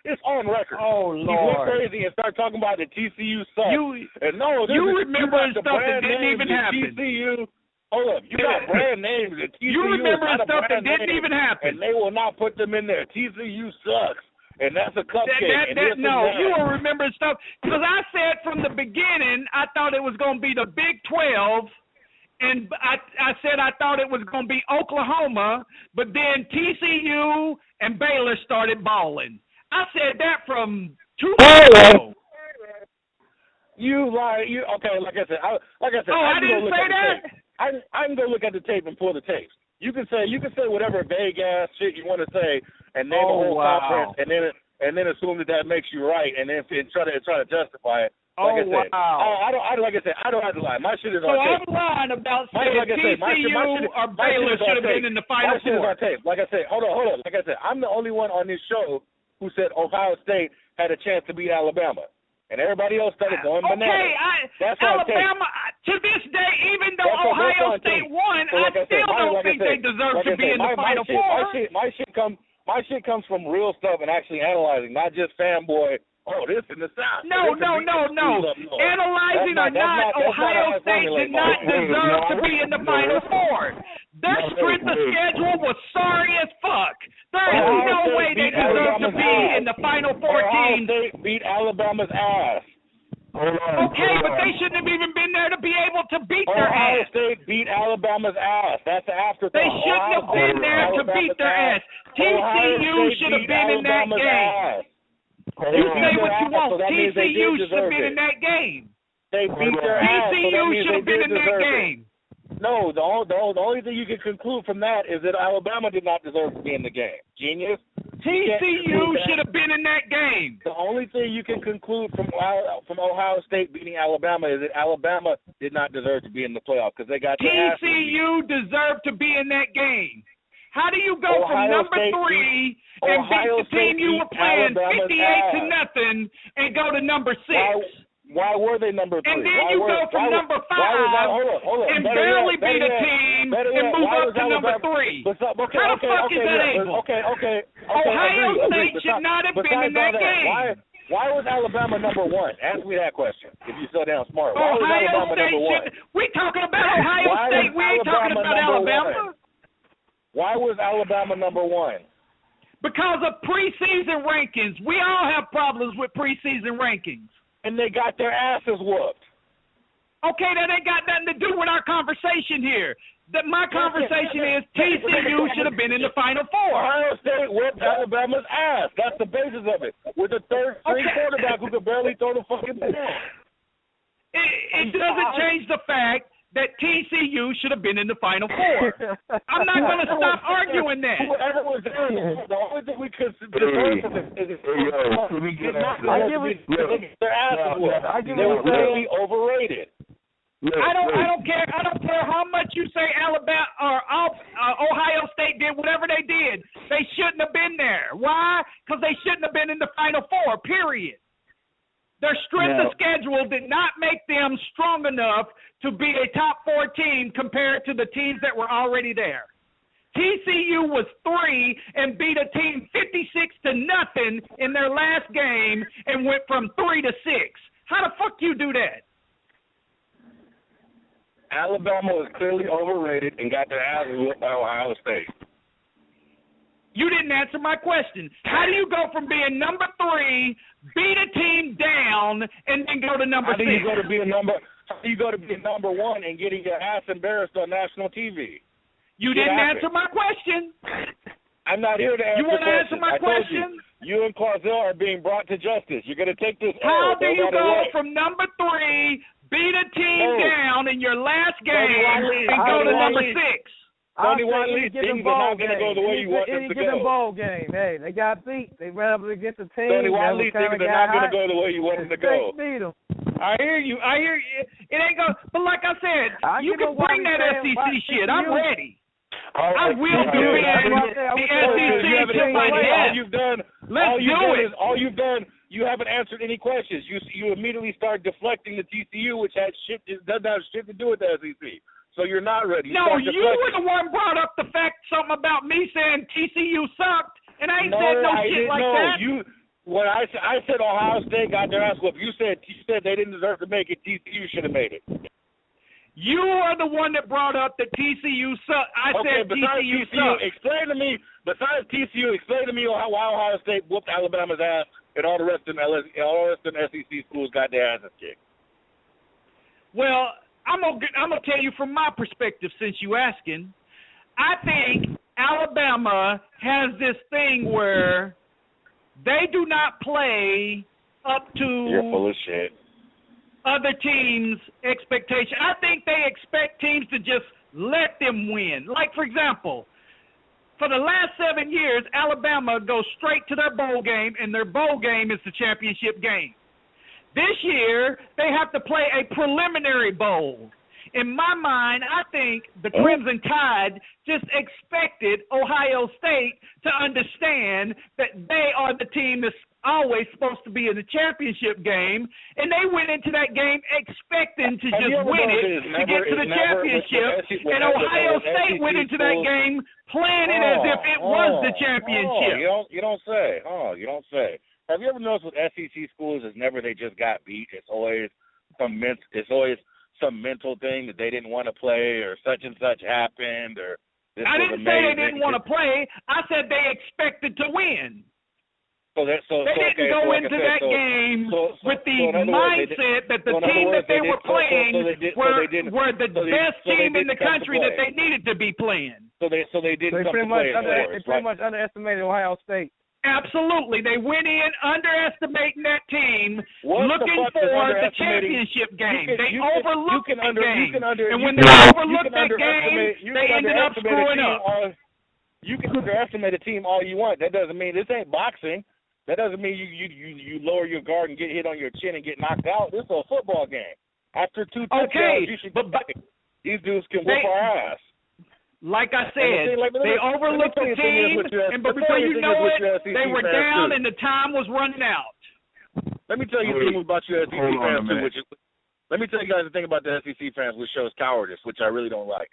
it's on record. Oh, Lord. He went crazy and started talking about the TCU sucks. You remember stuff that didn't even happen. TCU, hold up, you got brand names at TCU. You remember stuff that didn't even happen. And they will not put them in there. TCU sucks. And that's a cupcake. You will remember stuff. Because I said from the beginning, I thought it was going to be the Big 12. And I said I thought it was going to be Oklahoma, but then TCU and Baylor started balling. I said that from 2 months ago. You lie. Okay, like I said. Oh, I didn't say that? I can go look at the tape and pull the tapes. You can say whatever vague ass shit you want to say and name a whole conference and then assume that makes you right and then try to justify it. I don't have to lie. My shit is on tape. So I'm lying about saying TCU or Baylor should have been in the Final Four. My shit is on tape. Like I said, hold on. Like I said, I'm the only one on this show who said Ohio State had a chance to beat Alabama. And everybody else started going bananas. Alabama, to this day, even though Ohio State won, I still don't think they deserve to be in the Final Four. My shit comes from real stuff and actually analyzing, not just fanboy. Oh, this in the South. No. Analyzing or not, Ohio State did not deserve to be in the Final Four. Their strength of schedule was sorry as fuck. There is no way they deserve to be in the Final Four team. Ohio State beat Alabama's ass. Okay, but they shouldn't have even been there to be able to beat their ass. Ohio State beat Alabama's ass. That's the afterthought. They shouldn't have been there to beat their ass. TCU should have been in that game. You say what you want. TCU should have been in that game. They beat their ass. TCU should have been in that game. No, the only thing you can conclude from that is that Alabama did not deserve to be in the game. Genius. TCU should have been in that game. The only thing you can conclude from Ohio State beating Alabama is that Alabama did not deserve to be in the playoff because they got their ass beat. TCU deserved to be in that game. How do you go from number 3 and beat the team you were playing 58-0 and go to number 6? Why were they number 3? And then you go from number 5 and barely beat a team and move up to number 3. How the fuck is that able? Ohio State should not have been in that game. Why was Alabama number 1? Ask me that question. If you're so damn smart. Why was Ohio Alabama State number 1? We talking about Ohio State. We ain't talking about Alabama. Why was Alabama number 1? Because of preseason rankings. We all have problems with preseason rankings. And they got their asses whooped. Okay, that ain't got nothing to do with our conversation here. My conversation is TCU should have been in the Final Four. Ohio State whipped Alabama's ass. That's the basis of it. With the third-string quarterback who could barely throw the fucking ball. It doesn't change the fact that TCU should have been in the Final Four. I'm not going to stop arguing that. Whoever was there, the only thing we could determine is their asses whooped. They were really overrated. I don't care. I don't care how much you say Alabama or Ohio State did whatever they did. They shouldn't have been there. Why? Because they shouldn't have been in the Final Four. Period. Their strength of schedule did not make them strong enough to be a top 4 team compared to the teams that were already there. TCU was 3 and beat a team 56-0 in their last game and went from 3 to 6. How the fuck you do that? Alabama was clearly overrated and got their ass whooped by Ohio State. You didn't answer my question. How do you go from being number 3, beat a team down, and then go to number 6? How do you go to be number 1 and getting your ass embarrassed on national TV? You didn't answer my question. I'm not here to answer. You want to answer my question? You and Clausel are being brought to justice. You're going to take this. How do you go from number 3, beat a team down in your last game, and go to number 6? Things are not going to go the way you want them to go. Any ball game, hey, they got beat. They ran up against the team. Tony Wiley things are not going to go the way you want them to go. Beat them. I hear you. It ain't going. But like I said, you can bring that SEC shit. I'm ready. I will do the SEC to my head. Let's do it. All you've done. You haven't answered any questions. You immediately start deflecting the TCU, which doesn't have shit to do with the SEC. So you're not ready. No, you were the one brought up the fact something about me saying TCU sucked, and I ain't said no shit like that. When I said Ohio State got their ass whooped, you said they didn't deserve to make it. TCU should have made it. You are the one that brought up that TCU sucked. I said TCU sucked. Explain to me, besides TCU, explain to me why Ohio State whooped Alabama's ass and all the rest of the SEC schools got their asses kicked. Well, I'm gonna tell you from my perspective, since you asking. I think Alabama has this thing where they do not play up to You're full of shit. Other teams' expectation. I think they expect teams to just let them win. Like, for example, for the last 7 years, Alabama goes straight to their bowl game, and their bowl game is the championship game. This year, they have to play a preliminary bowl. In my mind, I think the Crimson Tide just expected Ohio State to understand that they are the team that's always supposed to be in the championship game, and they went into that game expecting to just win it to get to the championship, and Ohio State went into that game planning as if it was the championship. You don't say. Have you ever noticed with SEC schools is never they just got beat? It's always some mental thing that they didn't want to play or such and such happened or this I didn't say they didn't want to play. I said they expected to win. They didn't go into that game with the mindset that the team that they were playing were the best team in the country that they needed to be playing. So they didn't come to play. They pretty much underestimated Ohio State. Absolutely. They went in underestimating that team, looking for the championship game. They overlooked the game. And when they overlooked that game, they ended up screwing up. You can underestimate a team all you want. That doesn't mean this ain't boxing. That doesn't mean you lower your guard and get hit on your chin and get knocked out. This is a football game. After 2 touchdowns, you should get back. These dudes can whoop our ass. Like I said, they overlooked the team, but before you know it, they were down and the time was running out. Let me tell you something about you SEC fans too. Let me tell you guys the thing about the SEC fans, which shows cowardice, which I really don't like.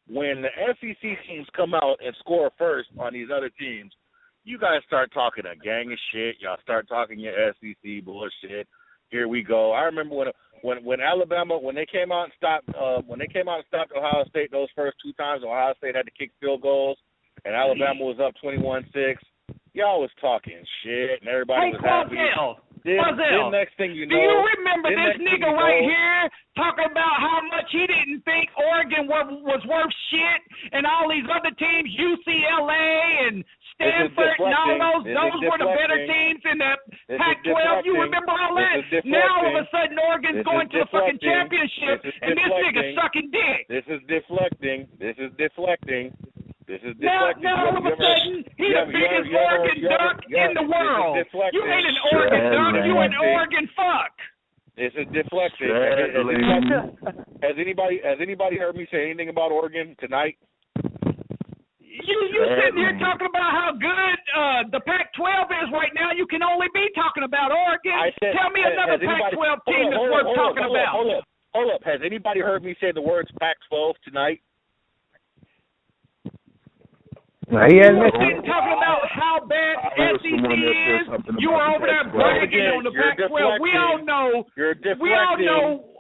When the SEC teams come out and score first on these other teams, you guys start talking a gang of shit. Y'all start talking your SEC bullshit. Here we go. I remember when Alabama when they came out and stopped Ohio State those first 2 times. Ohio State had to kick field goals, and Alabama was up 21-6. Y'all was talking shit, and everybody was happy. Then next thing you know, do you remember this nigga right here talking about how much he didn't think Oregon was worth shit, and all these other teams, UCLA and Stanford and all those were the better teams in the Pac-12. You remember all that? Now all of a sudden Oregon's going to the fucking championship, and this nigga sucking dick. This is deflecting. Now all of a sudden, he's the biggest Oregon duck in the world. You ain't an Oregon duck, you an Oregon fuck. This is deflecting. Has anybody heard me say anything about Oregon tonight? You sitting here talking about how good the Pac-12 is right now. You can only be talking about Oregon. Tell me another Pac-12 team that's worth talking about. Hold up. Has anybody heard me say the words Pac-12 tonight? You were sitting talking about how bad SEC is. You were over there bragging on the Pac-12. We all know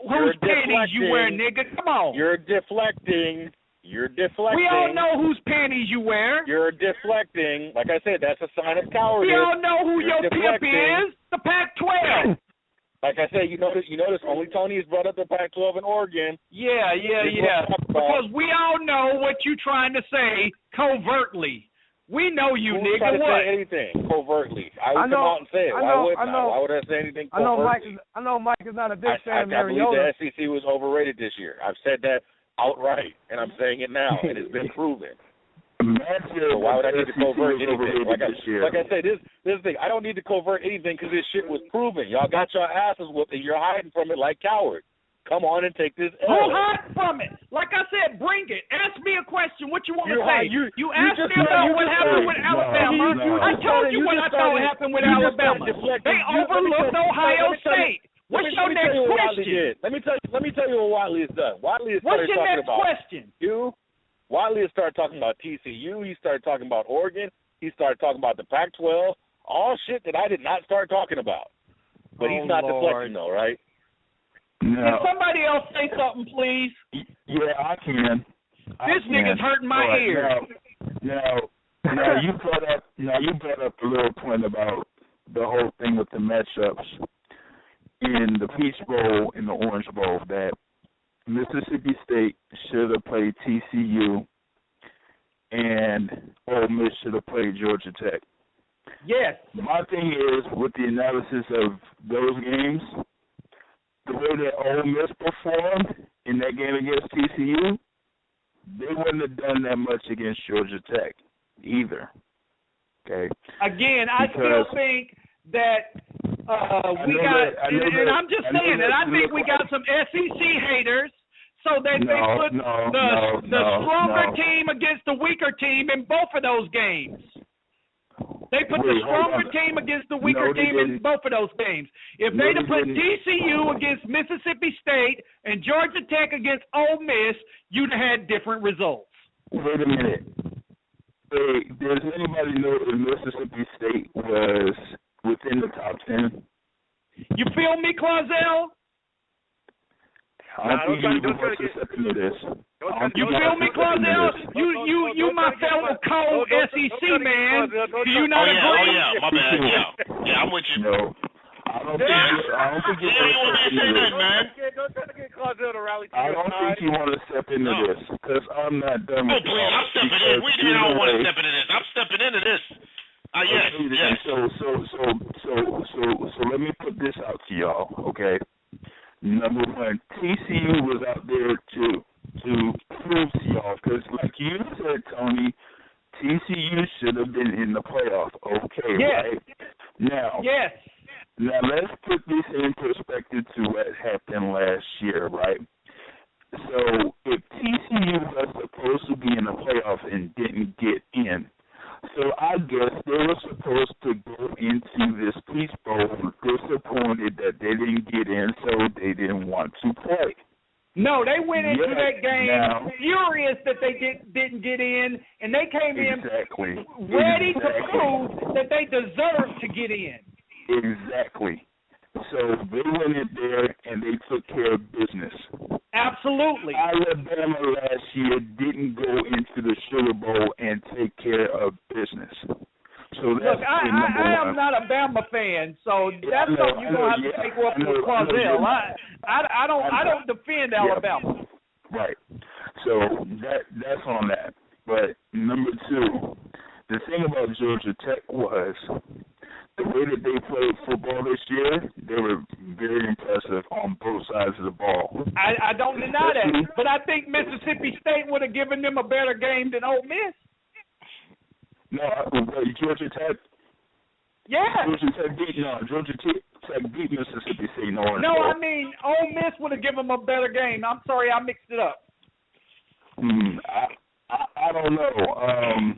whose panties you wear, nigga. Come on. You're deflecting. We all know whose panties you wear. You're deflecting. Like I said, that's a sign of cowardice. We all know who your pimp is. The Pac-12. Like I said, you notice only Tony has brought up the Pac-12 in Oregon. Yeah. Because we all know what you're trying to say covertly. We know you, nigga. Trying to say anything covertly? I would come out and say it. Why would I say anything covertly? I know Mike is not a big fan of Mariota. I believe the SEC was overrated this year. I've said that outright, and I'm saying it now, and it's been proven. So why would I need to covert anything? Like I said, this is the thing. I don't need to covert anything because this shit was proven. Y'all got your asses whooped, and you're hiding from it like cowards. Come on and take this L. Who hide from it? Like I said, bring it. Ask me a question. What you want to say? You asked me about what happened with Alabama. I told you what I thought happened with Alabama. They overlooked Ohio State. What's your next question? Let me tell you what Wiley has done. Wiley has started talking about question? Wiley has started talking about TCU. He started talking about Oregon. He started talking about the Pac-12. All shit that I did not start talking about. But he's not deflecting though, right? No. Can somebody else say something, please? Yeah, I can. This nigga's hurting my ears. Now you brought up a little point about the whole thing with the matchups in the Peach Bowl and the Orange Bowl, that Mississippi State should have played TCU and Ole Miss should have played Georgia Tech. Yes. My thing is, with the analysis of those games, the way that Ole Miss performed in that game against TCU, they wouldn't have done that much against Georgia Tech either. Okay. Again, I still think that I'm just saying that I think we got some SEC haters, so that they put the stronger team against the weaker team in both of those games. They put the stronger team against the weaker team in both of those games. If they'd have put TCU against Mississippi State and Georgia Tech against Ole Miss, you'd have had different results. Wait a minute. Does anybody know if Mississippi State was within the top 10? You feel me, Clausel? I don't think you want to step into this. You feel me, Clausel? You my fellow cold SEC man. Do you not agree? Oh yeah, my bad. Yeah, I'm with you. No, I don't think you want to step into this. Don't try to get Clausel to rally to I don't think you want to step into this because I'm not done with it. Oh please, I'm stepping in. We don't want to step into this. I'm stepping into this. Yes. So let me put this out to y'all, okay? Number one, TCU was out there to prove to y'all, because like you said, Tony, TCU should have been in the playoff, okay, right? Now let's put this in perspective to what happened last year, right? So if TCU was supposed to be in the playoff and didn't get in, so I guess they were supposed to go into this Peach Bowl disappointed ready to prove that they deserve to get in. Exactly. So they went in there and they took care of business. Absolutely. Alabama last year didn't go into the Sugar Bowl and take care of business. So that's Look, I am not a Bama fan, so that's something you're gonna have to take up with Clausell. I don't defend Alabama. Right. So that's on that. But number two, the thing about Georgia Tech was the way that they played football this year, they were very impressive on both sides of the ball. I don't deny that, but I think Mississippi State would have given them a better game than Ole Miss. No, Georgia Tech. Yeah. Georgia Tech beat Mississippi State in Orange No, Bowl. I mean Ole Miss would have given them a better game. I'm sorry, I mixed it up. I don't know.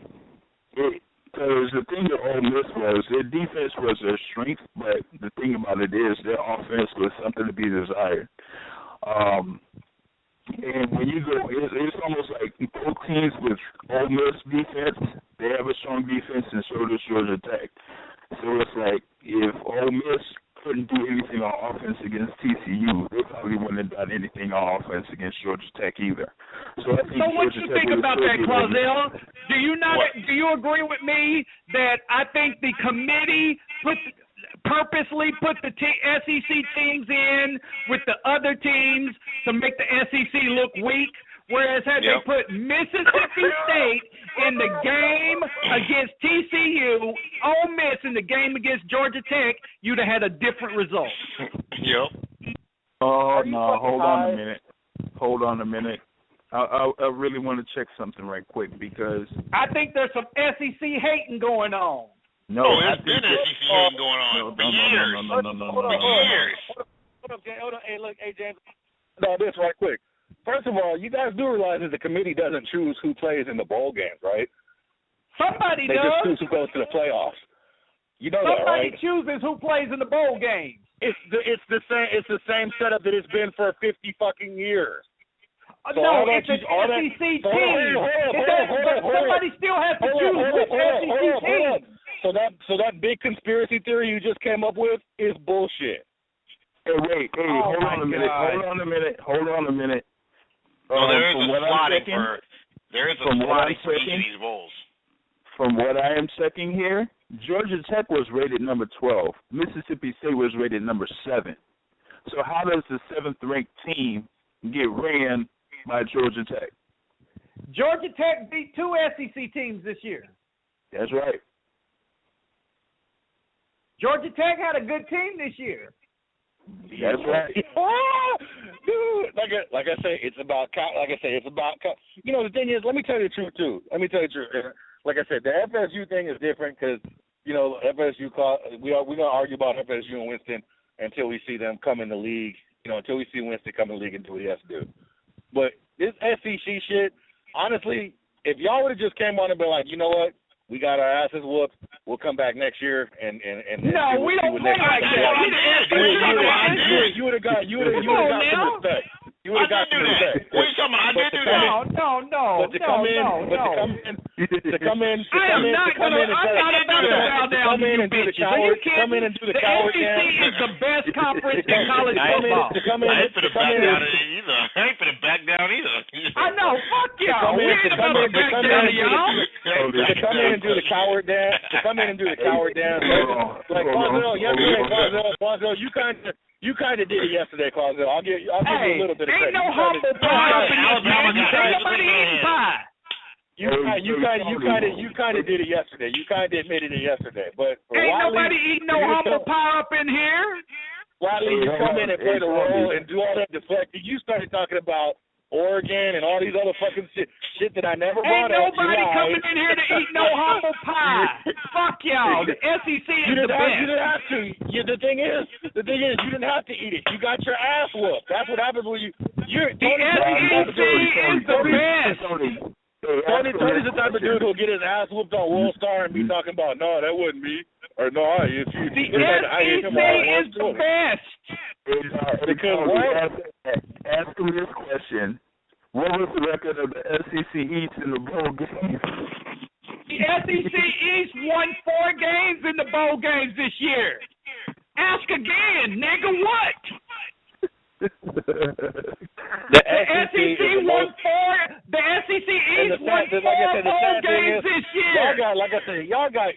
Because the thing that Ole Miss was, their defense was their strength, but the thing about it is their offense was something to be desired. And when you go, it's almost like both teams with Ole Miss defense, they have a strong defense, and so does Georgia Tech. So it's like if Ole Miss couldn't do anything on offense against TCU, they probably wouldn't have done anything on offense against Georgia Tech either. So I think what you think about that, Clausell? Do you agree with me that I think the committee purposely put the SEC teams in with the other tems to make the SEC look weak, whereas had they put Mississippi State in the game against TCU, Ole Miss in the game against Georgia Tech, you'd have had a different result. Yep. Oh, no, hold on a minute. I really want to check something right quick because I think there's some SEC hating going on. No, there's been SEC hating going on for years. No. Years. Hold on. Hey, James. No, this right quick. First of all, you guys do realize that the committee doesn't choose who plays in the bowl games, right? Somebody does. They just choose who goes to the playoffs. You know that, right? Somebody chooses who plays in the bowl games. It's the same setup that it's been for 50 fucking years. So no, it's an SEC team. Somebody still has to choose which SEC team. So that big conspiracy theory you just came up with is bullshit. Hey, wait, hold on a minute. Well, there is a slotting for each of these bowls. From what I am checking here, Georgia Tech was rated number 12. Mississippi State was rated number 7. So how does the 7th-ranked team get ran by Georgia Tech? Georgia Tech beat 2 SEC teams this year. That's right. Georgia Tech had a good team this year. That's right. Dude, like I say, it's about. You know, the thing is, let me tell you the truth too. Like I said, the FSU thing is different because FSU. We're gonna argue about FSU and Winston until we see them come in the league. Until we see Winston come in the league and do what he has to do. But this SEC shit, honestly, if y'all would have just came on and been like, you know what? We got our asses whooped. We'll come back next year and no, we don't play like that. You would have got some respect. You would have got some respect. What are you talking about? I did do that. No. But to come in and do the coward dance. The SEC is the best conference in college football. I ain't finna back down either. I know. Fuck y'all. We ain't about to back down to y'all. To come in and do the coward dance. Like Clausell, you kind of did it yesterday, Clausell. I'll give you a little bit of credit. Ain't no humble pie up in this man. Ain't nobody eating pie. You kind of did it yesterday. You kind of admitted it yesterday. But ain't Wiley, nobody eating no humble pie up in here. Wiley, you come in and play the role and do all that deflecting. You started talking about Oregon and all these other fucking shit that I never brought up. Ain't nobody coming in here to eat no humble pie. Fuck y'all. The SEC is the best. You didn't have to. The thing is, you didn't have to eat it. You got your ass whooped. That's what happens when the SEC is the best. Tony's the type of dude who'll get his ass whooped on World Star and be talking about, no, that wasn't me. Or no, the SEC is the best. Ask him this question. What was the record of the SEC East in the bowl game? The SEC East won 4 games in the bowl games this year. Ask again, nigga, what? The SEC won 4. The SEC East won 4 bowl games this year. Y'all got, like I said, y'all got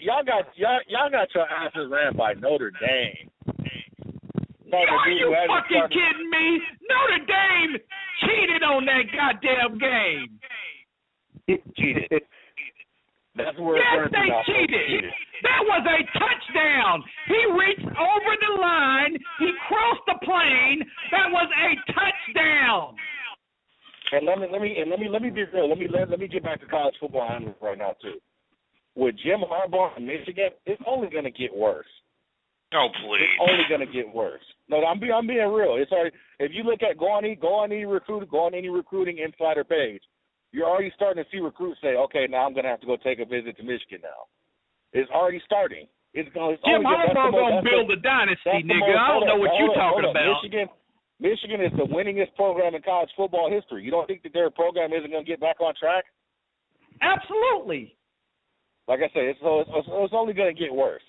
your asses ran by Notre Dame. Are you fucking kidding me? Notre Dame cheated on that goddamn game. Cheated. That's where yes, they cheated. That was a touchdown. He reached over the line. He crossed the plane. That was a touchdown. And let me be real. Let me get back to college football right now too. With Jim Harbaugh in Michigan, it's only going to get worse. Oh please! It's only going to get worse. No, I'm being real. It's already, if you look at go on any recruiting insider page, you're already starting to see recruits say, okay, now I'm going to have to go take a visit to Michigan now. It's already starting. Jim Harbaugh going to build a dynasty, nigga. I don't know what you're talking about. Michigan is the winningest program in college football history. You don't think that their program isn't going to get back on track? Absolutely. Like I said, it's only going to get worse.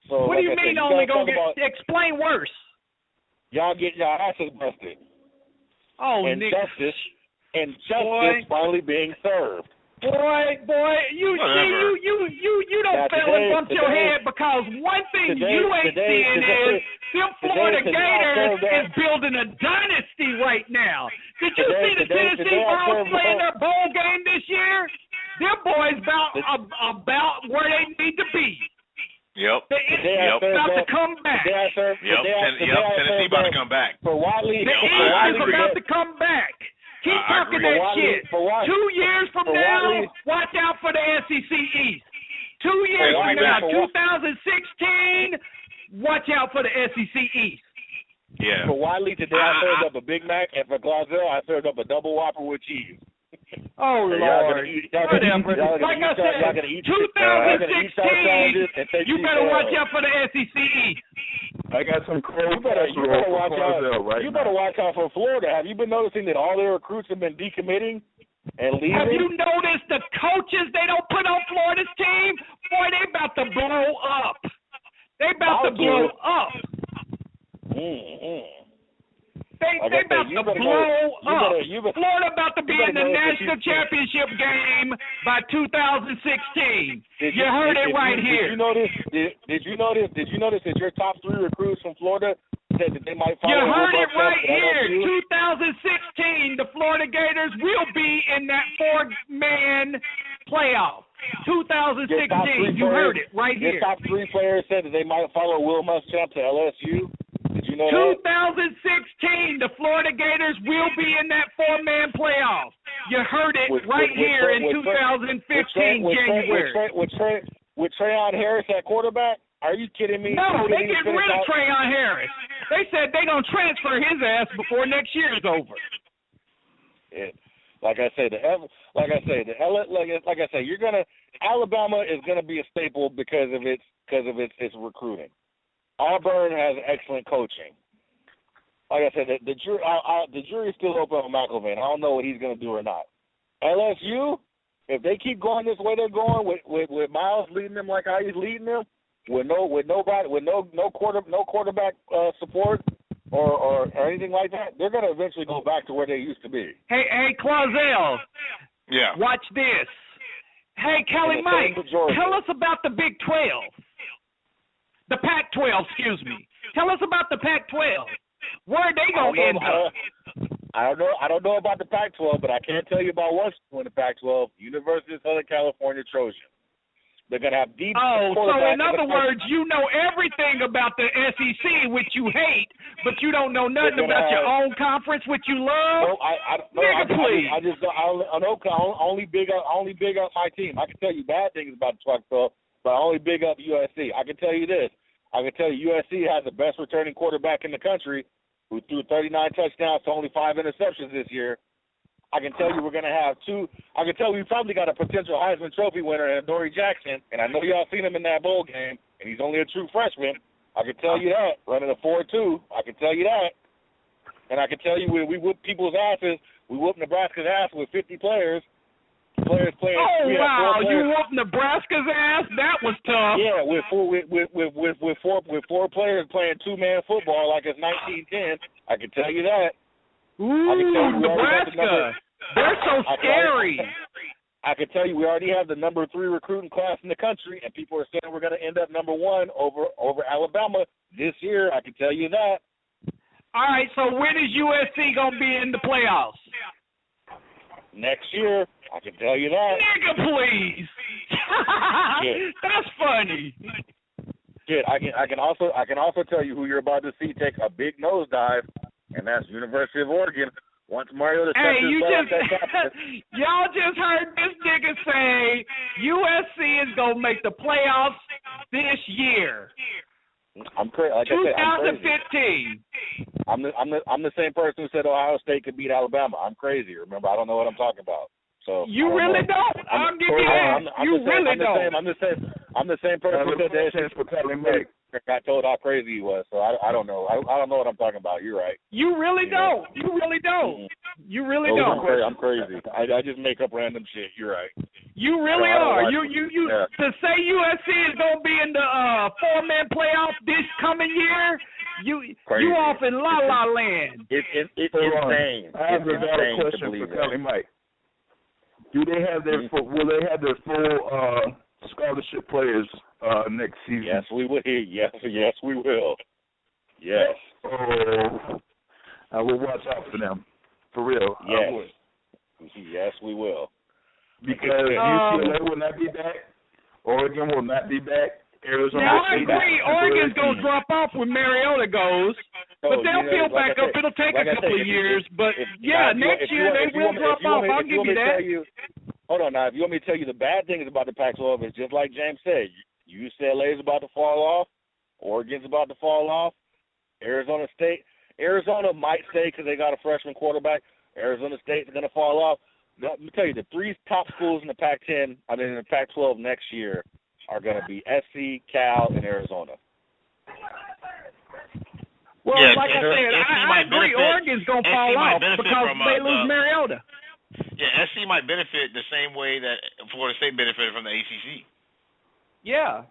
So, what do you mean only going to get? Explain worse. Y'all get your asses busted. Oh, and nigga. Justice finally being served. Boy, you don't fail and bump your head, because one thing you ain't seeing is them Florida Gators is building a dynasty right now. Did you see the Tennessee Vols playing their bowl game this year? Them boys about where they need to be. Yep. They're about to come back. Tennessee about to come back. For Wiley, the East is about to come back. Keep talking that shit. 2 years from now, watch out for the SEC East. 2 years from now, 2016, watch out for the SEC East. Yeah. For Wiley today, I served up aIg Mac, and for Glazell, I served up a double Whopper with cheese. Oh, Lord. Whatever. Like I said, 2016, you better watch out for the SEC East. I got some cold. You better watch out for Florida. Have you been noticing that all their recruits have been decommitting and leaving? Have you noticed the coaches they don't put on Florida's team? Boy, they about to blow up. They about to blow up. They about to blow up. Florida about to be in the national championship game by 2016. You heard it right here. Did you notice that your top 3 recruits from Florida said that they might follow? You heard it right here. 2016, the Florida Gators will be in that 4-man playoff. 2016, you heard it right here. Your top 3 players said that they might follow Will Muschamp to LSU. Did you know 2016, the Florida Gators will be in that 4-man playoff. You heard it here in 2015, January. With Trayon Harris at quarterback? Are you kidding me? No, they getting rid of Trayon Harris. They said they're going to transfer his ass before next year is over. Yeah. Alabama is gonna be a staple because of its recruiting. Auburn has excellent coaching. Like I said, the jury's still open on McElvain. I don't know what he's going to do or not. LSU, if they keep going this way they're going with Miles leading them like how he's leading them, with no quarterback support or anything like that, they're going to eventually go back to where they used to be. Hey, Clausell. Yeah. Watch this. Hey, Kelly Mike, tell us about the Big 12. The Pac-12, excuse me. Tell us about the Pac-12. Where are they going to end up? I don't know about the Pac-12, but I can tell you about one school in the Pac-12, University of Southern California Trojans. They're going to have deep. Oh, so in other words, you know everything about the SEC, which you hate, but you don't know nothing about your own conference, which you love. Please. I only big up my team. I can tell you bad things about the Pac-12, but I only big up USC. I can tell you this. I can tell you USC has the best returning quarterback in the country, who threw 39 touchdowns to only 5 interceptions this year. I can tell you we're going to have 2. I can tell you we probably got a potential Heisman Trophy winner in Dory Jackson, and I know y'all seen him in that bowl game, and he's only a true freshman. I can tell you that, running a 4.2. I can tell you that. And I can tell you we whoop people's asses. We whoop Nebraska's ass with 50 players. Players playing. Oh wow! Players. You whooped Nebraska's ass. That was tough. Yeah, with four players playing 2-man football like it's 1910. I can tell you that. Ooh, Nebraska. They're so scary. I can tell you we already have the number 3 recruiting class in the country, and people are saying we're going to end up number 1 over Alabama this year. I can tell you that. All right, so when is USC going to be in the playoffs? Next year, I can tell you that. Nigga, please. That's funny. Shit, I can also tell you who you're about to see take a big nosedive, and that's University of Oregon. Once Mariota sets his butt on that campus. Y'all just heard this nigga say USC is gonna make the playoffs this year. I'm crazy. Like 2015. I'm the same person who said Ohio State could beat Alabama. I'm crazy. Remember, I don't know what I'm talking about. So you really don't. I'm giving you that. You really don't. I'm the same person who said that for telling me. Got told how crazy he was, so I don't know. I don't know what I'm talking about. You're right. You really don't. You really don't. You really don't. I'm crazy. I just make up random shit. You're right. You really are. You to say USC is gonna be in the 4-man playoff this coming year. You off in la la land. It's insane. I have a question for Kelly Mike. Do they have their will they have their full scholarship players next season? Yes, we will. Yes, we will. Yes. I will watch out for them. For real. Yes. Yes, we will. Because UCLA will not be back. Oregon will not be back. Arizona. Now I agree. Oregon's gonna drop off when Mariota goes, but they'll build back up. It'll take a couple of years, but next year they will drop off. I'll give you that. Hold on now. If you want me to tell you the bad things about the Pac-12, it's just like James said. UCLA is about to fall off. Oregon's about to fall off. Arizona might stay because they got a freshman quarterback. Arizona State's going to fall off. Let me tell you, the 3 top schools in the Pac-10, in the Pac-12 next year are going to be SC, Cal, and Arizona. Well, like I said, I agree. Oregon's going to fall off because they lose Mariota. Yeah, SC might benefit the same way that Florida State benefited from the ACC. Yeah.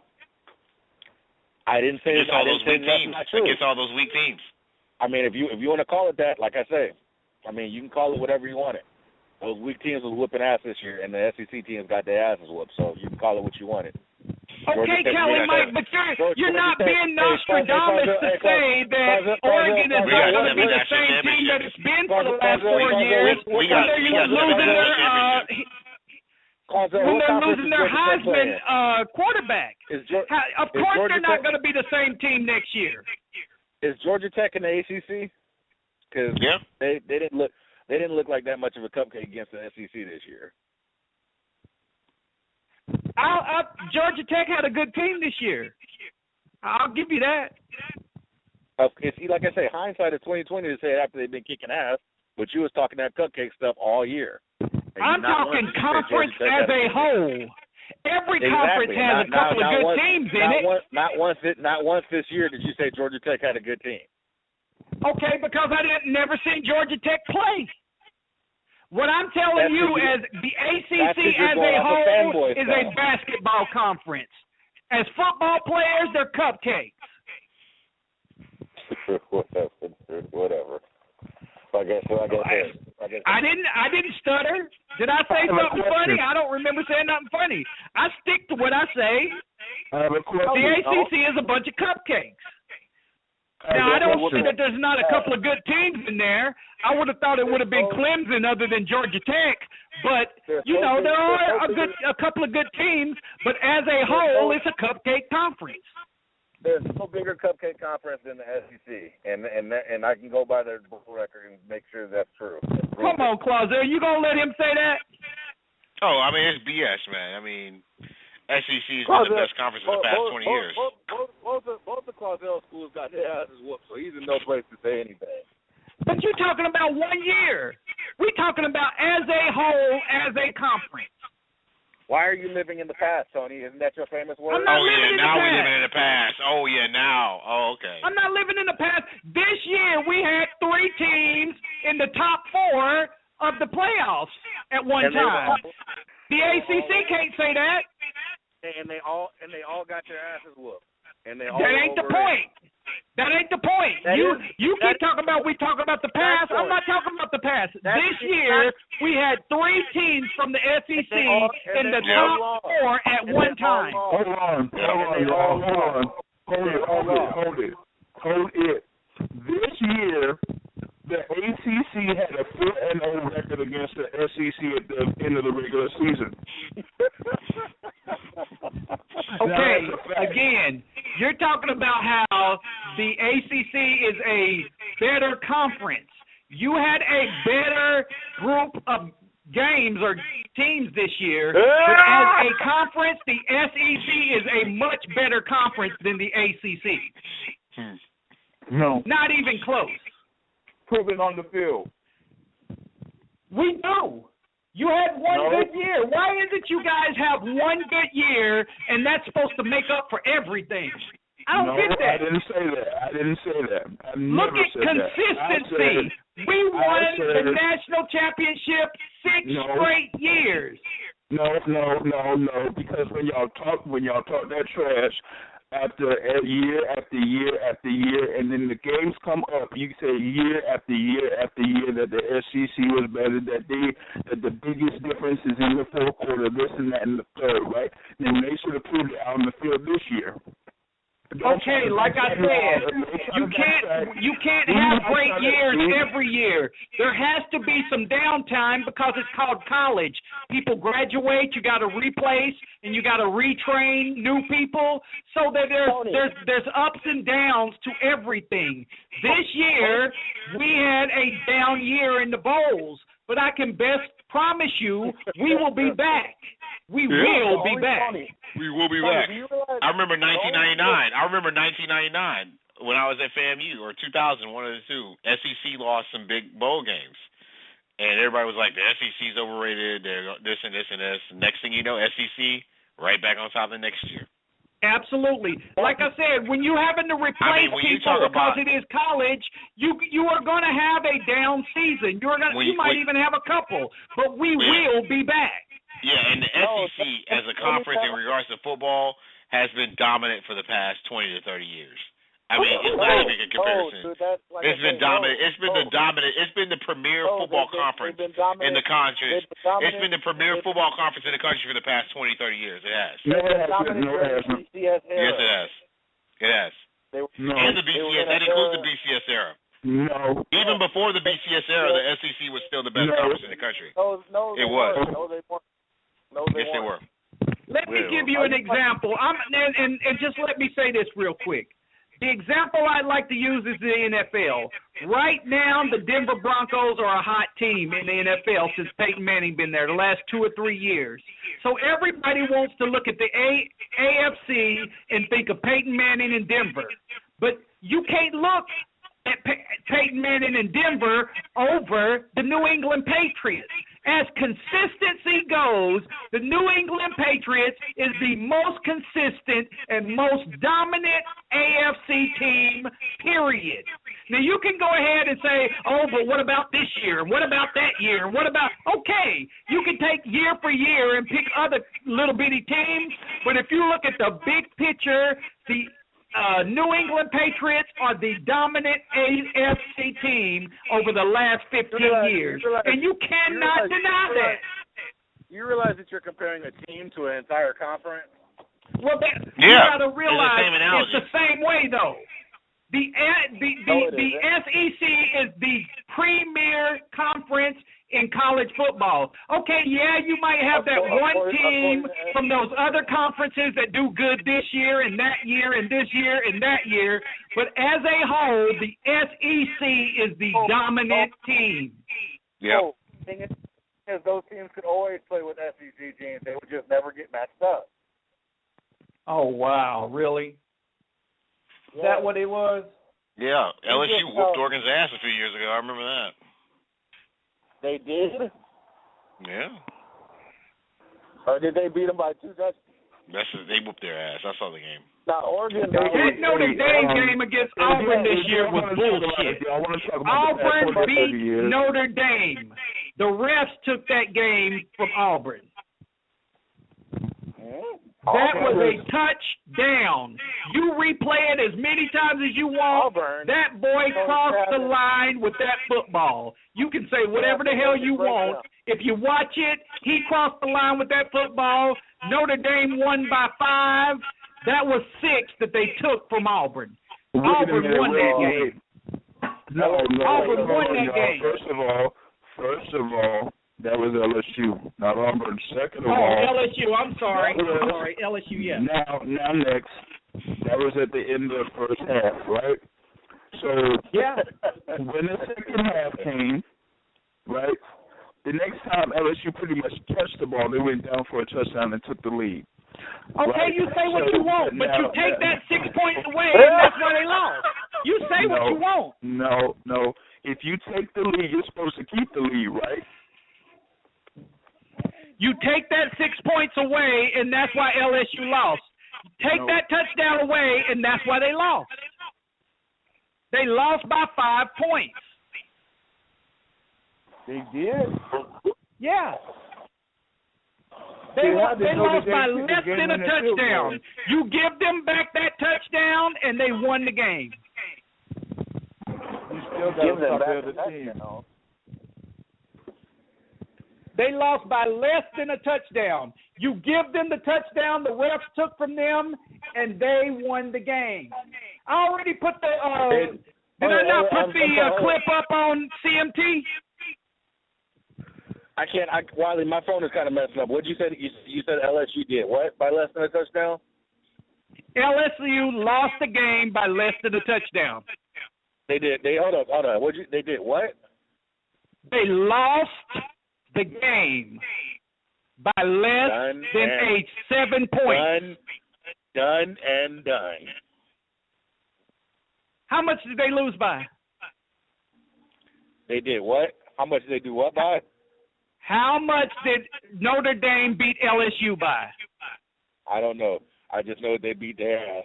I didn't say against all those weak teams. Against all those weak teams. I mean, if you want to call it that, like I say, I mean, you can call it whatever you want it. Those weak teams was whooping ass this year, and the SEC teams got their asses whooped. So you can call it what you want it. Okay, Kelly, Mike, but you're not being Nostradamus to say that Oregon is not going to be the same team that it's been for the last 4 years. When they're losing their Heisman quarterback. Of course they're not going to be the same team next year. Is Georgia Tech in the ACC? Because they didn't look like that much of a cupcake against the SEC this year. Georgia Tech had a good team this year. I'll give you that. See, like I say, hindsight is 20/20 to say after they've been kicking ass, but you was talking that cupcake stuff all year. I'm talking conference as a whole. Every conference has a couple of good teams in it. Not once this year did you say Georgia Tech had a good team. Okay, because I never seen Georgia Tech play. What I'm telling you is the ACC as a whole is a basketball conference. As football players, they're cupcakes. Whatever. I guess. I didn't stutter. Did I say something funny? I don't remember saying nothing funny. I stick to what I say. The ACC is a bunch of cupcakes. Now, I don't see that there's not a couple of good teams in there. I would have thought it would have been Clemson other than Georgia Tech. But, there are a couple of good teams. But as a whole, it's a cupcake conference. There's no bigger cupcake conference than the SEC. And I can go by their book record and make sure that's true. Come on, Clauser. You going to let him say that? Oh, I mean, it's BS, man. I mean, SEC has been the best conference in the past 20 years. Both the Clausel schools got their asses whooped, so he's in no place to say anything. But you're talking about 1 year. We're talking about as a whole, as a conference. Why are you living in the past, Tony? Isn't that your famous word? I'm not living in the past. We're living in the past. Oh, yeah, now. Oh, okay. I'm not living in the past. This year, we had 3 teams in the top 4 of the playoffs at one time. The ACC can't say that. And they all got their asses whooped. And they all That ain't the point. That ain't the point. You keep talking about we talking about the past. I'm not talking about the past. This year we had 3 teams from the SEC in the top 4 at one time. Hold it. This year, the ACC had a 4-0 record against the SEC at the end of the regular season. Okay, again, you're talking about how the ACC is a better conference. You had a better group of games or teams this year, but as a conference, the SEC is a much better conference than the ACC. No. Not even close. Prove it on the field. We do. You had one good year. Why is it you guys have one good year and that's supposed to make up for everything? I don't get that. I didn't say that. Look at consistency. We won the national championship 6 straight years. No. Because when y'all talk that trash, after year after year after year, and then the games come up, you say year after year after year that the SEC was better, that the biggest difference is in the fourth quarter, this and that, and the third, right? Then they should have proved it out on the field this year. Okay, like I said, you can't have great years every year. There has to be some downtime because it's called college. People graduate, you got to replace, and you got to retrain new people. So that there's ups and downs to everything. This year we had a down year in the bowls, but I can best promise you we will be back. We will be back. We will be back. I remember 1999. When I was at FAMU, or 2000, one of the two. SEC lost some big bowl games. And everybody was like, the SEC's overrated, they're this and this and this. Next thing you know, SEC right back on top of the next year. Absolutely. Like I said, when you're having to replace people because it is college, you are going to have a down season. You might even have a couple, but we will be back. Yeah, and the SEC as a conference in regards to football has been dominant for the past 20 to 30 years. I mean, it's not even a comparison. It's been dominant. It's been the premier football conference in the country. It's been the premier football conference in the country for the past 20, 30 years. It has. No, it hasn't. Yes, it has. It has. And the BCS. That includes the BCS era. No. Even before the BCS era, the SEC was still the best conference in the country. It was. No, they weren't. Yes, they were. Let me give you an example. And just let me say this real quick. The example I'd like to use is the NFL. Right now, the Denver Broncos are a hot team in the NFL since Peyton Manning been there the last 2 or 3 years. So everybody wants to look at the AFC and think of Peyton Manning in Denver. But you can't look at Peyton Manning in Denver over the New England Patriots. As consistency goes, the New England Patriots is the most consistent and most dominant AFC team, period. Now, you can go ahead and say, oh, but what about this year? What about that year? What about, okay, you can take year for year and pick other little bitty teams, but if you look at the big picture, the New England Patriots are the dominant AFC team over the last 15 years, and you cannot deny that. You realize that you're comparing a team to an entire conference? Well, you got to realize it's the same way, though. The SEC is the premier conference in college football. Okay, yeah, you might have that one team from those other conferences that do good this year and that year and this year and that year, but as a whole, the SEC is the dominant team. Yeah. The thing is, those teams could always play with SEC teams. They would just never get matched up. Oh, wow, really? Is that what it was? Yeah, LSU whooped Oregon's ass a few years ago. I remember that. They did? Yeah. Or did they beat them by 2 touchdowns? They whooped their ass. I saw the game. Now, Oregon... That Notre Dame game against Auburn this year was bullshit. Auburn beat Notre Dame. The refs took that game from Auburn. That was a touchdown. You replay it as many times as you want. That boy crossed the line with that football. You can say whatever the hell you want. If you watch it, he crossed the line with that football. Notre Dame won by 5. That was 6 that they took from Auburn. Auburn won that game. No, Auburn won that game. First of all, that was LSU, not Auburn. Second of all, LSU. I'm sorry, LSU. Yeah. Now next, that was at the end of the first half, right? So when the second half came, right, the next time LSU pretty much touched the ball, they went down for a touchdown and took the lead. Okay, right? you say what you want, but you take that 6 points away, and that's why they lost. You say what you want. No. If you take the lead, you're supposed to keep the lead, right? You take that 6 points away, and that's why LSU lost. Take that touchdown away, and that's why they lost. They lost by 5 points. They did? Yeah. They lost by less than a touchdown. You give them back that touchdown, and they won the game. You still got to top the team. They lost by less than a touchdown. You give them the touchdown the refs took from them, and they won the game. I already put the did I not put the clip up on CMT? I can't. Wiley, my phone is kind of messing up. What did you say? You said LSU did what by less than a touchdown? LSU lost the game by less than a touchdown. They did. Hold on. They did what? They lost the game by less than 7 points. Done and done. How much did they lose by? They did what? How much did they do what by? How much did Notre Dame beat LSU by? I don't know. I just know they beat their ass.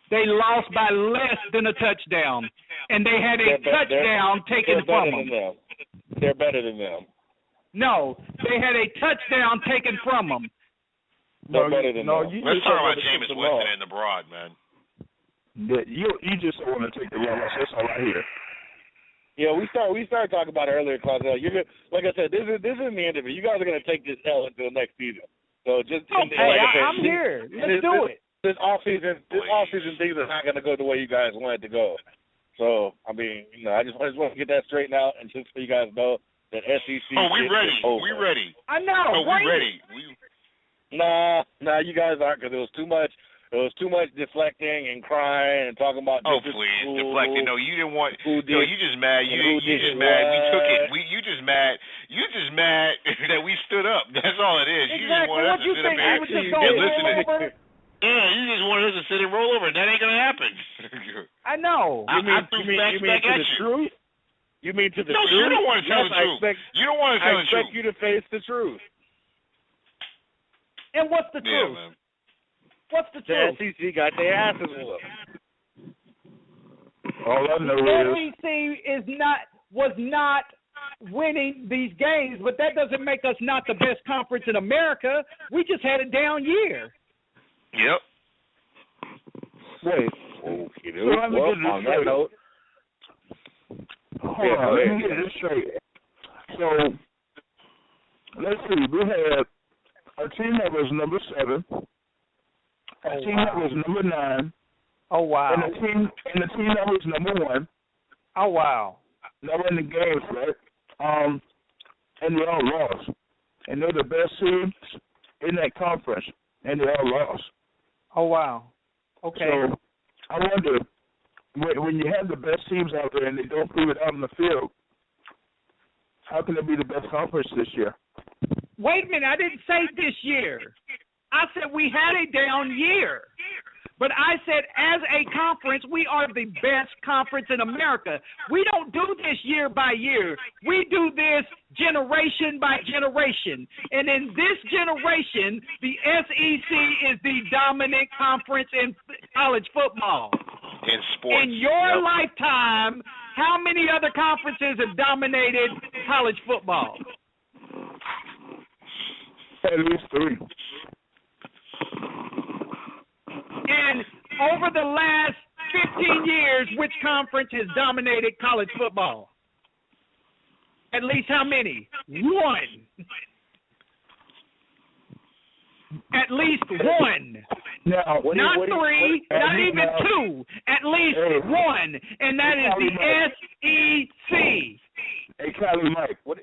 They lost by less than a touchdown, and they had a touchdown taken from them. They're better than them. No, they had a touchdown taken from them. They're better than them. Let's talk about Jameis Winston and the broad, man. You just don't want to take the loss. That's all I hear. Yeah, we started talking about it earlier, Claudel. Like I said, this isn't the end of it. You guys are going to take this L into the next season. So just like I said, I'm here. Let's do it. This off season things are not going to go the way you guys want it to go. So I mean, I just want to get that straightened out, and just so you guys know that SEC. Oh, we ready. Over. We ready. I know. Oh, we ready. Nah, you guys aren't, because it was too much. It was too much deflecting and crying and talking about. Oh please, deflecting. No, you didn't want. No, you just mad. You just mad. We took it. You just mad. You just mad that we stood up. That's all it is. Exactly. You just wanted us to sit up here and listen to it. Yeah, you just wanted us to sit and roll over. That ain't gonna happen. I know. You mean to the truth? You mean to the truth? No, you don't want to tell the truth. You don't want to tell the truth. I expect you to face the truth. And what's the truth? Man. What's the truth? The SEC got their asses whooped. All I know the SEC was not winning these games, but that doesn't make us not the best conference in America. We just had a down year. Yep. Wait. Okay, so let me get this straight. Hold on, let me get this straight. So, let's see. We had a team that was number 7. A team that was number 9. Oh wow! And the team that was number 1. Oh wow! That were in the games, right? And they all lost. And they're the best teams in that conference, and they all lost. Oh wow! Okay. So I wonder, when you have the best teams out there and they don't prove it out in the field, how can it be the best conference this year? Wait a minute! I didn't say this year. I said we had a down year. But I said as a conference, we are the best conference in America. We don't do this year by year. We do this generation by generation. And in this generation, the SEC is the dominant conference in college football. In sports. In your lifetime, how many other conferences have dominated college football? At least 3. And over the last 15 years, which conference has dominated college football? At least how many? One. At least one. Now, not three, not even two. At least one, and that is the SEC. Hey, Kylie Mike. What's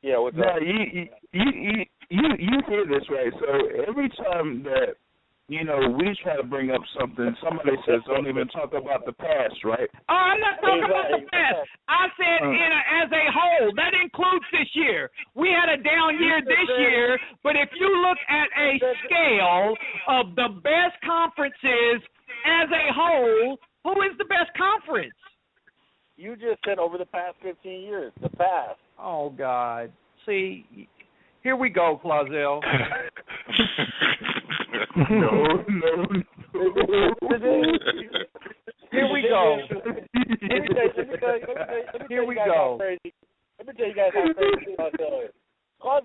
now, up? you hear this, right? So every time that, we try to bring up something, somebody says, don't even talk about the past, right? Oh, I'm not talking about the past. I said as a whole. That includes this year. We had a down year this year, but if you look at a scale of the best conferences as a whole, who is the best conference? You just said over the past 15 years, the past. Oh, God. See, here we go, Clausel. No. Here we go. Here we go. Let me tell you guys how crazy Clausel is.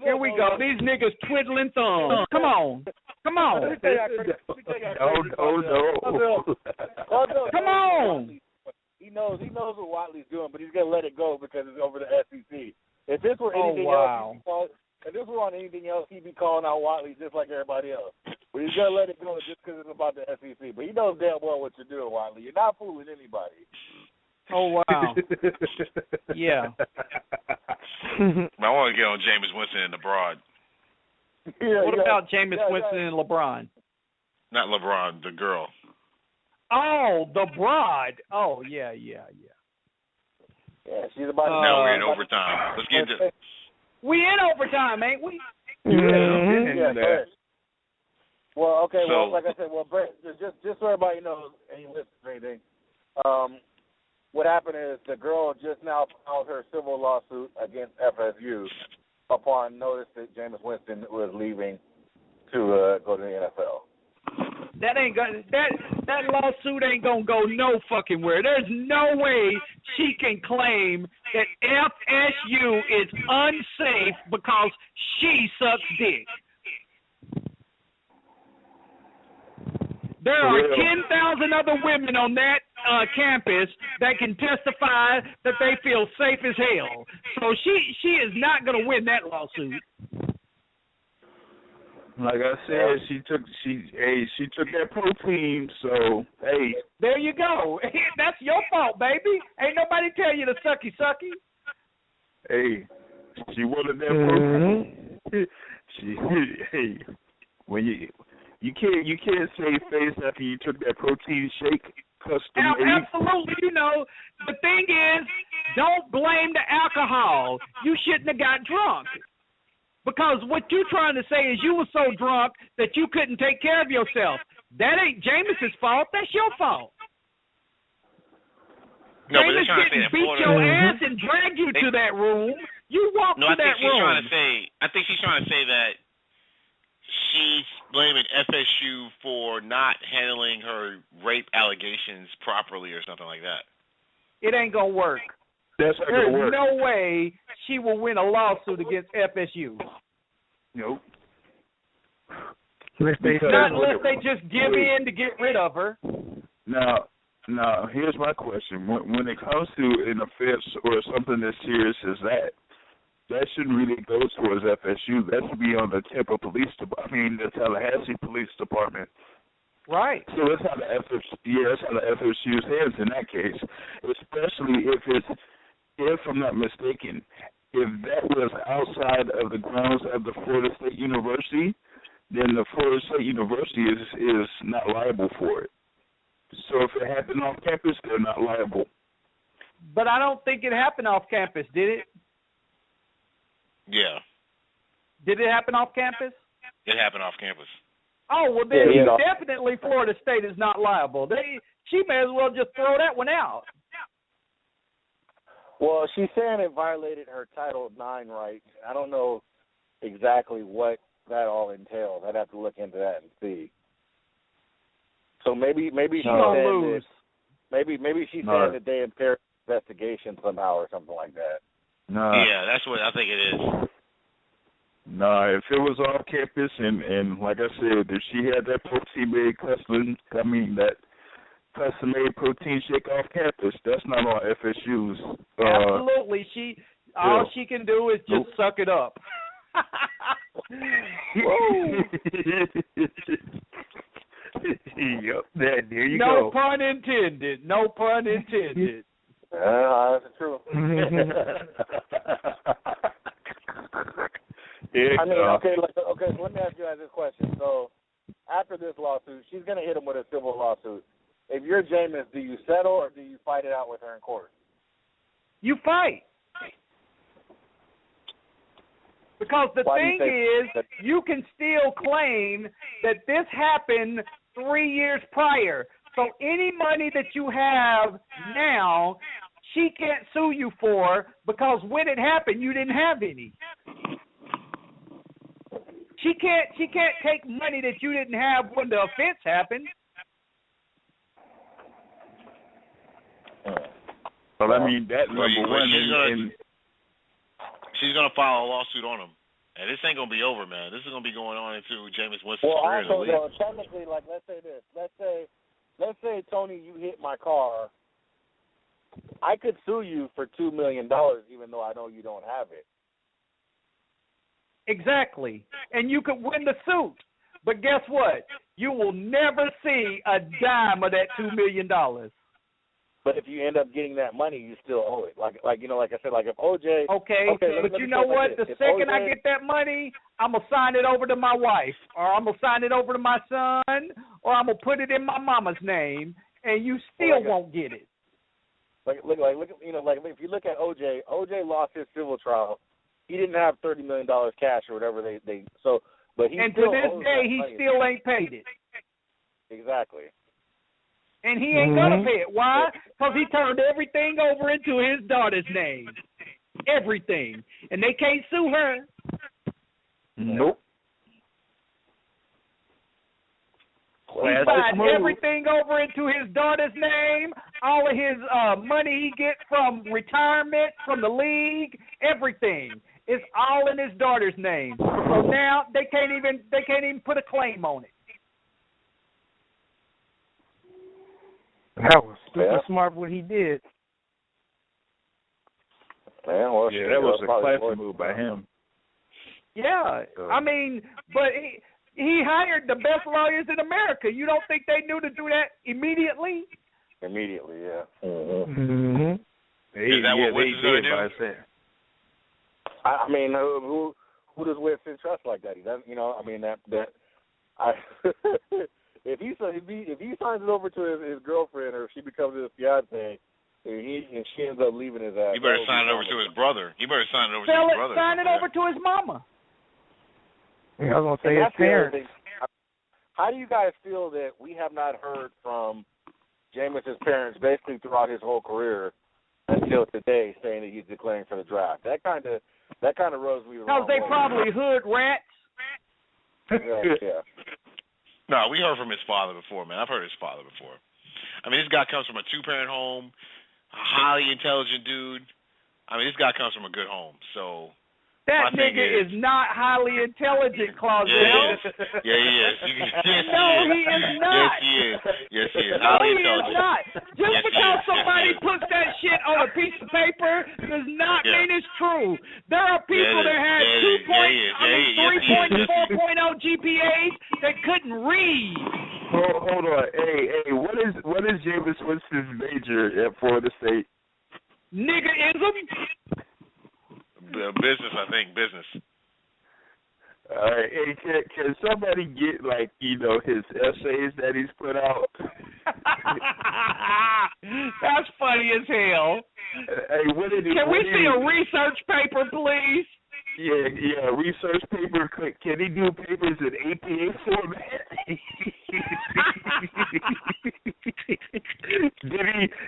Here we go. These niggas twiddling thumbs. Come on. Come on. Let me tell you how crazy. Come on. He knows what Watley's doing, but he's gonna let it go because it's over the SEC. If this were anything else, if this were on anything else, he'd be calling out Watley just like everybody else. But he's gonna let it go just because it's about the SEC. But he knows damn well what you're doing, Watley. You're not fooling anybody. Oh wow. Yeah. I want to get on Jameis Winston and LeBron. What about Jameis Winston and LeBron? Not LeBron, the girl. Oh, the broad. Oh, yeah. Yeah, she's about. Now we're in overtime. Let's get into. We in overtime, ain't we? Yeah. Well, okay. Well, like I said, Brett, just so everybody knows, and you listen to anything, what happened is the girl just now filed her civil lawsuit against FSU upon notice that Jameis Winston was leaving to go to the NFL. That ain't gonna that lawsuit ain't gonna go no fucking where. There's no way she can claim that FSU is unsafe because she sucks dick. There are 10,000 other women on that campus that can testify that they feel safe as hell. So she is not gonna win that lawsuit. Like I said, she took that protein, so hey. There you go. That's your fault, baby. Ain't nobody tell you to sucky. Hey, she wanted that protein. Hey, when you can't save face after you took that protein shake custom made. Absolutely. The thing is, don't blame the alcohol. You shouldn't have got drunk. Because what you're trying to say is you were so drunk that you couldn't take care of yourself. That ain't Jameis's fault. That's your fault. No, Jameis didn't beat your ass and drag you to that room. You walked to that room. I think she's trying to say that she's blaming FSU for not handling her rape allegations properly or something like that. It ain't going to work. That's not There's gonna work. no way she will win a lawsuit against FSU. Nope. Not unless they just give in to get rid of her. Now, here's my question. When it comes to an offense or something as serious as that shouldn't really go towards FSU. That should be on the Tampa Police Department. The Tallahassee Police Department. Right. So that's how the FSU's hands in that case, especially if I'm not mistaken, if that was outside of the grounds of the Florida State University, then the Florida State University is not liable for it. So if it happened off campus, they're not liable. But I don't think it happened off campus, did it? Yeah. Did it happen off campus? It happened off campus. Oh, well, then definitely Florida State is not liable. She may as well just throw that one out. Well, she's saying it violated her Title IX rights. I don't know exactly what that all entails. I'd have to look into that and see. So maybe she's saying that maybe she's saying that they impaired investigation somehow or something like that. No. Yeah, that's what I think it is. Nah, if it was off campus and like I said, if she had that protein-made custom-made protein shake off campus, that's not on FSU's. Absolutely. All she can do is just suck it up. Yep, there you go. No pun intended. No pun intended. That's true. I mean, okay, so let me ask you guys this question. So, after this lawsuit, she's going to hit him with a civil lawsuit. If you're Jameis, do you settle or do you fight it out with her in court? You fight. Because the thing is, you can still claim that this happened 3 years prior. So any money that you have now, she can't sue you for because when it happened, you didn't have any. She can't take money that you didn't have when the offense happened. Well, I mean, that number one. She's going to file a lawsuit on him. And this ain't going to be over, man. This is going to be going on into Jameis Winston's career in the league. Well, technically, like, let's say this. Let's say, Tony, you hit my car. I could sue you for $2 million even though I know you don't have it. Exactly. And you could win the suit. But guess what? You will never see a dime of that $2 million. But if you end up getting that money, you still owe it. Like I said, like if OJ. Okay, but you know what? The second I get that money, I'm going to sign it over to my wife, or I'm going to sign it over to my son, or I'm going to put it in my mama's name, and you still won't get it. Like if you look at OJ lost his civil trial. He didn't have $30 million cash or whatever but he and still to this owes day, that he money. still ain't paid it. Exactly. And he ain't going to pay it. Why? Because he turned everything over into his daughter's name. Everything. And they can't sue her. Nope. He signed everything over into his daughter's name, all of his money he gets from retirement, from the league, everything. It's all in his daughter's name. So now they can't even put a claim on it. That was super smart what he did. Yeah, that was a classy move by him. Yeah, I mean, but he hired the best lawyers in America. You don't think they knew to do that immediately? Immediately, yeah. Mm-hmm. Is that what Winston's going to do? I mean, who does Winston trust like that? He doesn't, I mean, if he signs it over to his girlfriend or if she becomes his fiance and she ends up leaving his ass. You better sign it over to his brother. You better sign it over to his brother. Sign it over to his mama. Yeah, I was going to say his parents. How do you guys feel that we have not heard from Jameis's parents basically throughout his whole career until today, saying that he's declaring for the draft? That kind of rubs me the wrong way. Because they probably hood rats. Yeah. No, we heard from his father before, man. I've heard his father before. I mean, this guy comes from a two-parent home, a highly intelligent dude. I mean, this guy comes from a good home, so... That nigga is not highly intelligent, Claude. Yeah, he is. No, he is not. Yes, he is. No, Highly he is intelligent. not. Just because somebody puts that shit on a piece of paper does not mean it's true. There are people that had 3.4.0 GPAs that couldn't read. Hold on. Hey, what is Jameis Winston's major at Florida State? Niggerism. Business, I think. Business. All right. Hey, can somebody get, his essays that he's put out? That's funny as hell. Hey, can we see a research paper, please? Yeah, research paper. Can he do papers in APA format?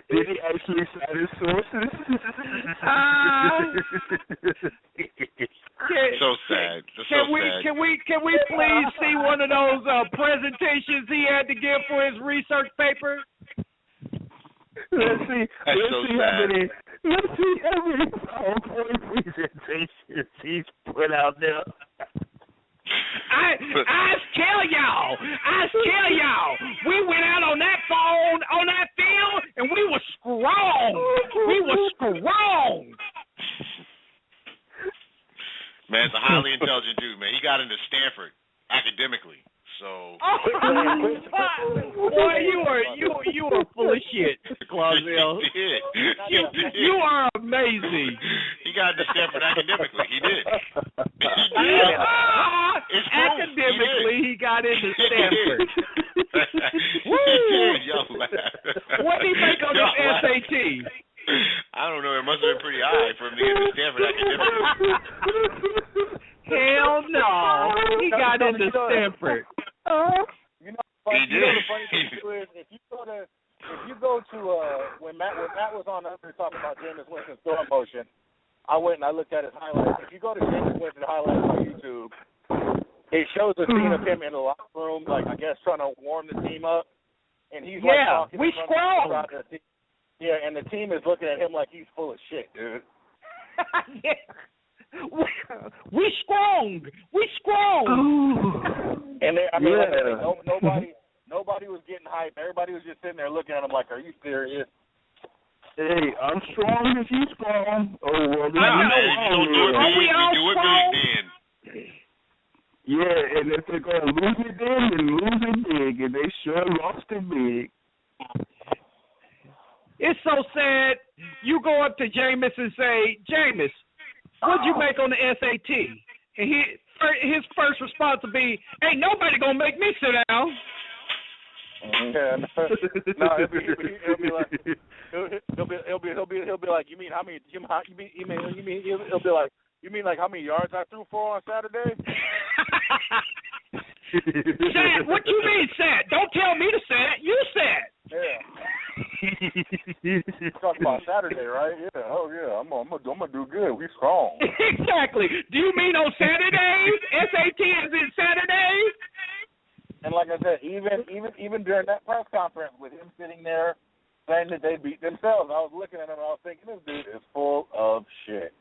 Did he actually cite his sources? So sad. Can we please see one of those presentations he had to give for his research paper? Let's see how many PowerPoint presentations he's put out there. I tell y'all, we went out on that phone, on that field, and we were strong. Man, it's a highly intelligent dude, man. He got into Stanford academically. So boy, you are full of shit, Clausel. He did. You are amazing. He got into Stanford academically. He did. It's academically, he got into Stanford. He did. Y'all laugh. What did he make on his SAT? I don't know. It must have been pretty high for him to get into Stanford academically. Hell no. He got into Stanford. You know, the funny thing too is if you go to when Matt was on the talking about Jameis Winston's throwing motion, I went and I looked at his highlights. If you go to Jameis Winston's highlights on YouTube, it shows a scene of him in the locker room, like I guess trying to warm the team up, and he's like talking. We strong. Yeah, and the team is looking at him like he's full of shit, dude. Yeah. We strong. And nobody was getting hyped. Everybody was just sitting there looking at him like, "Are you serious?" Hey, I'm strong if you strong. Oh well, we do it big then. Yeah, and if they're gonna lose it then lose it big, and they sure lost it big. It's so sad. You go up to Jameis and say, "Jameis, what'd you make on the SAT?" And his first response will be, "Ain't nobody gonna make me sit down." Yeah, no, he'll be like, "You mean how many? He'll be like, "You mean like how many yards I threw for on Saturday?" Sad, what you mean, sad? Don't tell me to sad. You sad. Yeah. Talk about Saturday, right? Yeah. Oh yeah. I'm gonna do good. We strong. Exactly. Do you mean on Saturdays? SAT is in Saturdays? And like I said, even during that press conference with him sitting there saying that they beat themselves, I was looking at him and I was thinking, this dude is full of shit.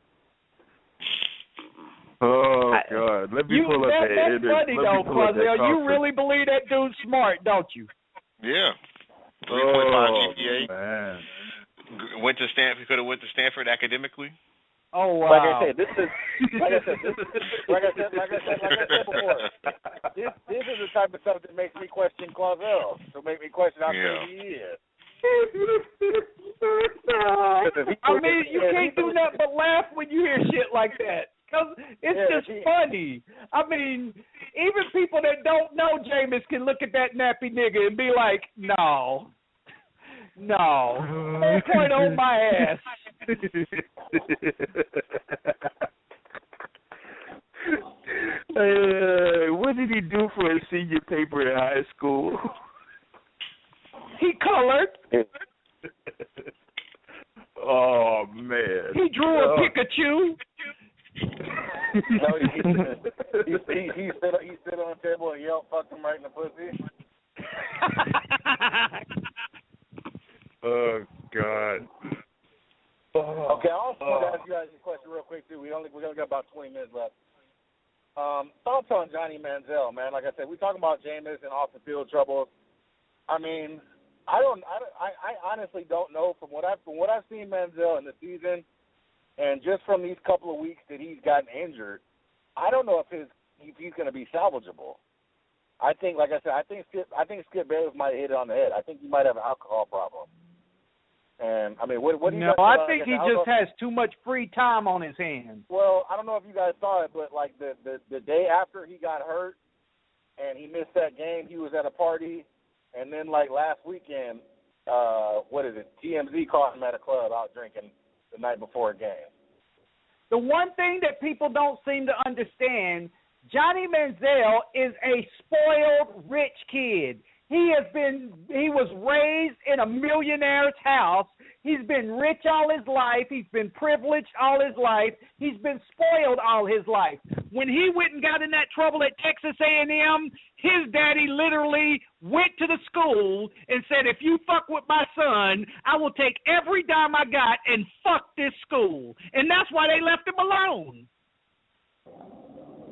Oh God! Let me pull up that. That's funny though, Clausel. You really believe that dude's smart, don't you? Yeah. 3.5 GPA. Man. Went to Stanford. He could have went to Stanford academically. Oh wow! Like I said before, this is the type of stuff that makes me question Clausel. To make me question how good he is. I mean, you can't do nothing but laugh when you hear shit like that. Because it's just funny. I mean, even people that don't know Jameis can look at that nappy nigga and be like, no. 4 point on my ass. What did he do for his senior paper in high school? He colored. Oh, man. He drew a Pikachu. No, he sit on the table and yelled, "Fuck him right in the pussy." Oh God. Okay, I also want to ask you guys a question real quick too. We only got about 20 minutes left. Thoughts on Johnny Manziel, man? Like I said, we talking about Jameis and off the field troubles. I mean, I honestly don't know from what I've seen Manziel in the season. And just from these couple of weeks that he's gotten injured, I don't know if he's going to be salvageable. I think, like I said, I think Skip Bayless might have hit it on the head. I think he might have an alcohol problem. And I mean, what do you? No, I think he just has too much free time on his hands. Well, I don't know if you guys saw it, but like the day after he got hurt and he missed that game, he was at a party, and then like last weekend, TMZ caught him at a club out drinking the night before a game. The one thing that people don't seem to understand, Johnny Manziel is a spoiled rich kid. He was raised in a millionaire's house. He's been rich all his life. He's been privileged all his life. He's been spoiled all his life. When he went and got in that trouble at Texas A&M, his daddy literally went to the school and said, if you fuck with my son, I will take every dime I got and fuck this school. And that's why they left him alone.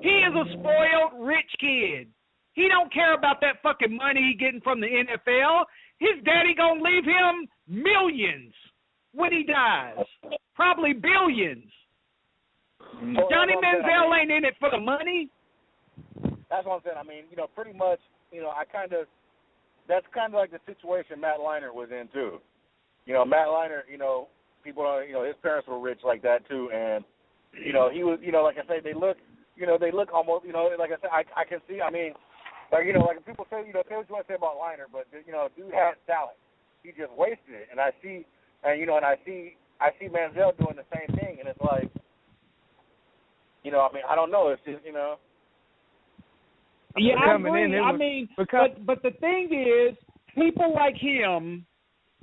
He is a spoiled rich kid. He don't care about that fucking money he getting from the NFL. His daddy gonna leave him millions when he dies. Probably billions. Johnny Manziel ain't in it for the money. That's what I'm saying. I mean, pretty much, that's kind of like the situation Matt Leinart was in too. Matt Leinart, people, his parents were rich like that too, and he was, like I say, they look almost, like I said, I can see. I mean, like people say, say what you want to say about Leinart, but dude has talent. He just wasted it, and I see Manziel doing the same thing, and it's like, I mean, I don't know. It's just, Yeah, I agree. I mean, but the thing is, people like him,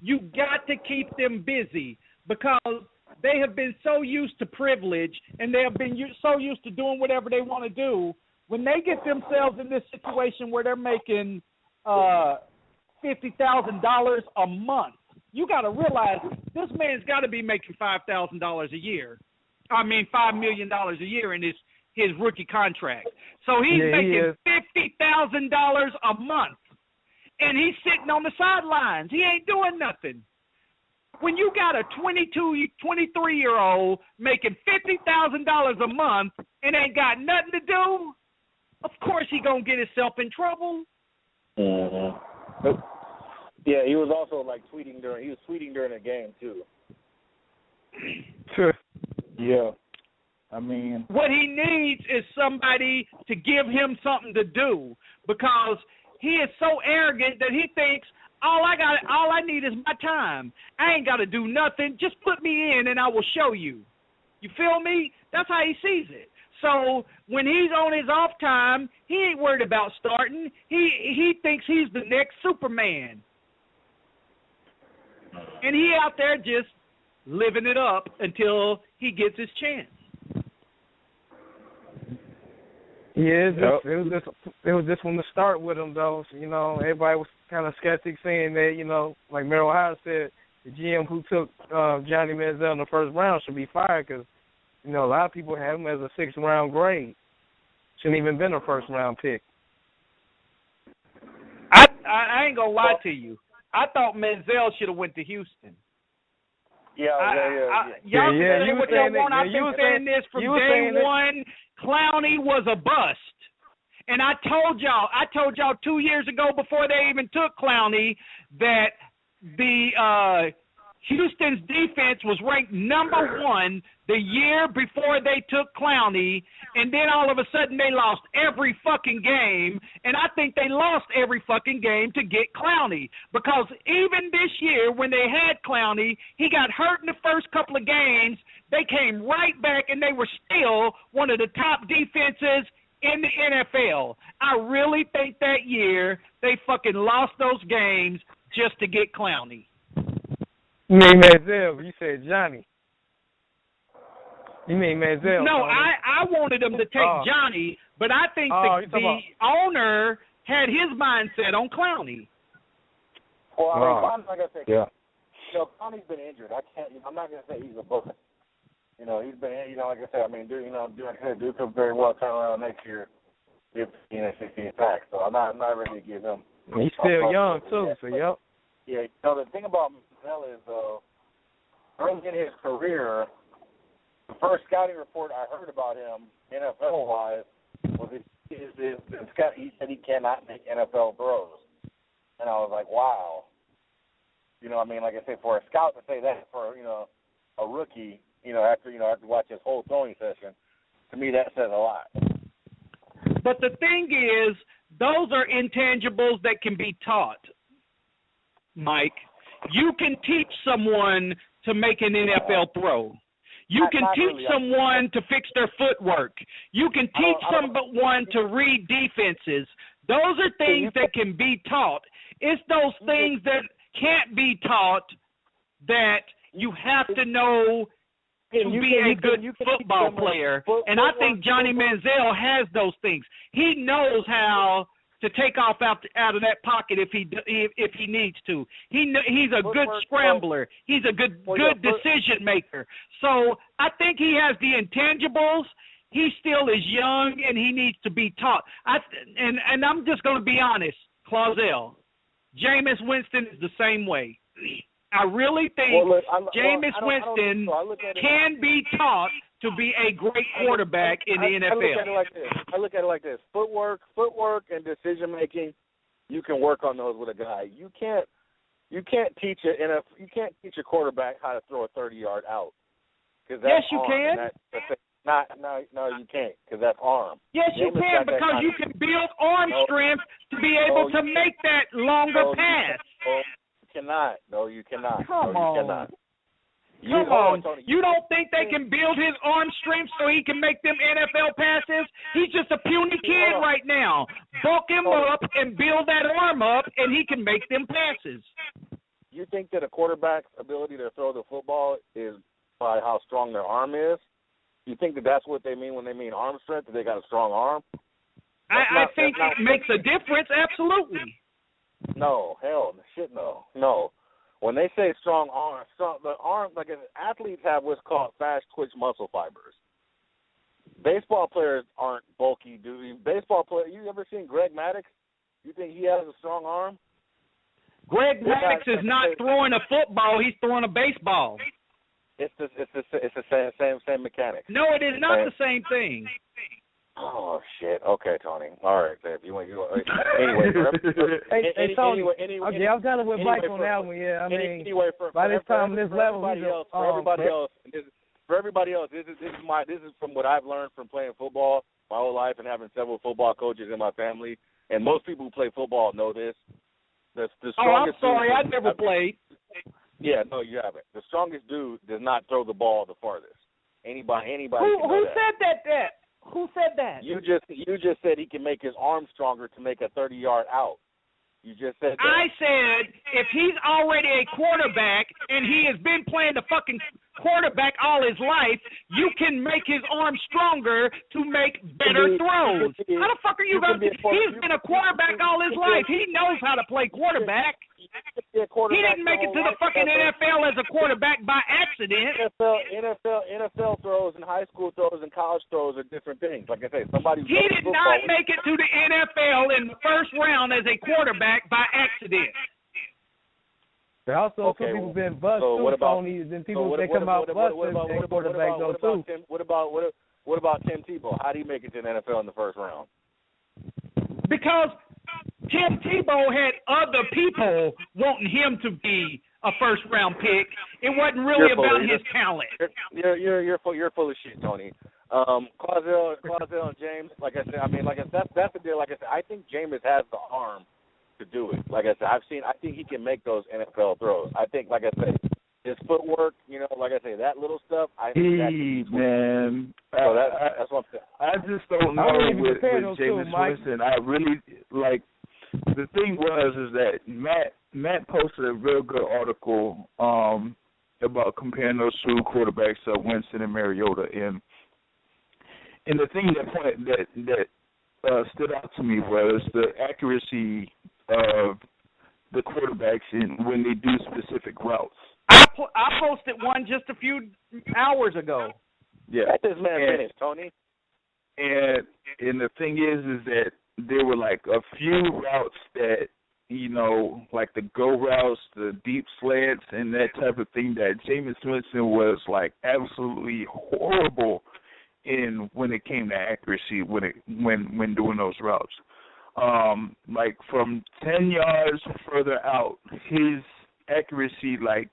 you got to keep them busy because they have been so used to privilege and they have been so used to doing whatever they want to do. When they get themselves in this situation where they're making $50,000 a month, you got to realize this man's got to be making $5,000 a year. I mean, $5 million a year in his rookie contract. So he's making $50,000 a month, and he's sitting on the sidelines. He ain't doing nothing. When you got a 23-year-old making $50,000 a month and ain't got nothing to do, of course he gonna get himself in trouble. Mm-hmm. Yeah, he was also like tweeting during the game too. Yeah. I mean, what he needs is somebody to give him something to do because he is so arrogant that he thinks all I need is my time. I ain't got to do nothing. Just put me in and I will show you. You feel me? That's how he sees it. So when he's on his off time, he ain't worried about starting. He thinks he's the next Superman. And he out there just living it up until he gets his chance. Yeah, it was just from the start with him, though. So, everybody was kind of skeptic saying that, like Merrill Howard said, the GM who took Johnny Manziel in the first round should be fired because, a lot of people have him as a sixth-round grade. Shouldn't even been a first-round pick. I ain't going to lie to you. I thought Manziel should have went to Houston. Yeah. Y'all can say what y'all want. I've been saying this from day one. Clowney was a bust. And I told y'all 2 years ago before they even took Clowney that the Houston's defense was ranked number 1 the year before they took Clowney, and then all of a sudden they lost every fucking game, and I think they lost every fucking game to get Clowney because even this year when they had Clowney, he got hurt in the first couple of games. They came right back, and they were still one of the top defenses in the NFL. I really think that year they fucking lost those games just to get Clowney. You mean Manziel? You said Johnny. You mean Manziel? No, I wanted them to take Johnny, but I think the owner had his mindset on Clowney. Well, I mean, like I said, Clowney's been injured. I'm not gonna say he's a bust. He's been, like I said, I mean, Duke could very well turn around next year if 16 back. So I'm not ready to give him. He's still young too, so yep. Yeah, the thing about Manziel is early in his career, the first scouting report I heard about him, NFL-wise, was he said he cannot make NFL throws. And I was like, wow. I mean, like I said, for a scout to say that for, a rookie, after watch his whole throwing session, to me that says a lot. But the thing is, those are intangibles that can be taught, Mike. You can teach someone to make an NFL throw. You can teach someone to fix their footwork. You can teach someone to read defenses. Those are things that can be taught. It's those things that can't be taught that you have to know to be a good football player. And I think Johnny Manziel has those things. He knows how to take off out of that pocket if he needs to. He's a good scrambler. He's a good decision maker. So I think he has the intangibles. he still is young and he needs to be taught. And I'm just going to be honest, Clausel, Jameis Winston is the same way. I really think Jameis Winston can be taught to be a great quarterback in the NFL. I look at it like this. Footwork and decision making, you can work on those with a guy. You can't teach a quarterback how to throw a 30-yard out. Yes, you can. No, you can't, because that's arm. Yes, you can, because you can build arm strength to be able to make that longer pass. You cannot. No, you cannot. Come on. You cannot. Come on. You don't think they can build his arm strength so he can make them NFL passes? He's just a puny kid right now. Bulk him up and build that arm up, and he can make them passes. You think that a quarterback's ability to throw the football is by how strong their arm is? You think that that's what they mean when they mean arm strength, that they got a strong arm? I think it makes a difference, absolutely. No, no. When they say strong arm, the arm, like athletes have what's called fast twitch muscle fibers. Baseball players aren't bulky, you ever seen Greg Maddux? You think he has a strong arm? Greg Maddux is not throwing a football, he's throwing a baseball. It's the same mechanics. No, it is not the same thing. Oh shit! Okay, Tony. All right, if you want, anyway. Hey, Tony. Okay, I'm kind of with Mike on that one. Yeah, I mean, by this time, this level, for everybody else, this is from what I've learned from playing football my whole life and having several football coaches in my family. And most people who play football know this. The strongest. I'm sorry, I never played. Yeah, no, you haven't. The strongest dude does not throw the ball the farthest. Anybody. Who said that? Who said that? You just said he can make his arm stronger to make a 30-yard out. You just said that. I said if he's already a quarterback and he has been playing the fucking quarterback all his life, you can make his arm stronger to make better throws. How the fuck are you going to? He's been a quarterback all his life. He knows how to play quarterback. He didn't make it to the fucking NFL as a quarterback by accident. NFL throws and high school throws and college throws are different things. Like I say, he did not make it to the NFL in the first round as a quarterback by accident. There also two people been bust too, Tony. Then people they come out bust and quarterback though too. What about Tim Tebow? How did he make it to the NFL in the first round? Because Tim Tebow had other people wanting him to be a first-round pick. It wasn't really about his talent. You're full of shit, Tony. Clausel and James, that's the deal. Like I said, I think Jameis has the arm to do it. Like I said, I think he can make those NFL throws. I think, like I said, his footwork, like I say, that little stuff. I think man. So that's what I'm saying. I just don't know with Jameis Winston. I really like. The thing is that Matt posted a real good article about comparing those two quarterbacks, Winston and Mariota, and the thing that stood out to me was the accuracy of the quarterbacks when they do specific routes. I posted one just a few hours ago. Yeah, let this man finish, Tony. And the thing is that there were like a few routes that, like the go routes, the deep slants, and that type of thing that Jameis Winston was like absolutely horrible in when it came to accuracy when doing those routes. Like from 10 yards further out, his accuracy like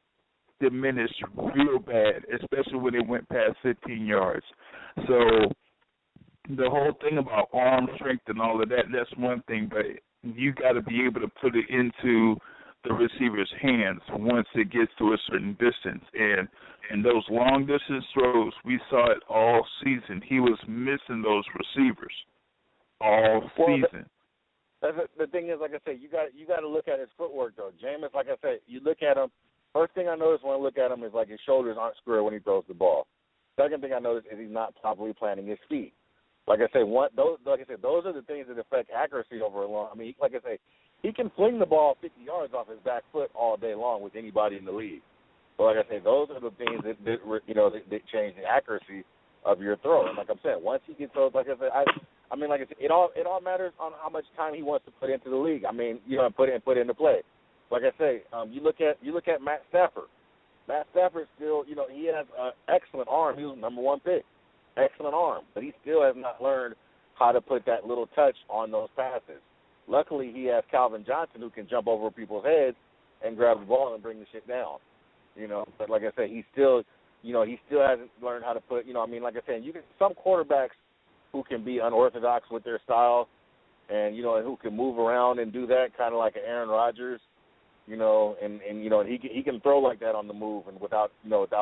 diminished real bad, especially when it went past 15 yards. So the whole thing about arm strength and all of that's one thing, but you got to be able to put it into the receiver's hands once it gets to a certain distance. And those long distance throws, we saw it all season. He was missing those receivers all season. The thing is, like I said, you got to look at his footwork though. Jameis, like I said, you look at him. First thing I notice when I look at him is like his shoulders aren't square when he throws the ball. Second thing I notice is he's not properly planting his feet. Like I say, those are the things that affect accuracy over a long. I mean, like I say, he can fling the ball 50 yards off his back foot all day long with anybody in the league. But like I say, those are the things that change the accuracy. of your throw. And like I'm saying, once he gets those, like I said, I mean, like I said, it all matters on how much time he wants to put into the league. I mean, put into play. Like I say, you look at Matt Stafford. Matt Stafford still, he has an excellent arm. He was number 1 pick. Excellent arm, but he still has not learned how to put that little touch on those passes. Luckily, he has Calvin Johnson who can jump over people's heads and grab the ball and bring the shit down. But like I said, he still hasn't learned how to put. Like I said, you get some quarterbacks who can be unorthodox with their style, and and who can move around and do that, kind of like an Aaron Rodgers. And he can throw like that on the move and without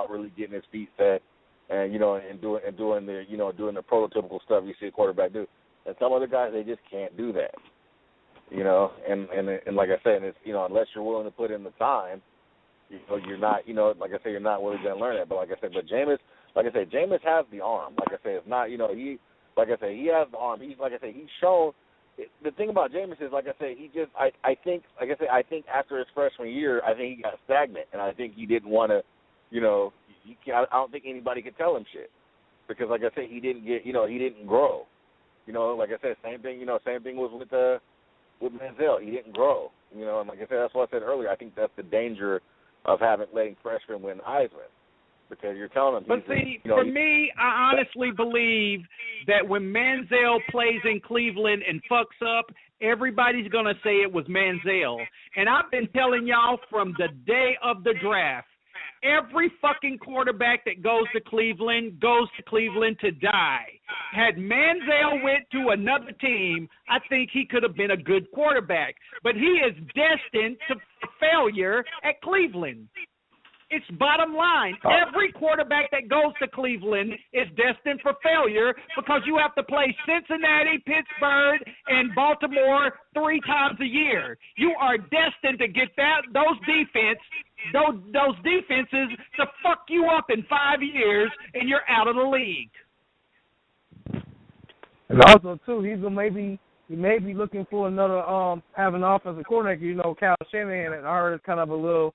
really getting his feet set. And doing the prototypical stuff you see a quarterback do, and some other guys they just can't do that, And like I said, it's unless you're willing to put in the time, you're not like I said you're not really going to learn that. But like I said, Jameis has the arm. Like I said, it's not he has the arm. He's he's shown. The thing about Jameis is like I said I think after his freshman year I think he got stagnant, and I think he didn't want to I don't think anybody could tell him shit because, like I said, he didn't grow. Like I said, same thing was with Manziel. He didn't grow. And like I said, that's what I said earlier. I think that's the danger of letting freshmen win Heisman because you're telling them. But see, for me, I honestly believe that when Manziel plays in Cleveland and fucks up, everybody's going to say it was Manziel. And I've been telling y'all from the day of the draft, every fucking quarterback that goes to Cleveland to die. Had Manziel went to another team, I think he could have been a good quarterback. But he is destined to failure at Cleveland. It's bottom line. Every quarterback that goes to Cleveland is destined for failure because you have to play Cincinnati, Pittsburgh, and Baltimore 3 times a year. You are destined to get those defenses to fuck you up in 5 years, and you're out of the league. And also, too, he may be looking for another having an offensive coordinator. Kyle Shanahan, and I heard kind of a little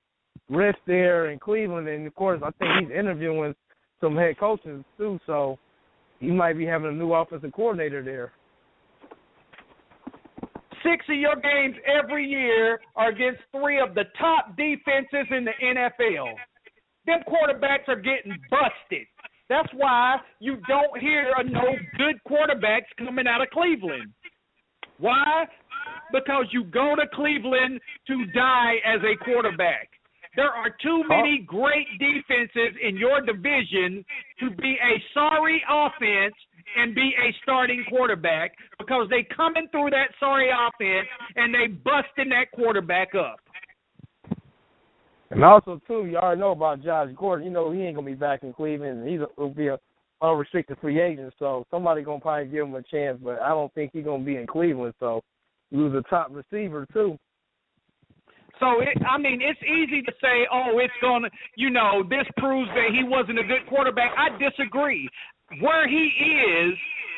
rift there in Cleveland, and of course, I think he's interviewing some head coaches too. So he might be having a new offensive coordinator there. 6 of your games every year are against 3 of the top defenses in the NFL. Them quarterbacks are getting busted. That's why you don't hear of no good quarterbacks coming out of Cleveland. Why? Because you go to Cleveland to die as a quarterback. There are too many great defenses in your division to be a sorry offense and be a starting quarterback because they coming through that sorry offense and they busting that quarterback up. And also, too, you already know about Josh Gordon. He ain't going to be back in Cleveland. He'll be an unrestricted free agent, so somebody going to probably give him a chance, but I don't think he's going to be in Cleveland, so he was a top receiver, too. So, it's easy to say, it's going to, this proves that he wasn't a good quarterback. I disagree. Where he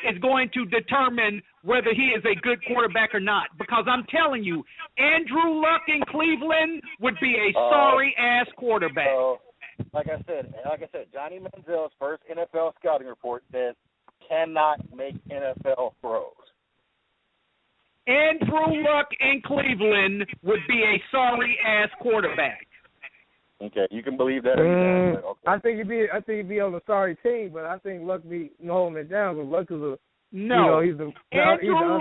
is going to determine whether he is a good quarterback or not. Because I'm telling you, Andrew Luck in Cleveland would be a sorry-ass quarterback. So, like I said, Johnny Manziel's first NFL scouting report says cannot make NFL throws. Andrew Luck in Cleveland would be a sorry-ass quarterback. Okay, you can believe that. Okay. I think he'd be on a sorry team, but I think Luck be holding it down because Luck is Andrew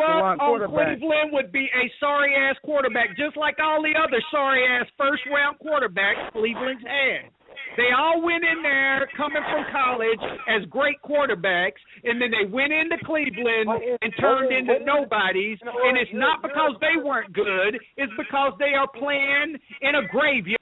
Luck on Cleveland would be a sorry-ass quarterback, just like all the other sorry-ass first-round quarterbacks Cleveland's had. They all went in there coming from college as great quarterbacks, and then they went into Cleveland and turned into nobodies, and it's not because they weren't good. It's because they are playing in a graveyard